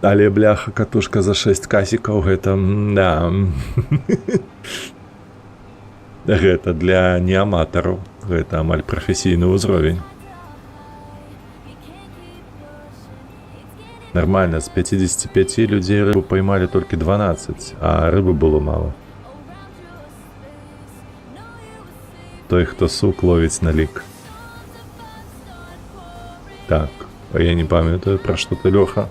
Але, бляха, катушка за 6 касікаў, гэта, да. Гэта для неаматараў, гэта амаль прафесійны ўзровень. Нормально, з 55 людзей рыбу поймалі толькі 12, а рыбы было мало. Той, хто сук, ловіць на лік. Так, а я не памятаю, пра што ты, Лёха.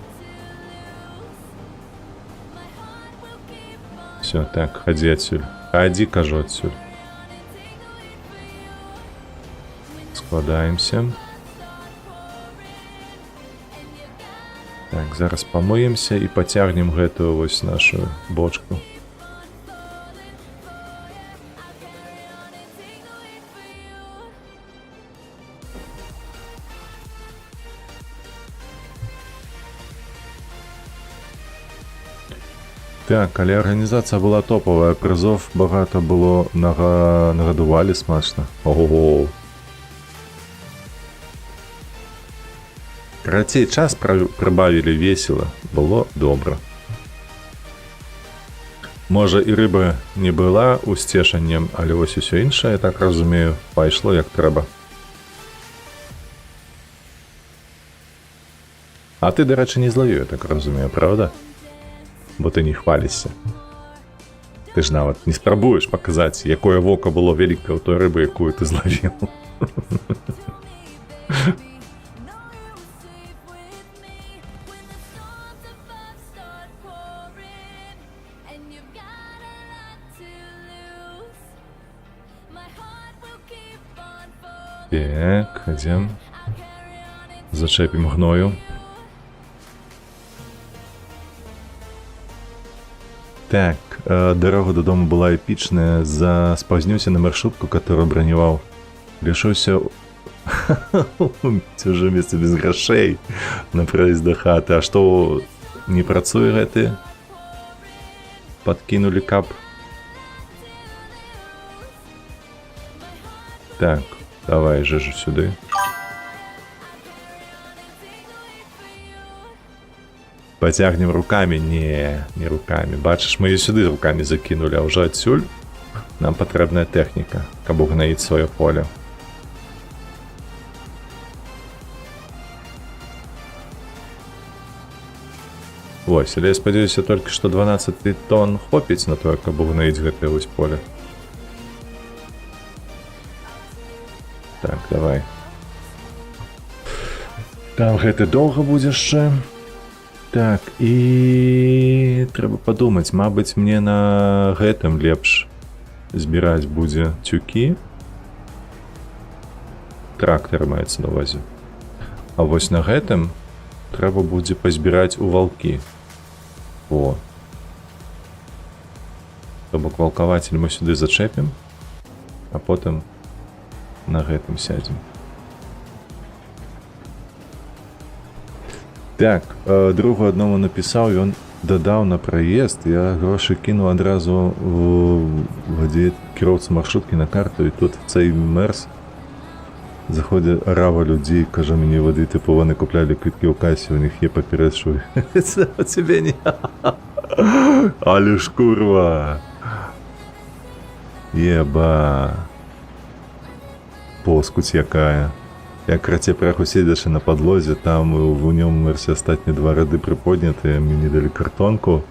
Все, так, ходи отсюль. Ходи, кажу, отсюль. Складаемся. Так, зараз помыемся и потягнем гэтую вось нашу бочку. Так, але организация была топовая, призов багато было, нагадували смачно. Ого-го. Карацей, час прибавили весело, было добре. Може і риба не була усцешенням, але ось усё інше, я так розумію, пайшло як треба. А ти, до речі, не зловив, я так розумію, правда? Бо ти не хвалишся. Ти ж навіть не спробуєш показати, якое воко було велике у той риби, яку ти зловив. Так, ідем. Зачепимо гною. Так, дорога додому была эпичная. Спознился на маршрутку, которую броневал. Решился уже вместе без грошей на проезд до хаты. А что, не працуе гэты? Подкинули кап. Так, давай же сюда. Потягнем руками? Не руками. Бачиш, мы ее сюда руками закинули, а уже отсюль нам потребная техника, каб угноить свое поле. Ось, але я спадзяюся толькі, што 12 тонн хопіць на тое, каб угноить гэтае вось поле. Так, давай. Там гэты доўга будзе яшчэ. Так, і трэба падумаць, мабыць, мне на гэтым лепш збіраць будзе цюкі. Трактор маецца на ўвазе. А вось на гэтым трэба будзе пазбіраць у валкі. О. То бок валкавацель мы сюды зачэпім, а потым на гэтым сядзем. Так, другу адному напісаў, ён дадаў на праезд, я грошы кінуў адразу кіроўцу маршруткі на карту, і тут цей мерз заходит рава людей, кажа мені води, типу вони купляли квитки у касі, у них є папірець, що це у тебе не... Але ж курва! Еба! Поскуть якая. як крацей праху седзячы на падлозе, там у нём версі астатнія два рады прыподнятыя, мне далі картонку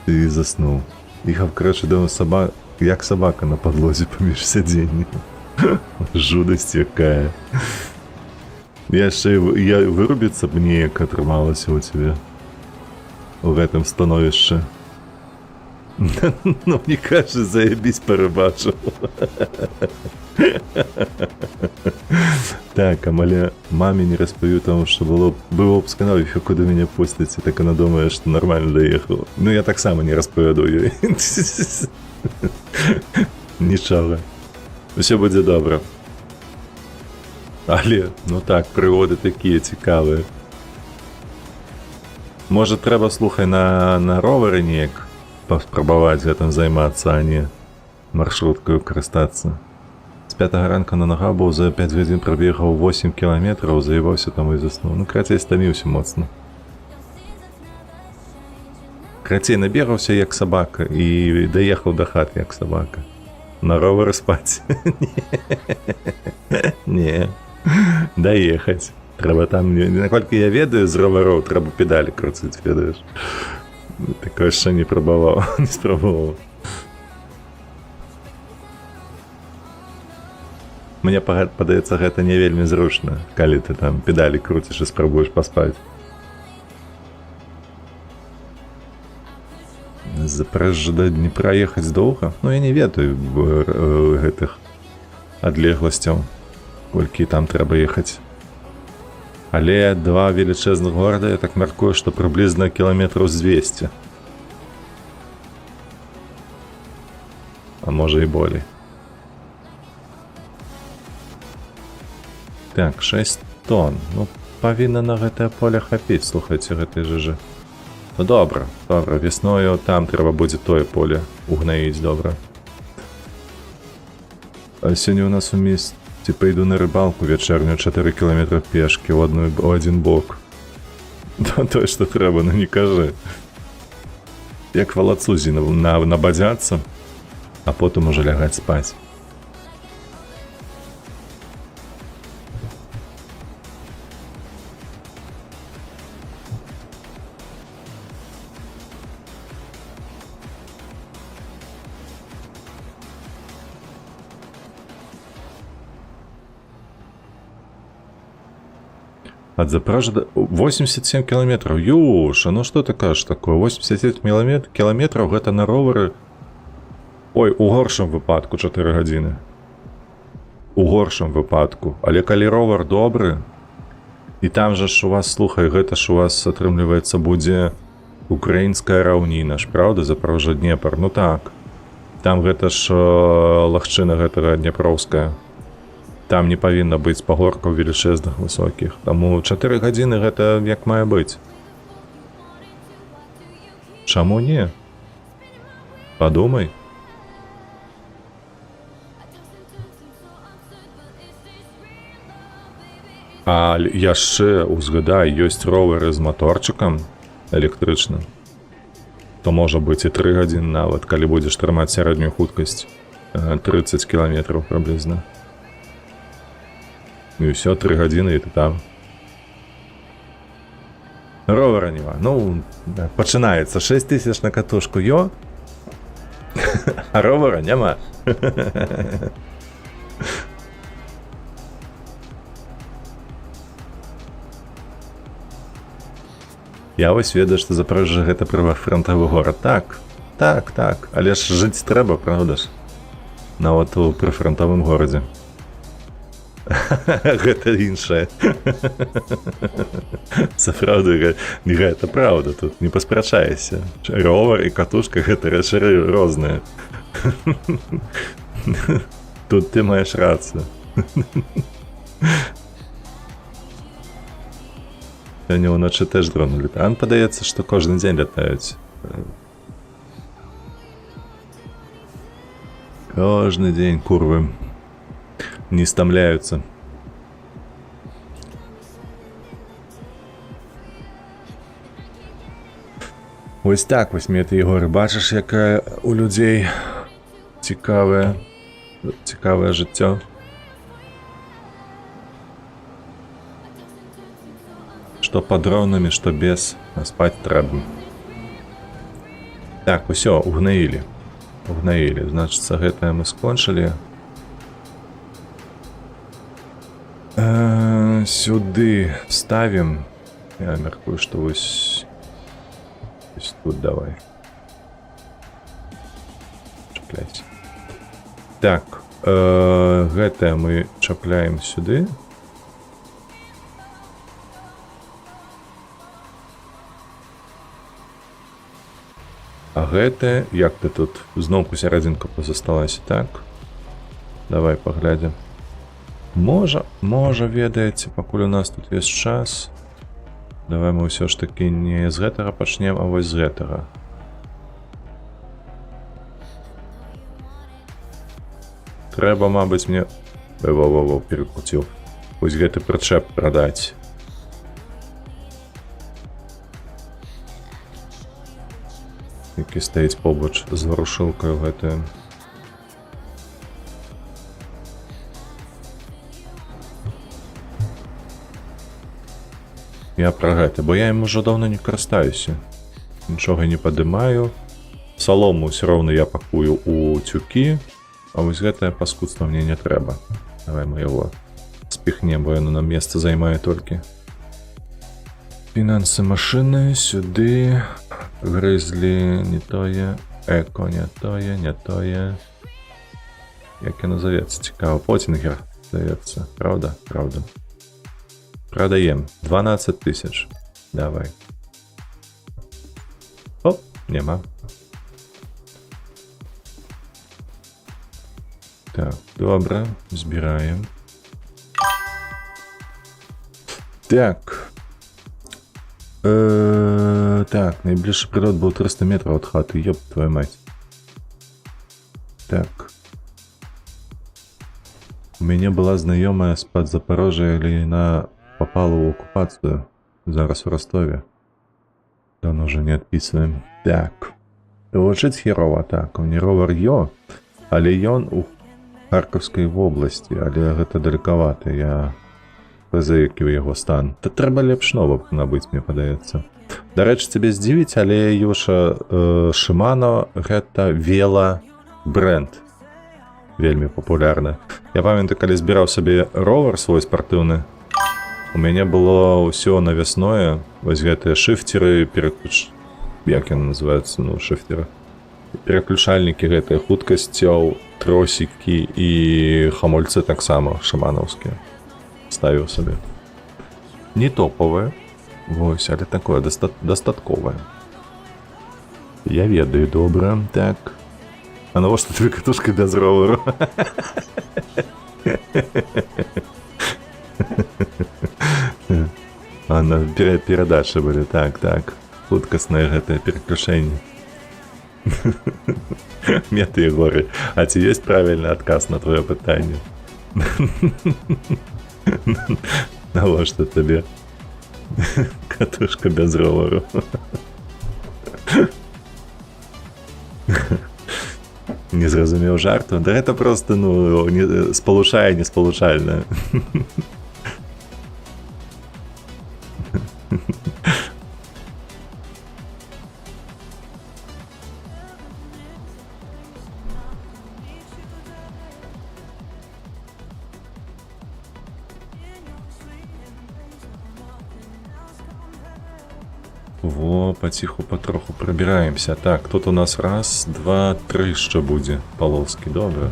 і заснуў. Ехав, короче, дома як собака на падлозе паміж сядзенні. Жудасць якая. Яшчэ вырубіцца б неяк атрымалася ў цябе у гэтым становішчы. Ну, мне кажется, заебись порыбачил. Так, але маме не распою, тому що было б сказав, що куди мене пустить, так вона думає, що нормально доїхав. Ну, я так само не розповіду їй. Нічого. Все буде добре. Але, ну так, пригоди такі цікаві. Може, треба, слухай, на ровері ніяк паспрабаваць гэтым займацца, а не маршруткаю карыстацца. З 5 ранка на нога быў, за 5 гадзін прабегаў 8 кіламетраў, заебаўся там і заснуў. Ну, крацей стаміўся моцна. Крацей набегаўся як сабака і даехаў да хаты як сабака. На ровары спаць? Не. Даехаць. Трэба там, наколькі я ведаю, з ровароў трэба педалі круціць, ведаеш. Такое ще не пробував, не спробував. Мне падаецца, гэта не вельмі зручна, калі ты там педалі круціш і спрабуеш паспаць. З Запорожжа да Дніпра ехаць доўга? Ну, я не ведаю гэтых адлегласцяў, колькі там трэба ехаць. Але два велічэзных горада, я так мяркую, што прыблізна кіламетраў з 200. А можа і болей. Так, 6 тонн. Ну, павінна на гэтае поле хапіць, слухайце, гэтай жыжы. Ну, добра, добра, весною там трэба будзе тое поле угнаіць, добра. А сёння у нас у месці пойду на рыбалку вечернюю 4 километра пешки в один бок. То, что треба, ну не кажи. Як валацузі набадзяцца, а потом уже лягаць спаць. От Запорожжя до 87 километров. Юша, ну что ты кажешь такое? 87 километров гэта на ровары. Ой, у горшым выпадку 4 гадзіны. У горшым выпадку. Але калі ровар добры, і там жа ж у вас, слухай, гэта ж у вас атрымліваецца будзе украінская раўніна ж, правда, Запорожжя Днепр? Ну так. Там гэта ж лагчына гэтага дняпроўская. Там не павінна быць пагоркаў велічэзных высокіх. Таму 4 гадзіны гэта як мае быць. Чаму не? Падумай. А яшчэ, узгадай, ёсць ровары з маторчыкам электрычным. То можа быць і 3 гадзіны нават, калі будзеш трымаць сярэднюю хуткасць 30 кіламетраў прыблізна. Ну і ўсё, 3 гадзіны і ты там. Ровара няма. Ну, пачынаецца 6 тысяч на катушку, ё? А ровара няма. Я вось ведаю, што Запорожжа гэта прыфронтовы горад. Так, так, так. Але ж жыць трэба, правда ж? Нават у прыфронтовым горадзе. Гэта іншае. Сапраўды, гэта правда, тут не паспрачаешся. Ровар і катушка гэта рэчы розныя. Тут ты маеш рацыю. Сёння ўночы тэж дроны летаюць. Падаецца, што кожны дзень лятаюць. Кожны дзень, курвы. Не стамляюцца. Вось так вось, Мета Егор, бачыш, якая у людзей цікавае жыццё. Што пад дронамі, што без, а спаць трэба. Так, усё, угнаілі. Угнаілі, значыцца, гэтае мы скончылі. Сюды ставім. Я мяркую, што вось тут давай. Чапляйся. Так, гэтае мы чапляем сюды. А гэтае, як ты тут зноўку сярэдзінка засталася, так? Давай паглядзім. Можа, ведаеце, пакуль у нас тут ёсць час. Давай мы ўсё ж такі не з гэтага пачнем, а вось з гэтага. Трэба, мабыць, мне... Во, перекруціў. Вось гэты прычэп прадаць. Які стаіць побач з варушылкаю гэтую. Я пра гэта, бо я ім ужо даўно не карыстаюся. Нічога не падымаю. Салому ўсё роўна я пакую ў цюкі, а вось гэтае паскудства мне не трэба. Давай мы яго спіхнем, бо яно нам месца займае толькі. Фінансы машыны, сюды. Грызлі, не тое. Эко, не тое, не тое. Як яно завецца, цікава. Потінгер завецца, правда? Правда. Продаем. 12 000. Давай. Оп, нема. Так, добре, збираем. Так. Так, найближчий прилет был 300 метров от хаты, ёб твою мать. Так. У меня была знакомая с-под Запорожья, или она попала в оккупацию. Зараз в Ростове. Давно уже не отписываем. Так. Лежить херово, так. У меня ровер йо, але ён у Харківській області, але гэта далекавата. Я позаяків його стан. Та треба лепш нового набыть, мне падаецца. До речі, тебе здзівіць, але Юша Shimano гэта вело бренд. Вельмі папулярны. Я памятаю, калі збіраў сабе ровер свой спартыўны, у мяне было ўсё навясное, вось гэтыя шыфтеры, як яны называюцца, ну, шыфтеры. Пераключальнікі гэтыя хуткасцяў, тросікі і хамульцы таксама шыманаўскія. Ставіў сабе. Не топовае, вось, але такое дастатковае. Я ведаю, добра, так. А навошта твоя катушка без роверу? А на перадачы былі, так. Хуткаснае гэтае пераключэнне. Меты і горы. А ці ёсць правільны адказ на твоё пытанне? Навошта табе катушка без роверу? Не зразумеў жарту? Да гэта проста, ну, спалучае неспалучальнае. Во, паціху патроху прабіраемся. Так, тут у нас раз, два, тры яшчэ будзе палоскі, добра.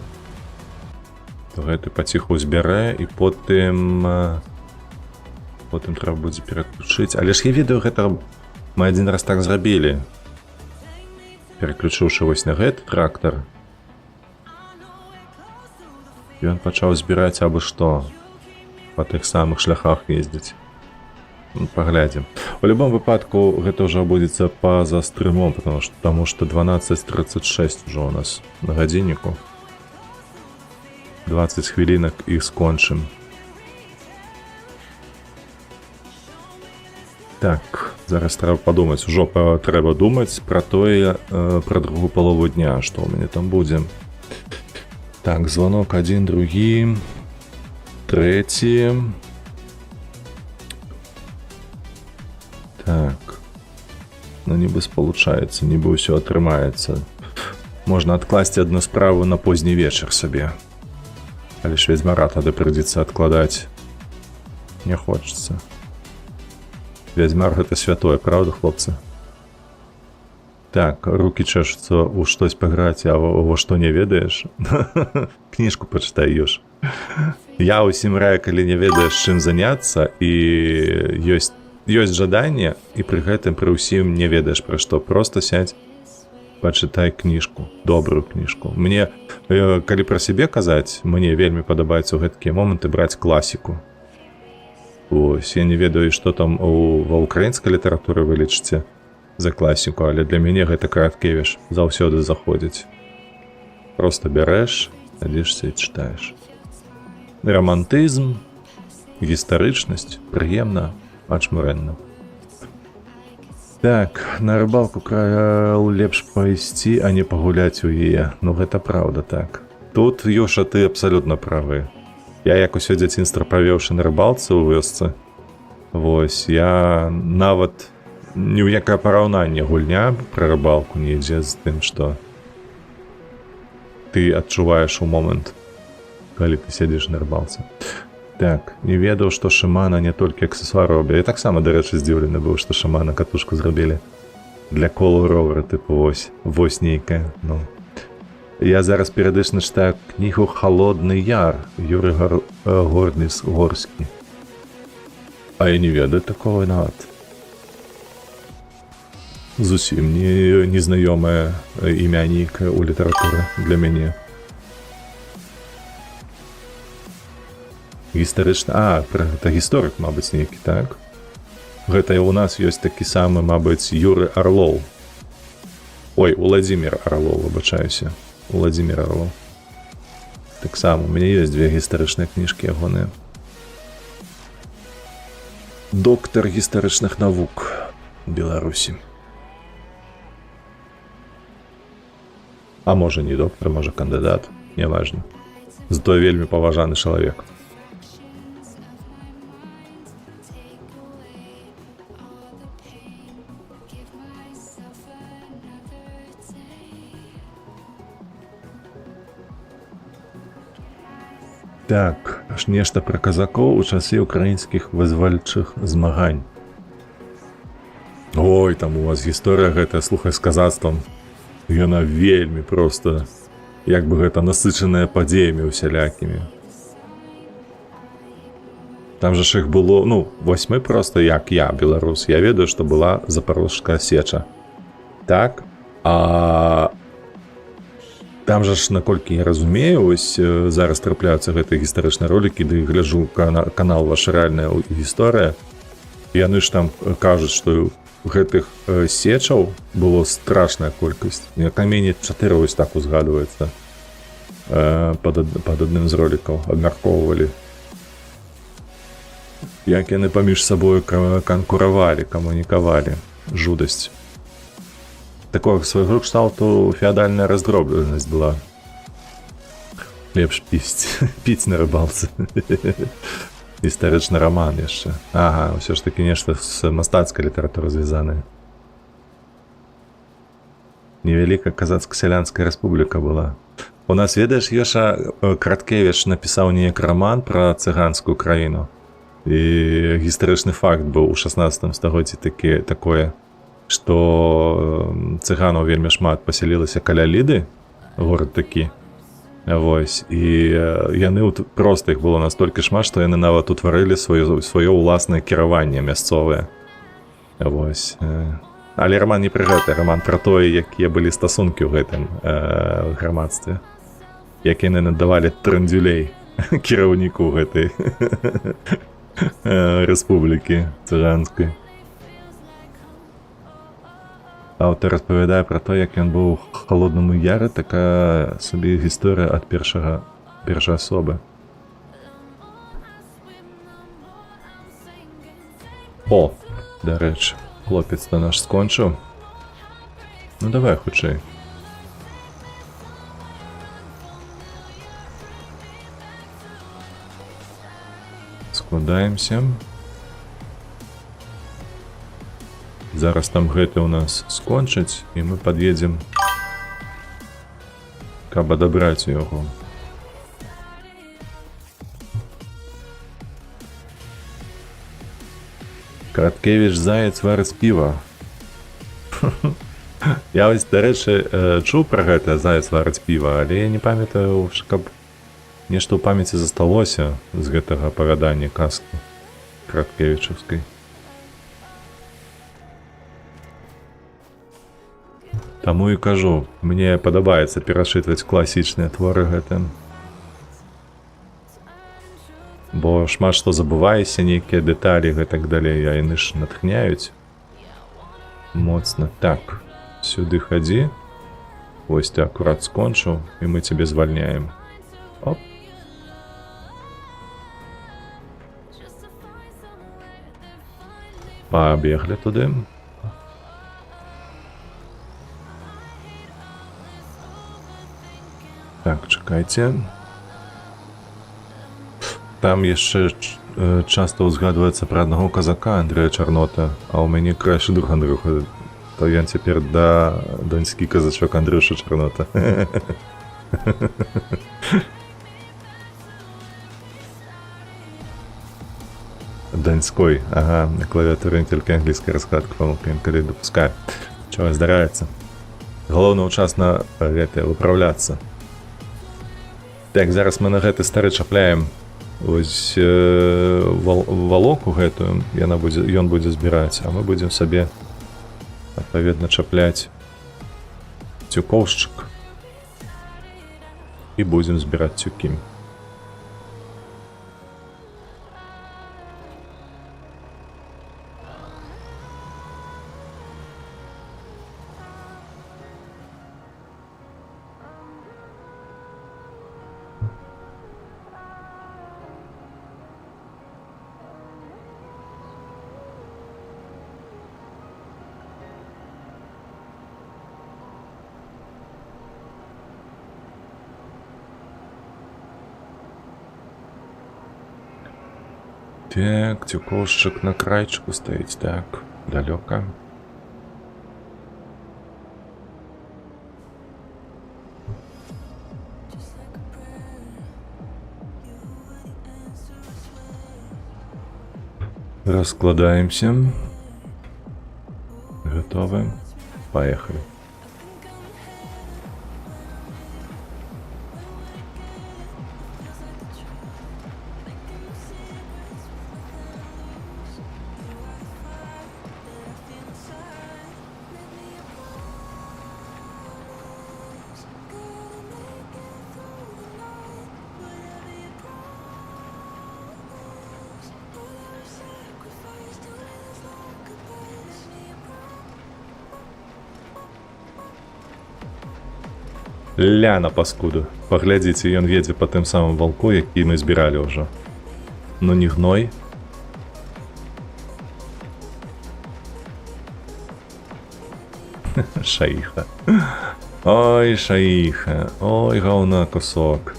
То гэты паціху збярэ і потым трэба будзе пераключыць. Але ж я ведаю, гэта мы адзін раз так зрабілі. Пераключыўшы вось на гэты трактар. Ён пачаў збіраць абы што. Па тых самых шляхах ездзіць. Паглядзім. У любом выпадку гэта ўжо будзецца па-за стрымом, потому что 12:36 ўжо у нас на гадзінніку. 20 хвілінак і скончым. Так, зараз трэба падумаць. Ужо трэба думаць пра тое, пра другую палову дня, што ў мяне там будзе. Так, звонок адзін, другі, трэці. Так. Ну, нібы спалучаецца, нібы ўсё атрымаецца. Можна адкласці адну справу на позні вечар сабе. Але ж Ведзьмара тады прыйдзецца адкладаць. Не хочацца. Ведзьмар гэта святое, правда, хлопцы? Так, рукі чэшуцца ў штось паграць, а во што не ведаеш? Кніжку пачытай, Юж. Я ўсім раю, калі не ведаеш, чым заняцца, і ёсць жаданне, і пры гэтым пры ўсім не ведаеш пра што. Проста сядь, пачытай кніжку, добрую кніжку. Мне, калі пра сябе казаць, мне вельмі падабаецца ў гэткія моманты браць класіку. Ось, я не ведаю, што там ва ўкраінскай літаратуры вы лічыце за класіку, але для мяне гэта Караткевіч заўсёды заходзіць. Проста бярэш, садзішся і чытаеш. Рамантызм, гістарычнасць, прыемна, ачмурэнна. Так, на рыбалку краю лепш пайсці, а не пагуляць у яе. Ну гэта праўда, так. Тут, Ёша, ты абсалютна правы. Я як усё дзяцінства правеўшы на рыбалцы ў вёсцы, вось, я нават ні ў якае параўнанне гульня пра рыбалку не ідзе з тым, што ты адчуваеш у момант, калі ты сядзіш на рыбалцы. Так, не ведаў, што Шымана не толькі аксесуар робя. Я таксама, дарэчы, здзіўлены быў, што Шымана катушку зрабілі для колу ровера, тыпу вось нейкая. Ну. Я зараз перыядычна чытаю кнігу «Халодны яр» Юрый Горскі. А я не ведаю такого нават. Зусім незнаёмае імя нейкае ў літаратуры для мяне. Гістарычна... гэта гісторык, мабыць, нейкі, так? Гэта у нас ёсць такі самы, мабыць, Юры Арлоў. Ой, Уладзімір Арлоў, выбачаюся. Уладзімір Арлоў. Таксама, у мяне ёсць две гістарычныя кніжкі ягоныя. Доктар гістарычных навук Беларусі. А можа не доктар, можа кандыдат, няважна. Зато вельмі паважаны чалавек. Так, аж нешта пра казакоў у часы украінскіх вызвальчых змагань. Ой, там у вас гісторыя гэтая, слухай, з казацтвам. Яна вельмі проста, як бы гэта насычаная падзеямі усялякімі. Там жа ж іх было, ну, вось мы проста, як я, беларус, я ведаю, што была Запорожская сеча. Так, а там жа ж, наколькі я разумею, ось зараз трапляюцца гэтыя гістарычныя ролікі, ды гляджу канал «Ваша рэальная гісторыя». Яны ж там кажуць, што гэтых сечаў было страшная колькасць. Камені 4 ось так узгадваецца пад адным з ролікаў, абмяркоўвалі. Як яны паміж сабою канкуравалі, камунікавалі. Жудасць. Такога свайго кшталту феадальная раздробленасць была. Лепш піць на рыбалцы. Гістарычны раман яшчэ. Ага, ўсё ж такі нешта з мастацкай літаратуры звязанае. Невялікая казацка-сялянская рэспубліка была. У нас, ведаеш, Ёша, Краткевіч напісаў неяк раман пра цыганскую краіну. І гістарычны факт быў у 16 стагоддзі такое, што цыганаў вельмі шмат пасялілася каля Ліды, горад такі. Вось, і яны проста іх было настолькі шмат, што яны нават утварылі сваё ўласнае кіраванне мясцовае. Вось. Але раман не пра гэта, раман пра тое, якія былі стасункі ў гэтым грамадстве. Як яны надавалі трандзюлей кіраўніку гэтай рэспублікі цыганскай. Аўтар распавядае пра то, як ён быў у Халоднаму яры, такая сабе гісторыя ад першай асобы. О, дарэчы, хлопец то наш скончыў. Ну давай хутчэй. Складаемся. Зараз там гэты у нас скончыць, і мы пад'едзем, каб адабраць яго. Краткевіч заяц варыць піва. Я вось, дарэчы, чуў пра гэта, заяц варыць піва, але я не памятаю, каб нешта ў памяці засталося з гэтага апавядання казкі краткевічаўскай. Таму і кажу, мне падабаецца перачытваць класічныя творы гэтым. Бо шмат што забываешся, нейкія дэталі, гэтак далей, а яны ж натхняюць моцна. Так, сюды хадзі. Вось ты акурат скончыў, і мы цябе звальняем. Оп. Пабеглі туды. Так, чакайце. Там яшчэ часта ўзгадваецца пра аднаго казака Андрэя Чарнота, а ў мяне крайшы друг Андрюха. То ён цяпер доньскі казачок Андрюша Чарнота. Донской, ага, на клавіатуры тільки англійська розкладка, помилка, коли допускаю. Чого здарається. Головне учасно виправляться. Так, зараз мы на гэты стары чапляем ось валоку гэтую, ён будзе збіраць, а мы будзем сабе адпаведна чапляць цюкоўшчык і будзем збіраць цюкі. Так, цюкоўшчык на крайчыку стаіць, так, далёка. Раскладаемся. Готовы. Поехали. Ляна, паскуду. Паглядзіце, ён едзе па тым самым валку, які мы збіралі ўжо. Ну не гной. Шаіха. Ой, шаіха. Ой, гаўна кусок.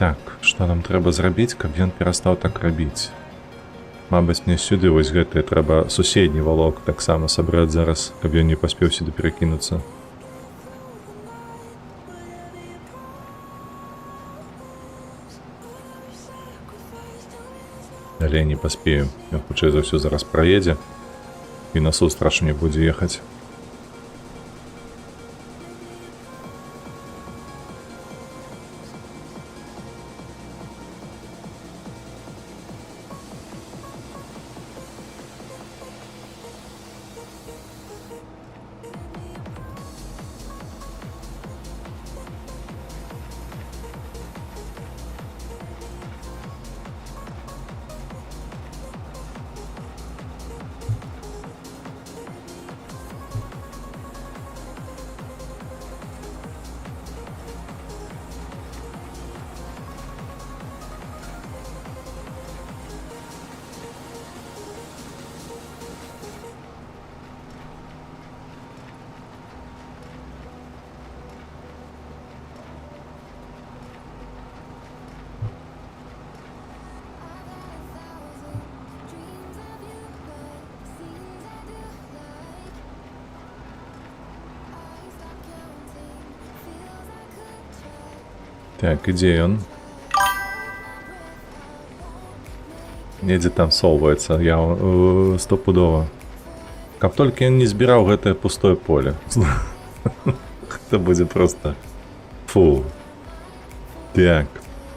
Так, што нам трэба зрабіць, каб ён перастаў так рабіць? Мабыць, мне сюды вось гэтае трэба суседні валок таксама сабраць зараз, каб ён не паспеў сюды перакінуцца. Але не паспею. Ён хутчэй за ўсё зараз праедзе і насустрач мне будзе ехаць. Так, ідзе ён. Недзе там соваецца, я стопудова. Каб толькі ён не збіраў гэтае пустое поле. Гэта будзе просто... Фу. Так.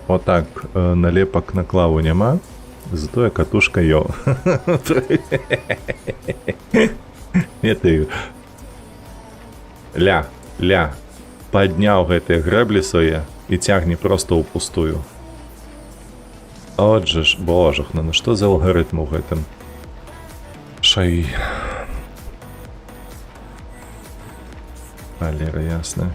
Вот так, налепак на клаву няма. Затое катушка ё. Не ты. Ля. Падняў гэтыя грэблі свае і цягне просто ў пустую. Отже ж, божах, ну што за алгарытм у гэтым? Шаі. Алера, ясна.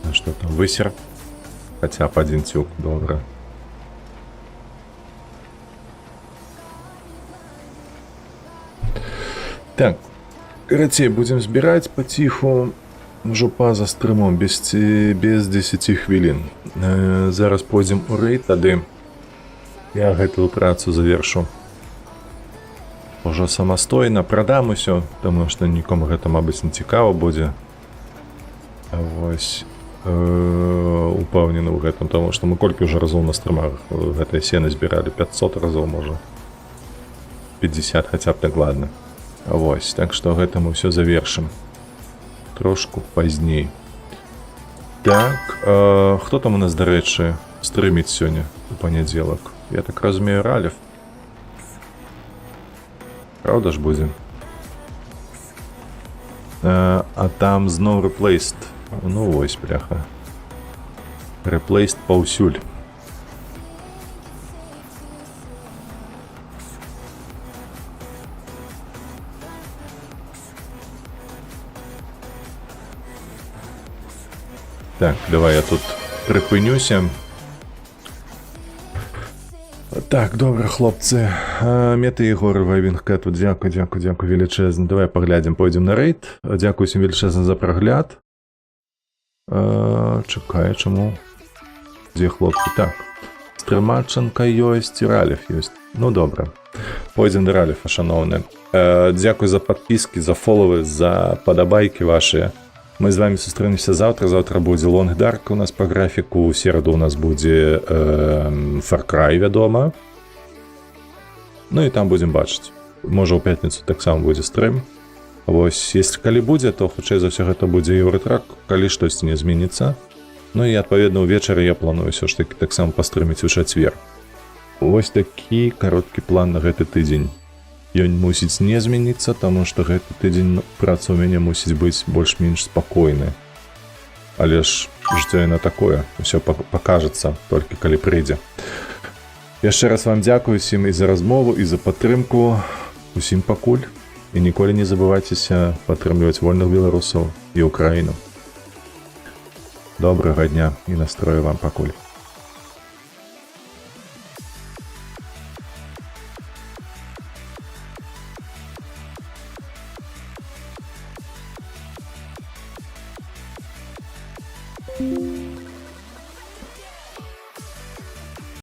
А што там, высер? Хаця б адзін цюк, добра. Так, карацей, будзем збіраць паціху ўжо па-за стрымом, без 10 хвілін. Зараз пойдзем у рэйд, тады я гэтую працу завершу ўжо самастойна, прадам усё, таму што нікому гэта, мабыць, не цікава будзе. Вось. Упэўнены ў гэтым, таму што мы колькі ўжо разоў на стрымах гэтае сена збіралі, 500 разоў, можа 50 хаця б дакладна. Вось, так што гэта мы ўсё завершым трошку пазней. Так, хто там у нас, дарэчы, стрыміць сёння у панядзелак? Я так разумею, Ралев. Праўда ж будзе? А там зноў Replaced. Ну вось, бляха. Replaced паўсюль. Так, давай я тут прыпынюся. Так, добра, хлопцы. Мета Егор, Вайвінгкет, дзякуй велічэзна. Давай паглядзім, пойдзем на рэйд. Дзякуй усім велічэзна за прагляд. Чакай, чаму? Дзе хлопцы? Так. Стрымачанка ёсць, Ралев ёсць. Ну, добра. Пойдзем да Ралефа, шаноўны. Дзякуй за падпіскі, за фоловы, за падабайкі вашыя. Мы з вами сустрэнемся заўтра. Заўтра будзе Long Dark у нас па графіку. У сераду у нас будзе Far Cry, вядома. Ну і там будзем бачыць. Можа, ў пятніцу таксама будзе стрым. Вось, если калі будзе, то хутчэй за ўсё гэта будзе Еўротрак, калі штосьці не зменіцца. Ну і адпаведна ўвечары я планую ўсё ж такі таксама пастрыміць у чацвер. Вось такі кароткі план на гэты тыдзень. Ён мусіць не зменіцца, таму што гэты тыдзень праца ў мяне мусіць быць больш-менш спакойны. Але ж жыццё яно такое, усё пакажацца толькі калі прыйдзе. Яшчэ раз вам дзякую усім і за размову, і за падтрымку. Усім пакуль. І ніколі не забывайцеся падтрымліваць вольных беларусаў і Украіну. Добрага дня і настрою вам пакуль. Thank you.